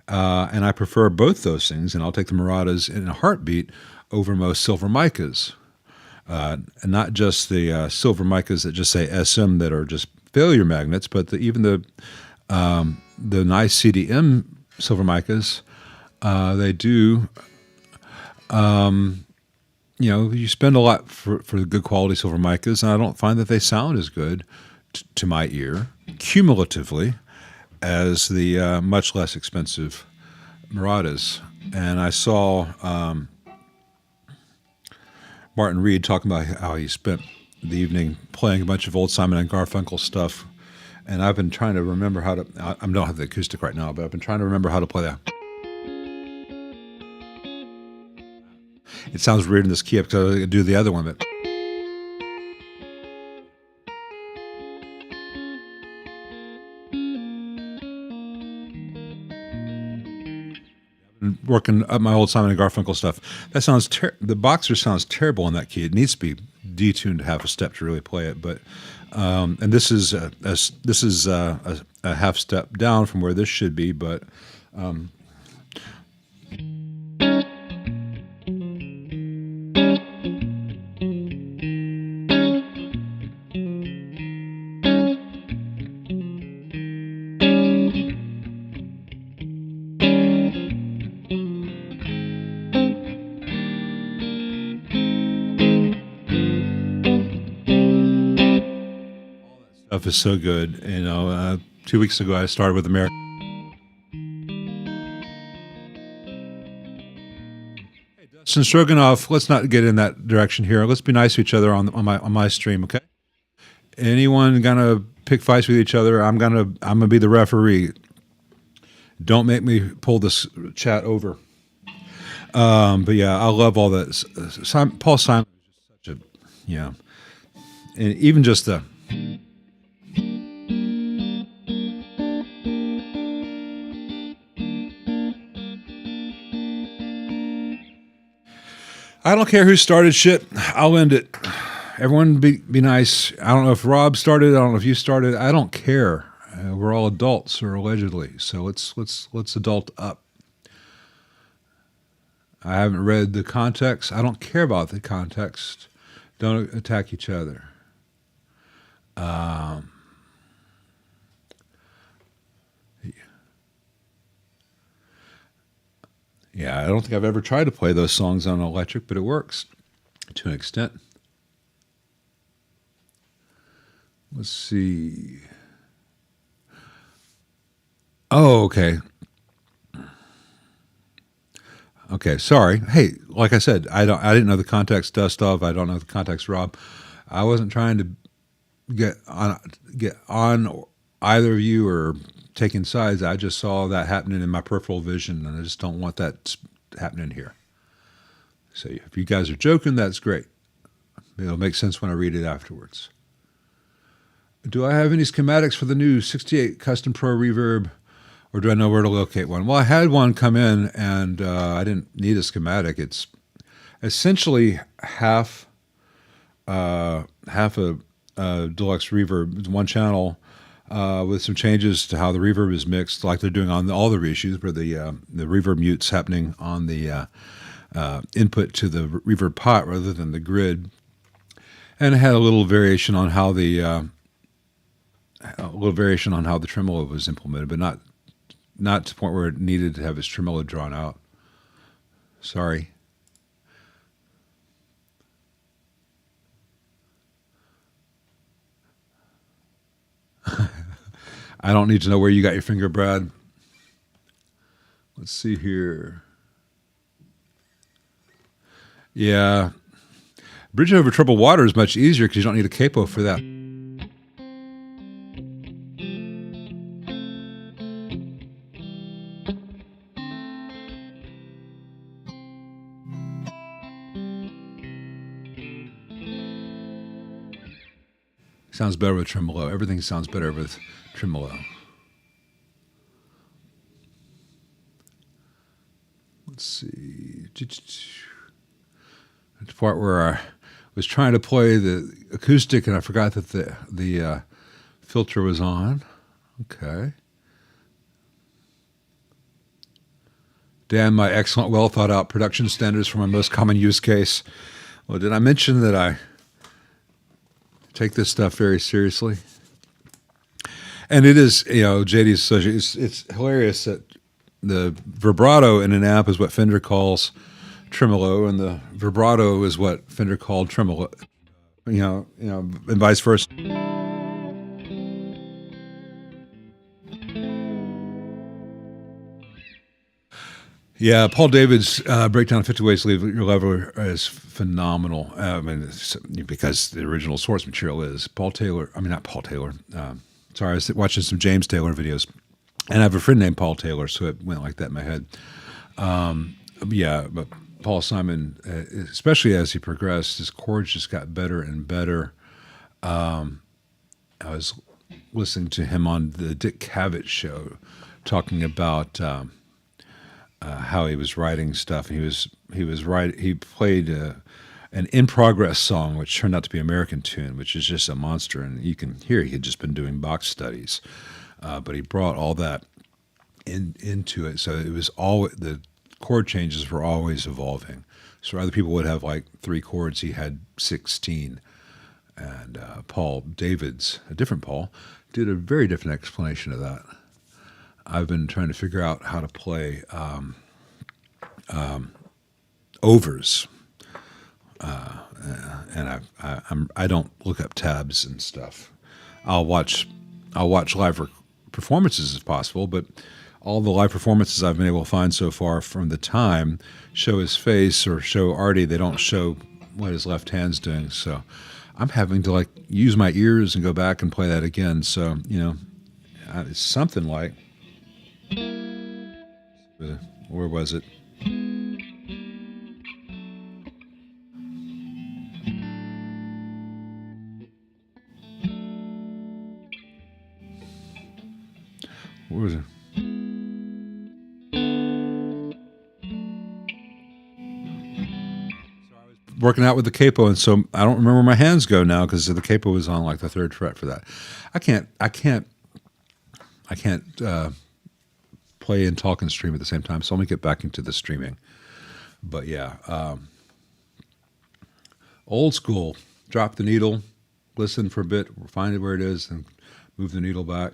And I prefer both those things, and I'll take the Muratas in a heartbeat over most silver micas. And not just the silver micas that just say SM that are just failure magnets, but even the nice CDM silver micas, they do... you spend a lot for the good quality silver micas, and I don't find that they sound as good to my ear, cumulatively, as the much less expensive Muratas. And I saw Martin Reed talking about how he spent the evening playing a bunch of old Simon and Garfunkel stuff, and I've been trying to remember how to... I don't have the acoustic right now, but I've been trying to remember how to play that. It sounds weird in this key up because I do the other one, but... working up my old Simon & Garfunkel stuff. That sounds the Boxer sounds terrible in that key. It needs to be detuned half a step to really play it. But and this is a half step down from where this should be. But stuff is so good. 2 weeks ago I started with American. Hey, Dustin Stroganoff, let's not get in that direction here. Let's be nice to each other on my stream, okay? Anyone gonna pick fights with each other? I'm gonna be the referee. Don't make me pull this chat over. But yeah, I love all that. Paul Simon is just such a and even just the. I don't care who started shit. I'll end it. Everyone be nice. I don't know if Rob started. I don't know if you started. I don't care. We're all adults, or allegedly. So let's adult up. I haven't read the context. I don't care about the context. Don't attack each other. Yeah, I don't think I've ever tried to play those songs on electric, but it works to an extent. Let's see. Oh, okay. Okay, sorry. Hey, like I said, I didn't know the context, Dustov. I don't know the context, Rob. I wasn't trying to get on either of you or taking sides. I just saw that happening in my peripheral vision, and I just don't want that happening here. So if you guys are joking, that's great. It'll make sense when I read it afterwards. Do I have any schematics for the new 68 Custom Pro Reverb, or do I know where to locate one? Well, I had one come in, and I didn't need a schematic. It's essentially half a deluxe reverb, one channel, with some changes to how the reverb is mixed, like they're doing on all the reissues, where the reverb mute's happening on the input to the reverb pot rather than the grid, and it had a little variation on how the tremolo was implemented, but not to the point where it needed to have its tremolo drawn out. Sorry. I don't need to know where you got your finger, Brad. Let's see here. Yeah. Bridging over troubled water is much easier because you don't need a capo for that. Sounds better with tremolo. Everything sounds better with tremolo. Let's see. The part where I was trying to play the acoustic and I forgot that the filter was on. Okay. Damn my excellent, well thought out production standards for my most common use case. Well, did I mention that I take this stuff very seriously? And it is, JD's associate. It's hilarious that the vibrato in an amp is what Fender calls tremolo, and the vibrato is what Fender called tremolo. And vice versa. Yeah, Paul David's breakdown of 50 Ways to Leave Your Lover is phenomenal. Because the original source material is not Paul Taylor. Sorry, I was watching some James Taylor videos, and I have a friend named Paul Taylor, so it went like that in my head. But Paul Simon, especially as he progressed, his chords just got better and better. I was listening to him on the Dick Cavett show, talking about how he was writing stuff. He played an In Progress song, which turned out to be an American tune, which is just a monster. And you can hear he had just been doing box studies, but he brought all that into it. So it was the chord changes were always evolving. So other people would have like 3 chords, he had 16. And Paul David's, a different Paul, did a very different explanation of that. I've been trying to figure out how to play overs, and I don't look up tabs and stuff. I'll watch live performances if possible, but all the live performances I've been able to find so far from the time show his face or show Artie. They don't show what his left hand's doing. So I'm having to use my ears and go back and play that again. So it's something like. Where was it? Where was it? Working out with the capo, and so I don't remember where my hands go now because the capo was on like the 3rd fret for that. I can't play and talk and stream at the same time, so let me get back into the streaming. But yeah, old school. Drop the needle, listen for a bit, find it where it is, and move the needle back.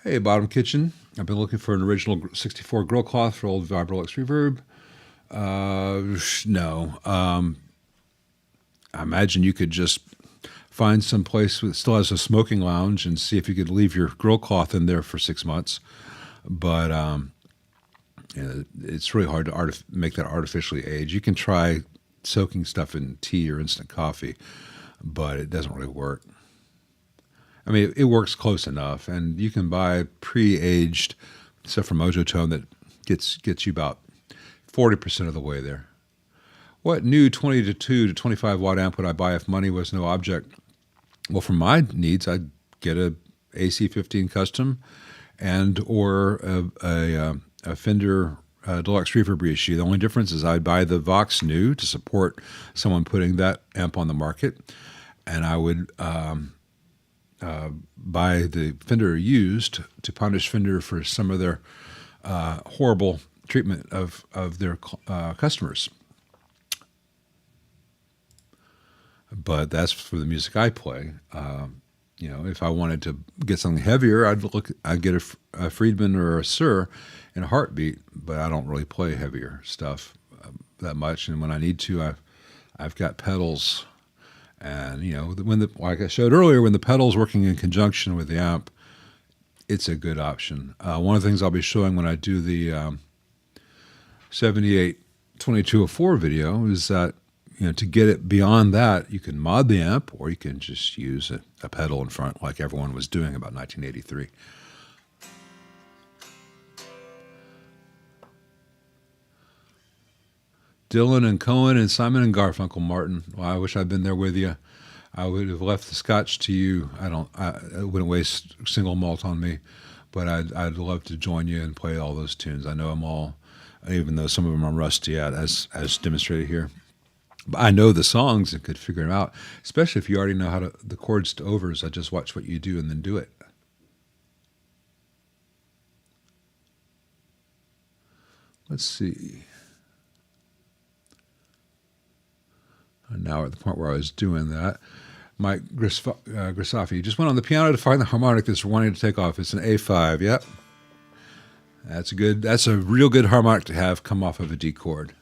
Hey, Bottom Kitchen. I've been looking for an original 64 grill cloth for old Vibrolux reverb. No. I imagine you could just find some place that still has a smoking lounge and see if you could leave your grill cloth in there for 6 months. But it's really hard to make that artificially age. You can try soaking stuff in tea or instant coffee, but it doesn't really work. I mean, it works close enough, and you can buy pre-aged stuff from Mojotone that gets you about 40% of the way there. What new 22 to 25 watt amp would I buy if money was no object? Well, for my needs, I'd get a AC15 custom and or a Fender deluxe reverb reissue. The only difference is I'd buy the Vox new to support someone putting that amp on the market, and I would buy the Fender used to punish Fender for some of their horrible treatment of their customers. But that's for the music I play. If I wanted to get something heavier, I'd get a Friedman or a Suhr in a heartbeat. But I don't really play heavier stuff that much. And when I need to, I've got pedals. And like I showed earlier, when the pedal's working in conjunction with the amp, it's a good option. One of the things I'll be showing when I do the 78-2204 video is that to get it beyond that, you can mod the amp, or you can just use a pedal in front like everyone was doing about 1983. Dylan and Cohen and Simon and Garfunkel, Martin. Well, I wish I'd been there with you. I would have left the scotch to you. I wouldn't waste single malt on me, but I'd love to join you and play all those tunes. I know them all, even though some of them I'm rusty at, as demonstrated here. But I know the songs and could figure them out, especially if you already know the chords to overs. I just watch what you do and then do it. Let's see. And now we're at the point where I was doing that. Mike Grisafi just went on the piano to find the harmonic that's wanting to take off. It's an A5. Yep. That's a real good harmonic to have come off of a D chord.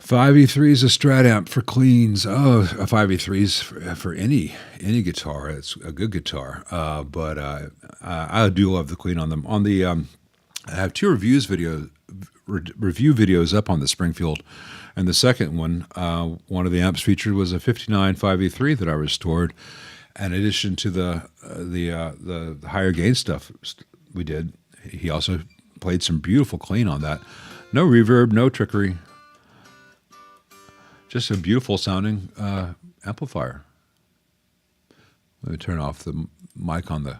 .5E3 is a Strat amp for cleans. Oh, a 5E3 is for any guitar. It's a good guitar. But I do love the clean on them. I have two review videos up on the Springfield, and the second one of the amps featured was a 59 5E3 that I restored. In addition to the higher gain stuff we did, he also played some beautiful clean on that. No reverb, no trickery. Just a beautiful sounding amplifier. Let me turn off the mic on the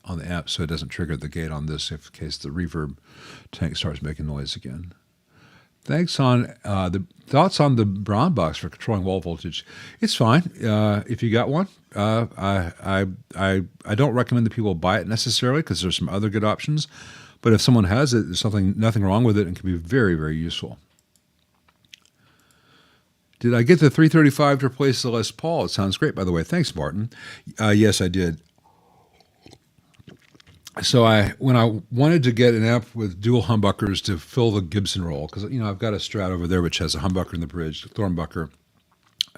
amp so it doesn't trigger the gate on this in case the reverb tank starts making noise again. Thanks on the thoughts on the Braun box for controlling wall voltage. It's fine if you got one. I don't recommend that people buy it necessarily because there's some other good options. But if someone has it, there's nothing wrong with it and can be very, very useful. Did I get the 335 to replace the Les Paul? It sounds great, by the way. Thanks, Martin. Yes, I did. So when I wanted to get an amp with dual humbuckers to fill the Gibson role, because I've got a Strat over there which has a humbucker in the bridge, a Thornbucker.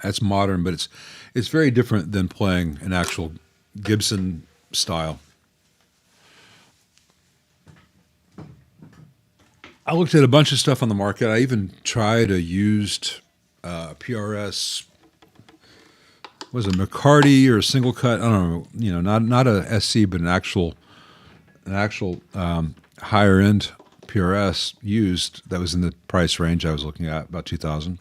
That's modern, but it's very different than playing an actual Gibson style. I looked at a bunch of stuff on the market. I even tried a used PRS, was it McCarty or a single cut? I don't know. Not a SC, but an actual higher end PRS used that was in the price range I was looking at, about $2,000.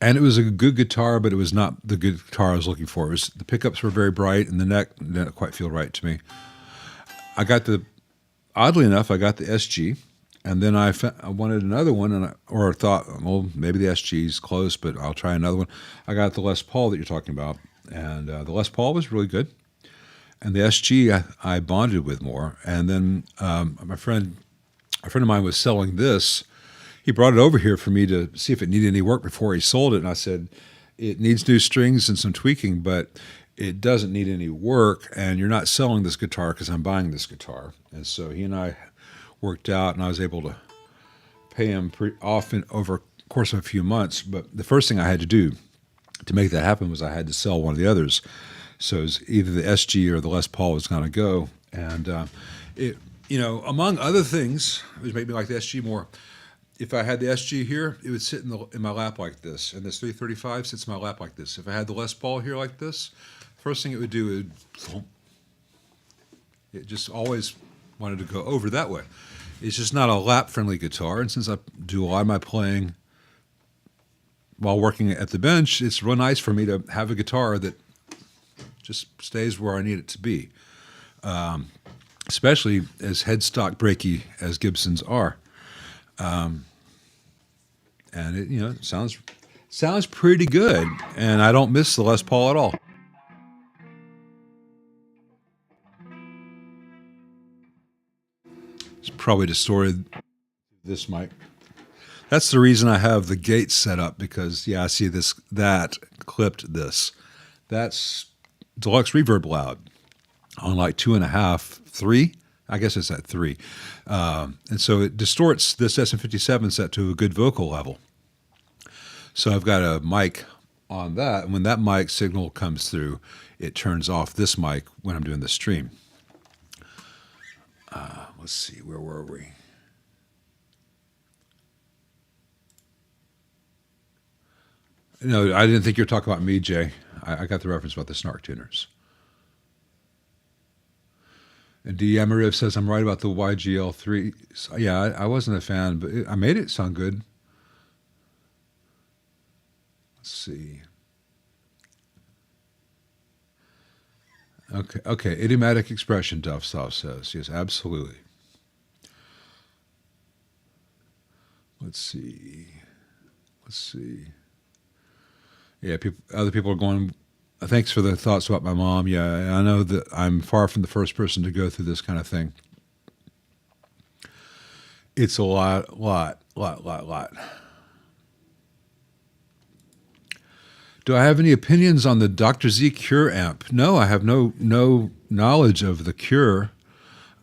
And it was a good guitar, but it was not the good guitar I was looking for. The pickups were very bright, and the neck didn't quite feel right to me. Oddly enough, I got the SG. And then I wanted another one, or thought, well, maybe the SG is close, but I'll try another one. I got the Les Paul that you're talking about, and the Les Paul was really good. And the SG I bonded with more. And then a friend of mine was selling this. He brought it over here for me to see if it needed any work before he sold it. And I said, it needs new strings and some tweaking, but it doesn't need any work. And you're not selling this guitar because I'm buying this guitar. And so he and I worked out, and I was able to pay him often over the course of a few months. But the first thing I had to do to make that happen was I had to sell one of the others. So it was either the SG or the Les Paul was going to go. And among other things, which made me like the SG more, if I had the SG here, it would sit in my lap like this, and this 335 sits in my lap like this. If I had the Les Paul here like this, first thing it would do, it just always wanted to go over that way. It's just not a lap-friendly guitar, and since I do a lot of my playing while working at the bench, it's real nice for me to have a guitar that just stays where I need it to be. especially as headstock breaky as Gibsons are. And it, sounds pretty good, and I don't miss the Les Paul at all. It's probably distorted this mic. That's the reason I have the gates set up, because I see that clipped this. That's deluxe reverb loud on like 2.5, 3. I guess it's at 3. And so it distorts this SM57 set to a good vocal level. So I've got a mic on that, and when that mic signal comes through, it turns off this mic when I'm doing the stream. Let's see, where were we? No, I didn't think you were talking about me, Jay. I got the reference about the snark tuners. And D. Amariv says, I'm right about the YGL3. Yeah, I wasn't a fan, but I made it sound good. Let's see. Okay. Idiomatic expression, Duff Soft says. Yes, absolutely. Let's see. Yeah, other people are going, thanks for the thoughts about my mom. Yeah, I know that I'm far from the first person to go through this kind of thing. It's a lot. Do I have any opinions on the Dr. Z Cure amp? No, I have no knowledge of the Cure.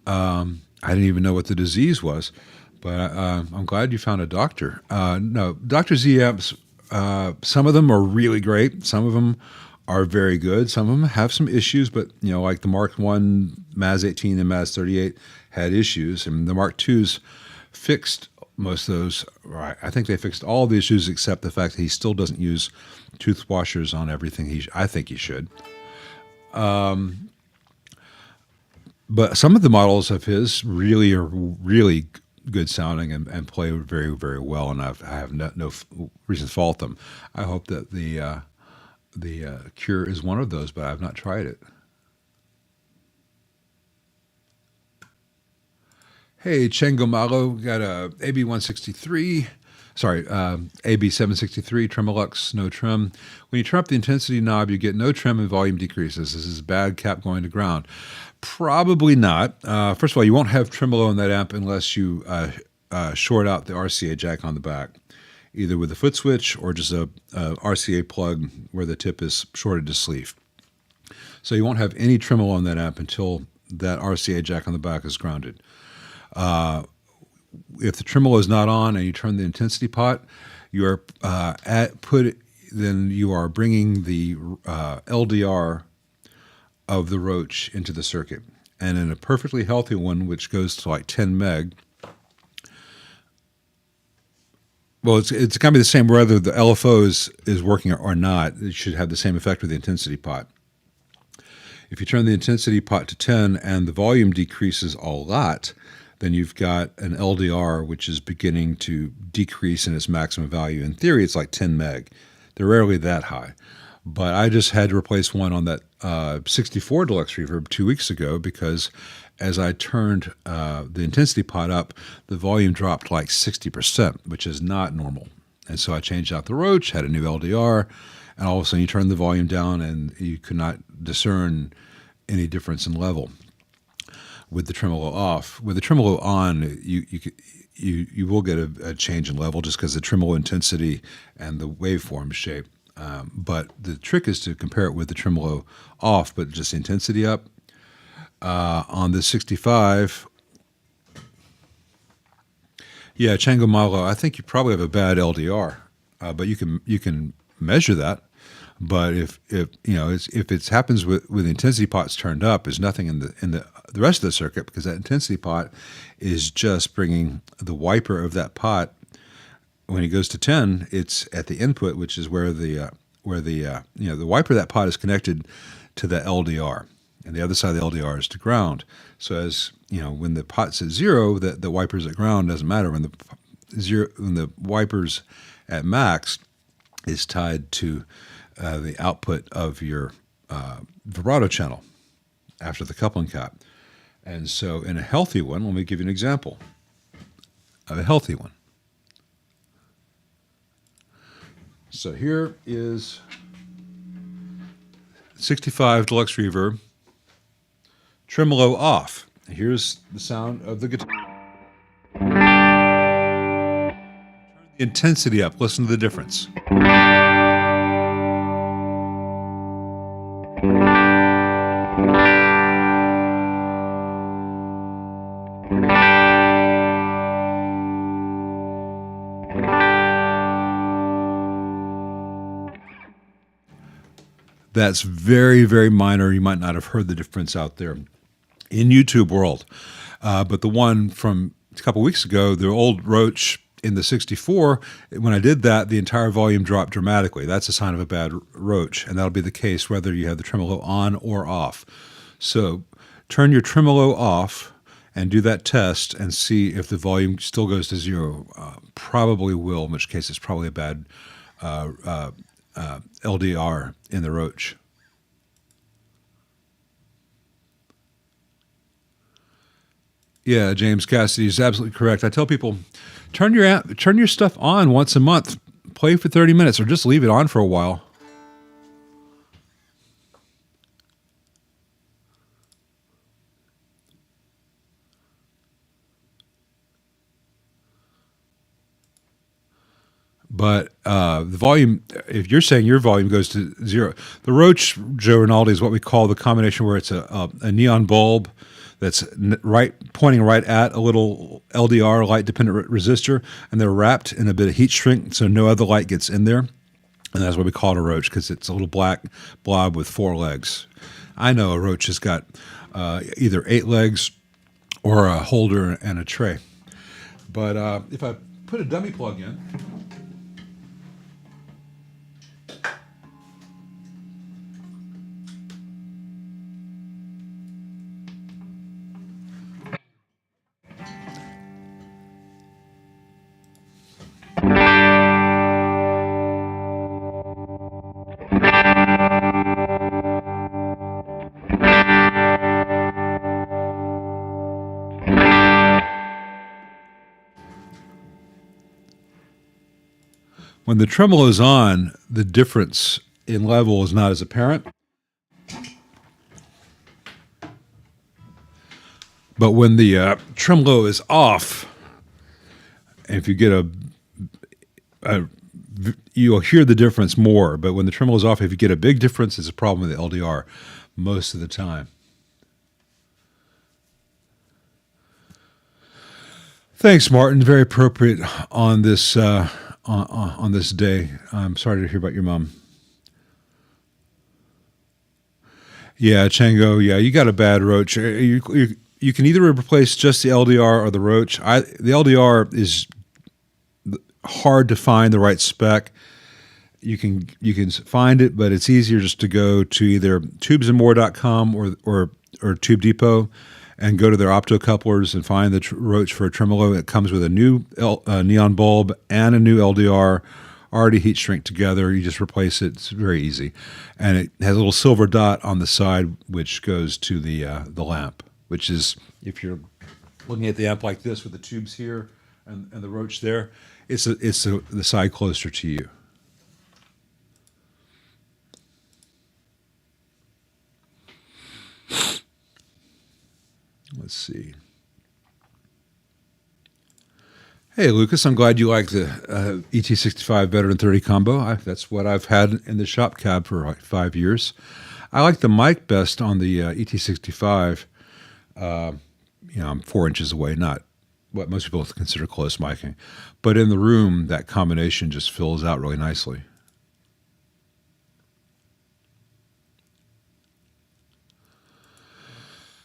I didn't even know what the disease was, but I'm glad you found a doctor. No, Dr. Z amps, some of them are really great. Some of them are very good. Some of them have some issues, but like the Mark I, Maz 18 and Maz 38 had issues, and the Mark IIs fixed most of those. Right, I think they fixed all the issues except the fact that he still doesn't use tooth washers on everything. I think he should. But some of the models of his really are really good sounding and play very, very well, and I have no reason to fault them. I hope that the Cure is one of those, but I've not tried it. Hey, Chengo Malo, got a AB763 Tremolux, no trim. When you turn up the intensity knob, you get no trim and volume decreases. This is bad cap going to ground. Probably not. First of all, you won't have tremolo in that amp unless you short out the RCA jack on the back, either with a foot switch or just a RCA plug where the tip is shorted to sleeve. So you won't have any tremolo on that amp until that RCA jack on the back is grounded. If the tremolo is not on and you turn the intensity pot, you are then you are bringing the LDR of the Roach into the circuit. And in a perfectly healthy one, which goes to like 10 meg, well, it's going to be the same whether the LFO is working or not. It should have the same effect with the intensity pot. If you turn the intensity pot to 10 and the volume decreases a lot, then you've got an LDR which is beginning to decrease in its maximum value. In theory, it's like 10 meg. They're rarely that high. But I just had to replace one on that 64 Deluxe Reverb 2 weeks ago because as I turned the intensity pot up, the volume dropped like 60%, which is not normal. And so I changed out the Roach, had a new LDR, and all of a sudden you turn the volume down and you could not discern any difference in level. With the tremolo off, with the tremolo on, you will get a change in level just because the tremolo intensity and the waveform shape. But the trick is to compare it with the tremolo off, but just the intensity up. On the 65, yeah, Chango Malo, I think you probably have a bad LDR, but you can measure that. But if it happens with the intensity pots turned up, there's nothing in the rest of the circuit because that intensity pot is just bringing the wiper of that pot. When it goes to 10, it's at the input, which is where the wiper of that pot is connected to the LDR, and the other side of the LDR is to ground. So as when the pot's at 0, the wiper's at ground doesn't matter. When the wiper's at max is tied to the output of your vibrato channel after the coupling cap. And so in a healthy one, let me give you an example of a healthy one. So here is 65 Deluxe Reverb, tremolo off. Here's the sound of the guitar. Turn the intensity up. Listen to the difference. That's very, very minor. You might not have heard the difference out there in YouTube world. But the one from a couple weeks ago, the old Roach in the 64, when I did that, the entire volume dropped dramatically. That's a sign of a bad Roach, and that'll be the case whether you have the tremolo on or off. So turn your tremolo off and do that test and see if the volume still goes to zero. Probably will, in which case it's probably a bad LDR in the Roach. Yeah, James Cassidy is absolutely correct. I tell people, turn your stuff on once a month. Play for 30 minutes or just leave it on for a while. But the volume, if you're saying your volume goes to zero, the Roach, Joe Rinaldi, is what we call the combination where it's a neon bulb that's pointing right at a little LDR, light-dependent resistor, and they're wrapped in a bit of heat shrink so no other light gets in there. And that's what we call it a Roach, because it's a little black blob with 4 legs. I know a Roach has got either 8 legs or a holder and a tray. But if I put a dummy plug in, when the tremolo is on, the difference in level is not as apparent. But when the tremolo is off, if you get you'll hear the difference more. But when the tremolo is off, if you get a big difference, it's a problem with the LDR most of the time. Thanks, Martin. Very appropriate on this on this day. I'm sorry to hear about your mom. Yeah, Chango. Yeah, you got a bad Roach. You can either replace just the LDR or the Roach. The LDR is hard to find the right spec. You can find it, but it's easier just to go to either tubesandmore.com or Tube Depot and go to their optocouplers and find the Roach for a tremolo. It comes with a new neon bulb and a new LDR, already heat shrink together. You just replace it. It's very easy. And it has a little silver dot on the side which goes to the lamp, which is, if you're looking at the amp like this with the tubes here and the Roach there, it's the side closer to you. Let's see. Hey, Lucas, I'm glad you like the ET65 Veteran 30 combo. That's what I've had in the shop cab for like 5 years. I like the mic best on the ET65. I'm 4 inches away, not what most people consider close miking. But in the room, that combination just fills out really nicely.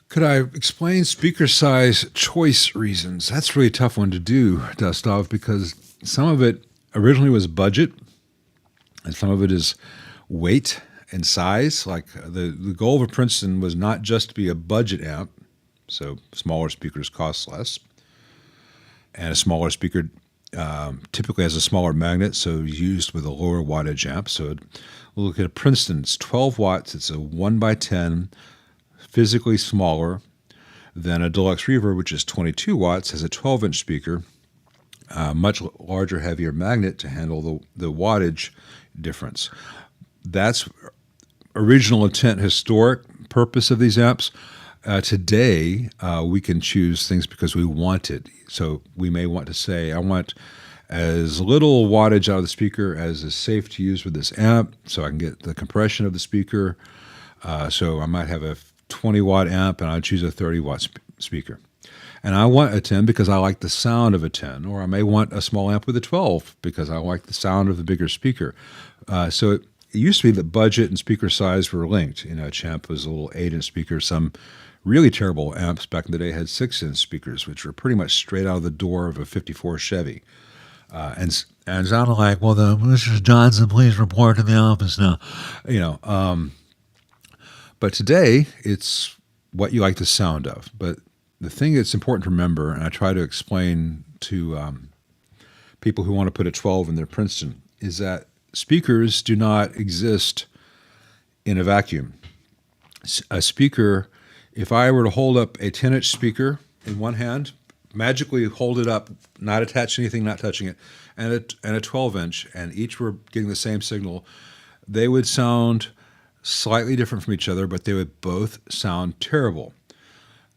Could I explain speaker size choice reasons? That's really a tough one to do, Dustov, because some of it originally was budget, and some of it is weight and size. Like the goal of a Princeton was not just to be a budget amp, so smaller speakers cost less, and a smaller speaker typically has a smaller magnet, so used with a lower wattage amp. So we'll look at a Princeton. It's 12 watts. It's a 1x10. Physically smaller, Then a deluxe reverb, which is 22 watts, has a 12-inch speaker, a much larger, heavier magnet to handle the wattage difference. That's original intent, historic purpose of these amps. Today, we can choose things because we want it. So we may want to say, I want as little wattage out of the speaker as is safe to use with this amp, so I can get the compression of the speaker. So I might have a 20-watt amp, and I choose a 30-watt speaker. And I want a 10 because I like the sound of a 10, or I may want a small amp with a 12 because I like the sound of the bigger speaker. So it used to be that budget and speaker size were linked. A Champ was a little 8-inch speaker. Some really terrible amps back in the day had 6-inch speakers, which were pretty much straight out of the door of a 54 Chevy. And sounded like, well, Mr. Johnson, please report to the office now. But today, it's what you like the sound of. But the thing that's important to remember, and I try to explain to people who want to put a 12 in their Princeton, is that speakers do not exist in a vacuum. A speaker, if I were to hold up a 10-inch speaker in one hand, magically hold it up, not attach anything, not touching it, and a 12-inch, and each were getting the same signal, they would sound slightly different from each other, but they would both sound terrible.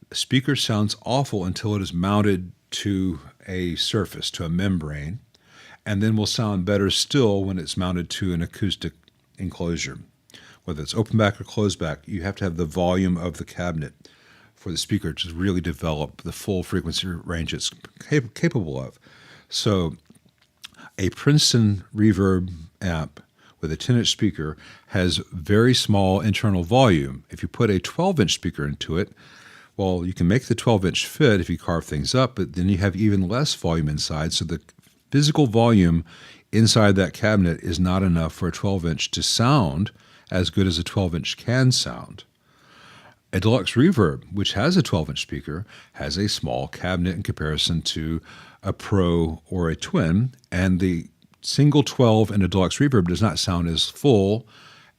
A speaker sounds awful until it is mounted to a surface, to a membrane, and then will sound better still when it's mounted to an acoustic enclosure. Whether it's open back or closed back, you have to have the volume of the cabinet for the speaker to really develop the full frequency range it's capable of. So a Princeton reverb amp with a 10-inch speaker has very small internal volume. If you put a 12-inch speaker into it, well, you can make the 12-inch fit if you carve things up, but then you have even less volume inside, so the physical volume inside that cabinet is not enough for a 12-inch to sound as good as a 12-inch can sound. A deluxe reverb, which has a 12-inch speaker, has a small cabinet in comparison to a Pro or a Twin, and the single 12 in a deluxe reverb does not sound as full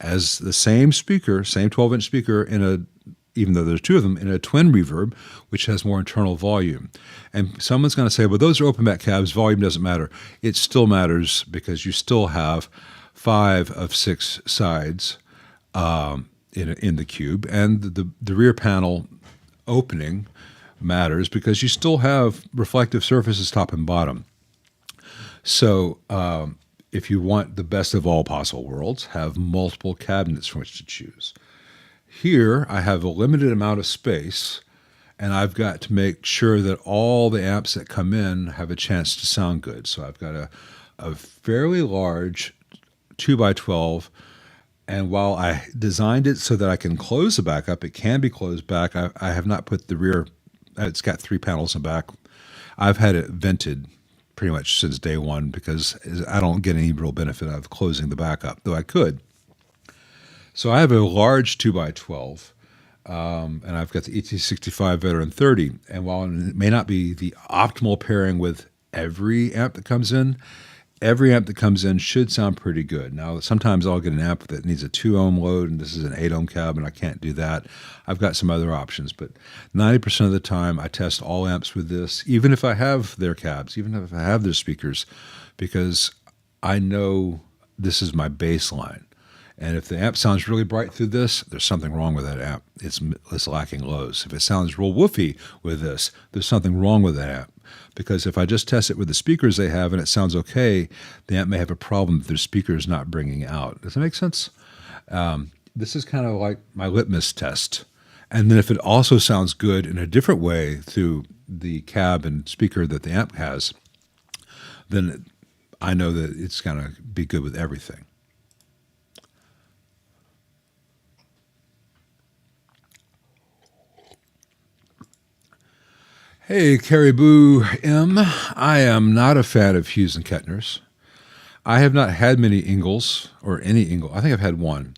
as the same speaker, same 12-inch speaker, even though there's two of them, in a Twin reverb, which has more internal volume. And someone's going to say, well, those are open back cabs, volume doesn't matter. It still matters because you still have 5 of 6 sides in the cube, and the rear panel opening matters because you still have reflective surfaces top and bottom. So if you want the best of all possible worlds, have multiple cabinets from which to choose. Here, I have a limited amount of space, and I've got to make sure that all the amps that come in have a chance to sound good. So I've got a fairly large 2x12, and while I designed it so that I can close the back up, it can be closed back. I have not put the rear, it's got 3 panels in the back. I've had it vented pretty much since day one because I don't get any real benefit out of closing the back up, though I could. So I have a large 2x12, and I've got the ET65 Veteran 30. And while it may not be the optimal pairing with every amp that comes in should sound pretty good. Now, sometimes I'll get an amp that needs a 2-ohm load, and this is an 8-ohm cab, and I can't do that. I've got some other options, but 90% of the time I test all amps with this, even if I have their cabs, even if I have their speakers, because I know this is my baseline. And if the amp sounds really bright through this, there's something wrong with that amp. It's lacking lows. If it sounds real woofy with this, there's something wrong with that amp. Because if I just test it with the speakers they have and it sounds okay, the amp may have a problem that their speaker is not bringing out. Does that make sense? This is kind of like my litmus test. And then if it also sounds good in a different way through the cab and speaker that the amp has, then I know that it's going to be good with everything. Hey, Caribou M. I am not a fan of Hughes and Kettners. I have not had many Ingles, or any Ingle. I think I've had one.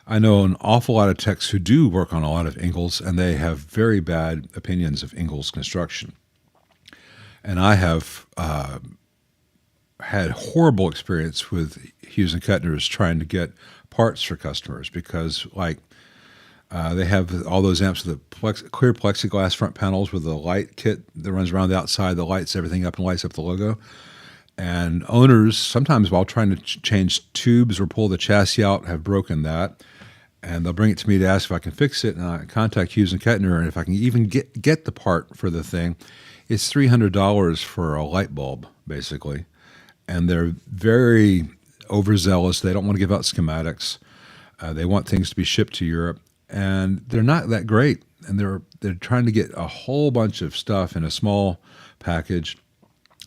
I know an awful lot of techs who do work on a lot of Ingles, and they have very bad opinions of Ingles construction. And I have had horrible experience with Hughes and Kettners trying to get parts for customers because, like, They have all those amps with the clear plexiglass front panels with the light kit that runs around the outside, that lights everything up and lights up the logo. And owners, sometimes while trying to change tubes or pull the chassis out, have broken that. And they'll bring it to me to ask if I can fix it. And I contact Hughes and Kettner, and if I can even get the part for the thing, it's $300 for a light bulb, basically. And they're very overzealous. They don't want to give out schematics. They want things to be shipped to Europe, and they're not that great. And they're trying to get a whole bunch of stuff in a small package,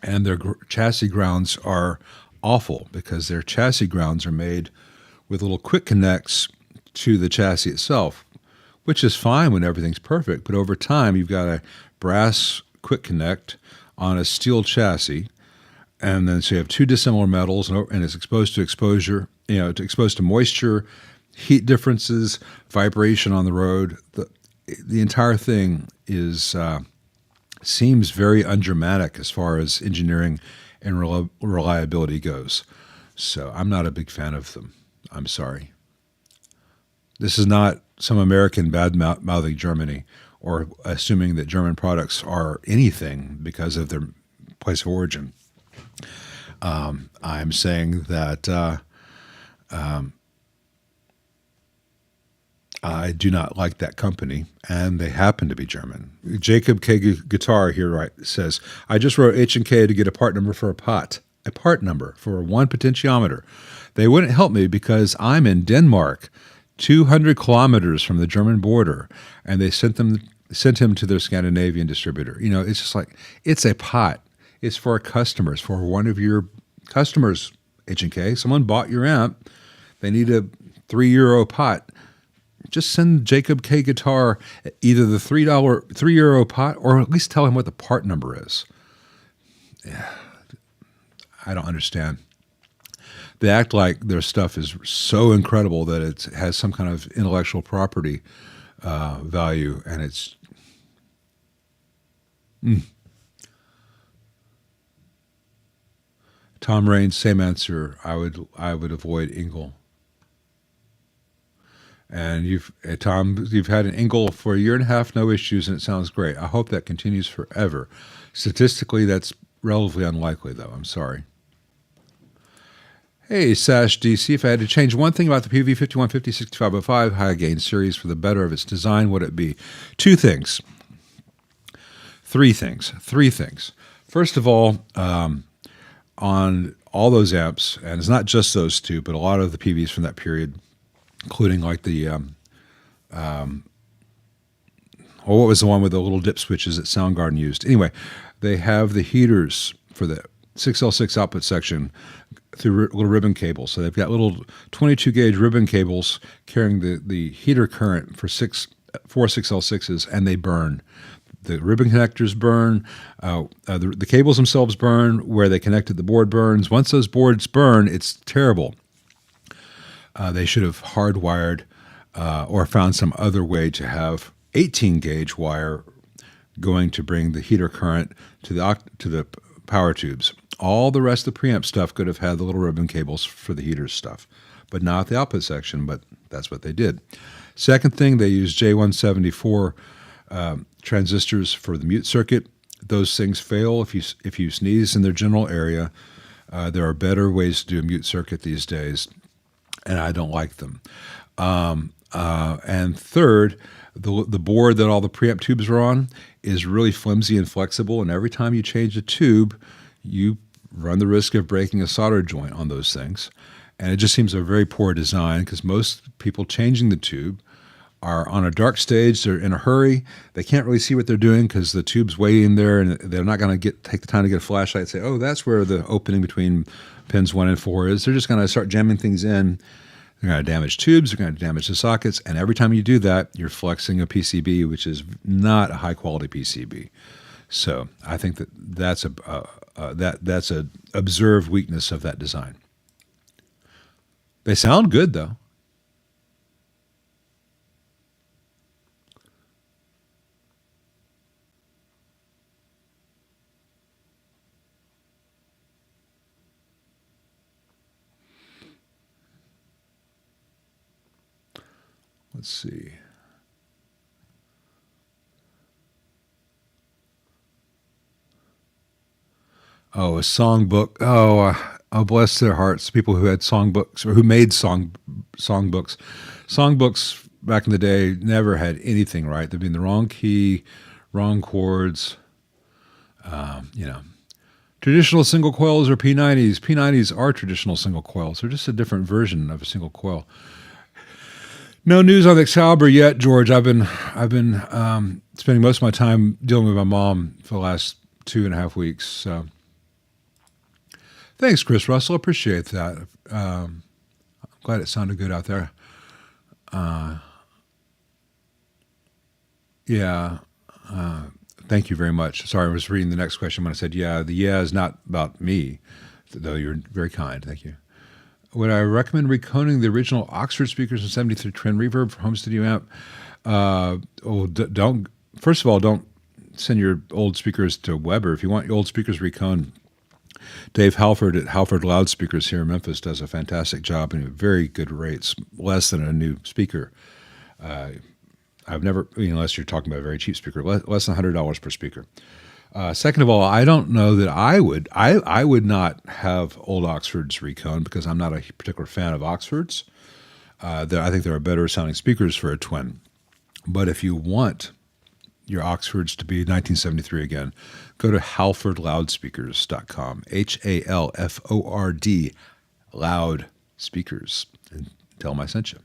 and their chassis grounds are awful because their chassis grounds are made with little quick connects to the chassis itself, which is fine when everything's perfect. But over time, you've got a brass quick connect on a steel chassis, and then so you have two dissimilar metals, and it's exposed to exposure, exposed to moisture, heat differences, vibration on the road. The entire thing seems very undramatic as far as engineering and reliability goes. So I'm not a big fan of them. I'm sorry. This is not some American bad-mouthing Germany or assuming that German products are anything because of their place of origin. I'm saying that I do not like that company, and they happen to be German. Jacob K. Guitar here says, I just wrote H&K to get a part number for a part number for one potentiometer. They wouldn't help me because I'm in Denmark, 200 kilometers from the German border, and they sent him to their Scandinavian distributor. It's just like, it's a pot. It's for customers, for one of your customers, H&K. Someone bought your amp. They need a €3 pot. Just send Jacob K. Guitar either the €3 pot, or at least tell him what the part number is. Yeah, I don't understand. They act like their stuff is so incredible that it has some kind of intellectual property value, and it's. Tom Raines, same answer. I would avoid Engel. And Tom, you've had an Engel for a year and a half, no issues, and it sounds great. I hope that continues forever. Statistically, that's relatively unlikely, though. I'm sorry. Hey, Sash DC, if I had to change one thing about the PV 5150 6505 high gain series for the better of its design, would it be? Three things. First of all, on all those amps, and it's not just those two, but a lot of the PVs from that period, including like the, what was the one with the little dip switches that Soundgarden used? Anyway, they have the heaters for the 6L6 output section through little ribbon cables. So they've got little 22 gauge ribbon cables carrying the heater current for four 6L6s, and they burn. The ribbon connectors burn. The cables themselves burn. Where they connected the board burns. Once those boards burn, it's terrible. They should have hardwired or found some other way to have 18 gauge wire going to bring the heater current to the power tubes. All the rest of the preamp stuff could have had the little ribbon cables for the heater stuff, but not the output section, but that's what they did. Second thing, they used J174 transistors for the mute circuit. Those things fail if you sneeze in their general area. There are better ways to do a mute circuit these days, and I don't like them. And third, the board that all the preamp tubes are on is really flimsy and flexible, and every time you change a tube, you run the risk of breaking a solder joint on those things. And it just seems a very poor design because most people changing the tube are on a dark stage. They're in a hurry. They can't really see what they're doing because the tube's way in there, and they're not going to take the time to get a flashlight and say, oh, that's where the opening between pins 1 and 4 is. They're just going to start jamming things in. They're going to damage tubes. They're going to damage the sockets. And every time you do that, you're flexing a PCB, which is not a high-quality PCB. So I think that's a observed weakness of that design. They sound good, though. Let's see. Oh, a songbook. Oh, bless their hearts. People who had songbooks or who made songbooks. Songbooks back in the day never had anything right. They'd be in the wrong key, wrong chords. You know, traditional single coils are P90s. P90s are traditional single coils. They're just a different version of a single coil. No news on the Excalibur yet, George. I've been spending most of my time dealing with my mom for the last 2.5 weeks. So thanks, Chris Russell. Appreciate that. I'm glad it sounded good out there. Yeah. Thank you very much. Sorry, I was reading the next question when I said yeah. The yeah is not about me, though you're very kind. Thank you. Would I recommend recoding the original Oxford speakers in 73 trend reverb for home studio amp? Don't. First of all, don't send your old speakers to Weber. If you want your old speakers recoded, Dave Halford at Halford Loudspeakers here in Memphis does a fantastic job and at very good rates, less than a new speaker. I've never, unless you're talking about a very cheap speaker, less than $100 per speaker. Second of all, I don't know that I would not have old Oxfords recone because I'm not a particular fan of Oxfords. I think there are better sounding speakers for a twin. But if you want your Oxfords to be 1973 again, go to halfordloudspeakers.com, HALFORD, loud speakers, and tell them I sent you.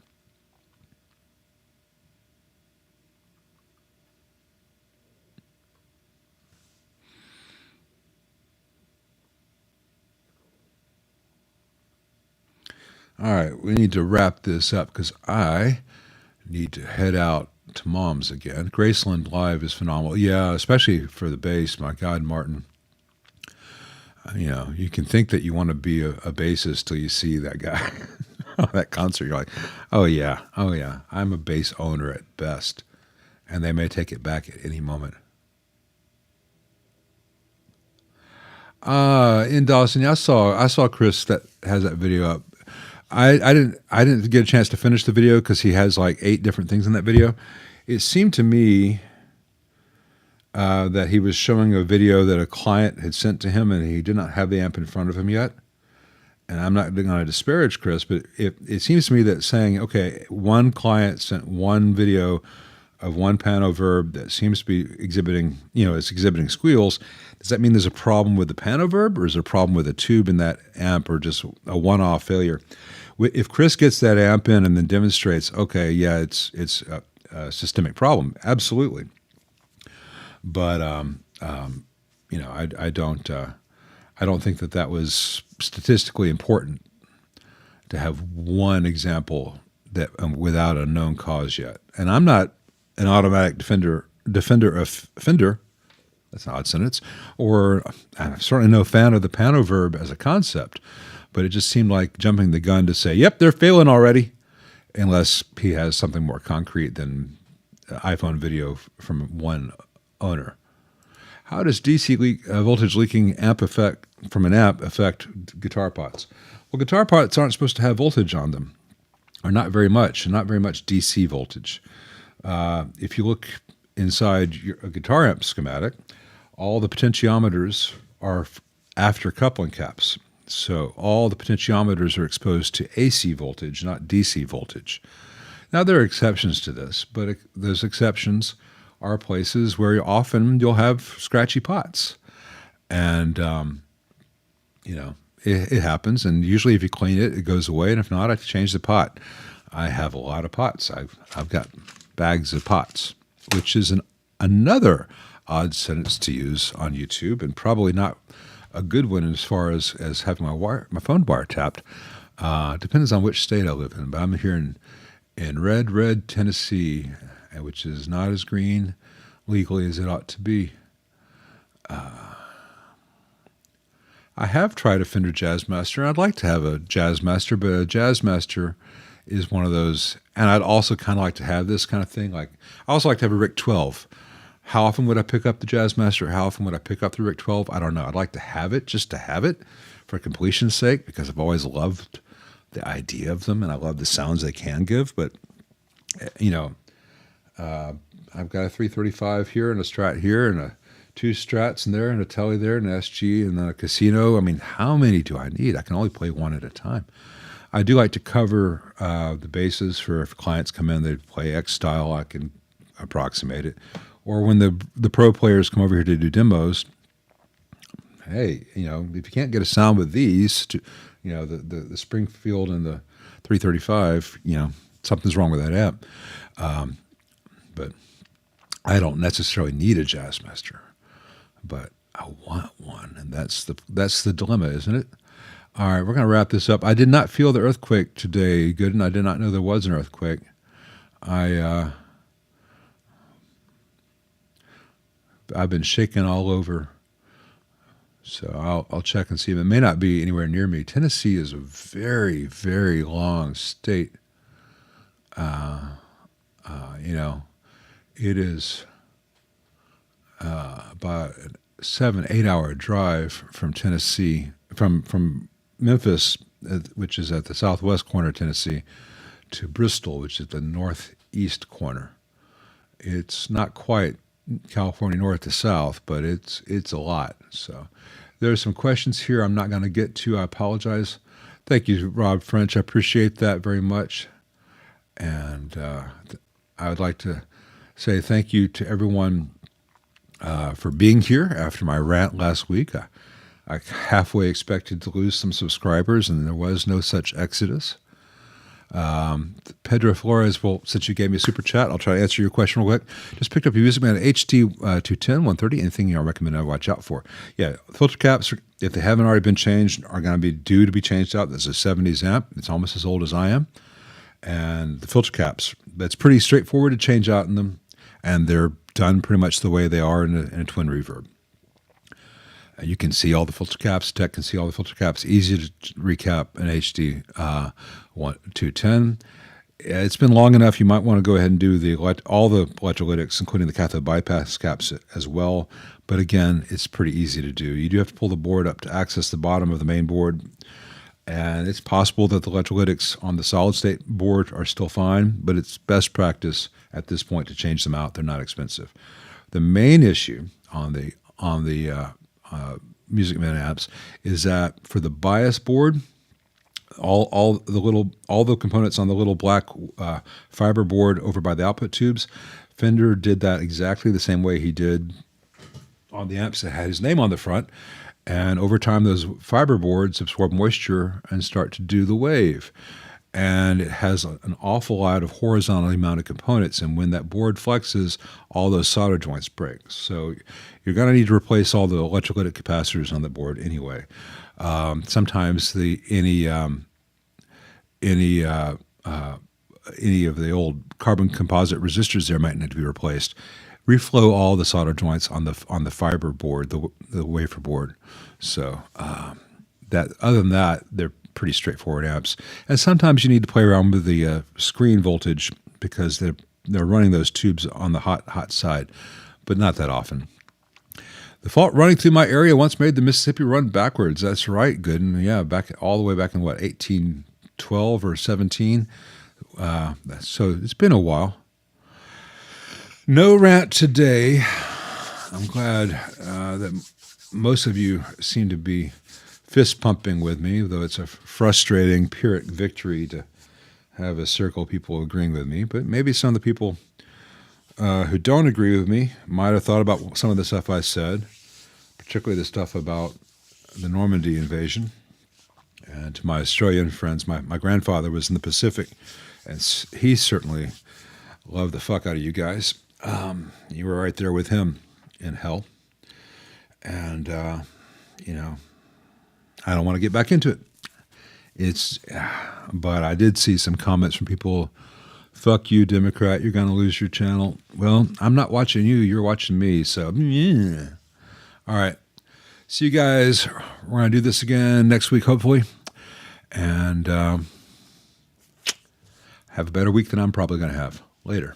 All right, we need to wrap this up because I need to head out to Mom's again. Graceland Live is phenomenal. Yeah, especially for the bass. My God, Martin. You can think that you want to be a bassist till you see that guy on that concert. You're like, oh yeah, I'm a bass owner at best. And they may take it back at any moment. In Dawson, I saw Chris that has that video up. I didn't get a chance to finish the video because he has like 8 different things in that video. It seemed to me that he was showing a video that a client had sent to him and he did not have the amp in front of him yet. And I'm not going to disparage Chris, but it seems to me that saying, okay, one client sent one video of one pano verb that seems to be exhibiting, it's exhibiting squeals. Does that mean there's a problem with the pano verb, or is there a problem with a tube in that amp, or just a one-off failure? If Chris gets that amp in and then demonstrates, okay, yeah, it's a systemic problem, absolutely. But I don't think that was statistically important to have one example that without a known cause yet. And I'm not an automatic defender of Fender. That's an odd sentence. Or I'm certainly no fan of the pano verb as a concept, but it just seemed like jumping the gun to say, yep, they're failing already, unless he has something more concrete than iPhone video from one owner. How does DC voltage leaking amp effect from an amp affect guitar pots? Well, guitar pots aren't supposed to have voltage on them, or not very much DC voltage. If you look inside a guitar amp schematic, all the potentiometers are after coupling caps. So all the potentiometers are exposed to AC voltage, not DC voltage. Now, there are exceptions to this, but those exceptions are places where often you'll have scratchy pots. And, it happens. And usually if you clean it, it goes away. And if not, I change the pot. I have a lot of pots. I've got bags of pots, which is another odd sentence to use on YouTube, and probably not a good one as far as having my phone wiretapped. Depends on which state I live in, but I'm here in red Tennessee, which is not as green legally as it ought to be. I have tried a Fender Jazzmaster. I'd like to have a Jazzmaster, but a Jazzmaster is one of those, and I'd also kind of like to have this kind of thing. Like, I also like to have a RIC 12. How often would I pick up the Jazzmaster? How often would I pick up the RIC 12? I don't know. I'd like to have it, just to have it, for completion's sake, because I've always loved the idea of them, and I love the sounds they can give. But, I've got a 335 here, and a Strat here, and a 2 strats in there and a telly there and an SG and then a casino. I mean, how many do I need? I can only play one at a time. I do like to cover the bases for if clients come in, they play X style, I can approximate it. Or when the pro players come over here to do demos, hey, if you can't get a sound with these, the Springfield and the 335, something's wrong with that amp. But I don't necessarily need a Jazzmaster, but I want one, and that's the dilemma, isn't it? All right, we're going to wrap this up. I did not feel the earthquake today, Gooden. I did not know there was an earthquake. I've been shaken all over, so I'll check and see. It may not be anywhere near me. Tennessee is a very, very long state. It is about a 7-8 hour drive from Tennessee, from Memphis, which is at the southwest corner of Tennessee, to Bristol, which is the northeast corner. It's not quite California north to south, but it's a lot. So there are some questions here I'm not going to get to. I apologize. Thank you, Rob French. I appreciate that very much. And I would like to say thank you to everyone for being here after my rant last week. I halfway expected to lose some subscribers, and there was no such exodus. Pedro Flores, well, since you gave me a super chat, I'll try to answer your question real quick. Just picked up your Music Man HD 210, 130. Anything I recommend I watch out for? Yeah, filter caps, if they haven't already been changed, are going to be due to be changed out. This is a 70s amp. It's almost as old as I am. And the filter caps, that's pretty straightforward to change out in them, and they're done pretty much the way they are in a twin reverb. You can see all the filter caps. Tech can see all the filter caps. Easy to recap an HD 210. It's been long enough. You might want to go ahead and do all the electrolytics, including the cathode bypass caps as well. But again, it's pretty easy to do. You do have to pull the board up to access the bottom of the main board. And it's possible that the electrolytics on the solid state board are still fine, but it's best practice at this point to change them out. They're not expensive. The main issue on the Music Man apps is that for the bias board, all the components on the little black fiber board over by the output tubes, Fender did that exactly the same way he did on the amps that had his name on the front. And over time, those fiber boards absorb moisture and start to do the wave. And it has an awful lot of horizontally mounted components. And when that board flexes, all those solder joints break. So you're going to need to replace all the electrolytic capacitors on the board anyway. Sometimes any of the old carbon composite resistors there might need to be replaced. Reflow all the solder joints on the fiber board, the wafer board. So other than that, they're pretty straightforward amps. And sometimes you need to play around with the screen voltage because they're running those tubes on the hot side, but not that often. The fault running through my area once made the Mississippi run backwards. That's right, Gooden. Yeah, all the way back in 1812 or 17. So it's been a while. No rant today. I'm glad that most of you seem to be fist pumping with me, though it's a frustrating Pyrrhic victory to have a circle of people agreeing with me. But maybe some of the people who don't agree with me might have thought about some of the stuff I said, particularly the stuff about the Normandy invasion. And to my Australian friends, my grandfather was in the Pacific, and he certainly loved the fuck out of you guys. You were right there with him in hell. And, I don't want to get back into it. But I did see some comments from people, fuck you, Democrat, you're going to lose your channel. Well, I'm not watching you, you're watching me, so yeah. All right. See you guys. We're going to do this again next week, hopefully. And have a better week than I'm probably going to have. Later.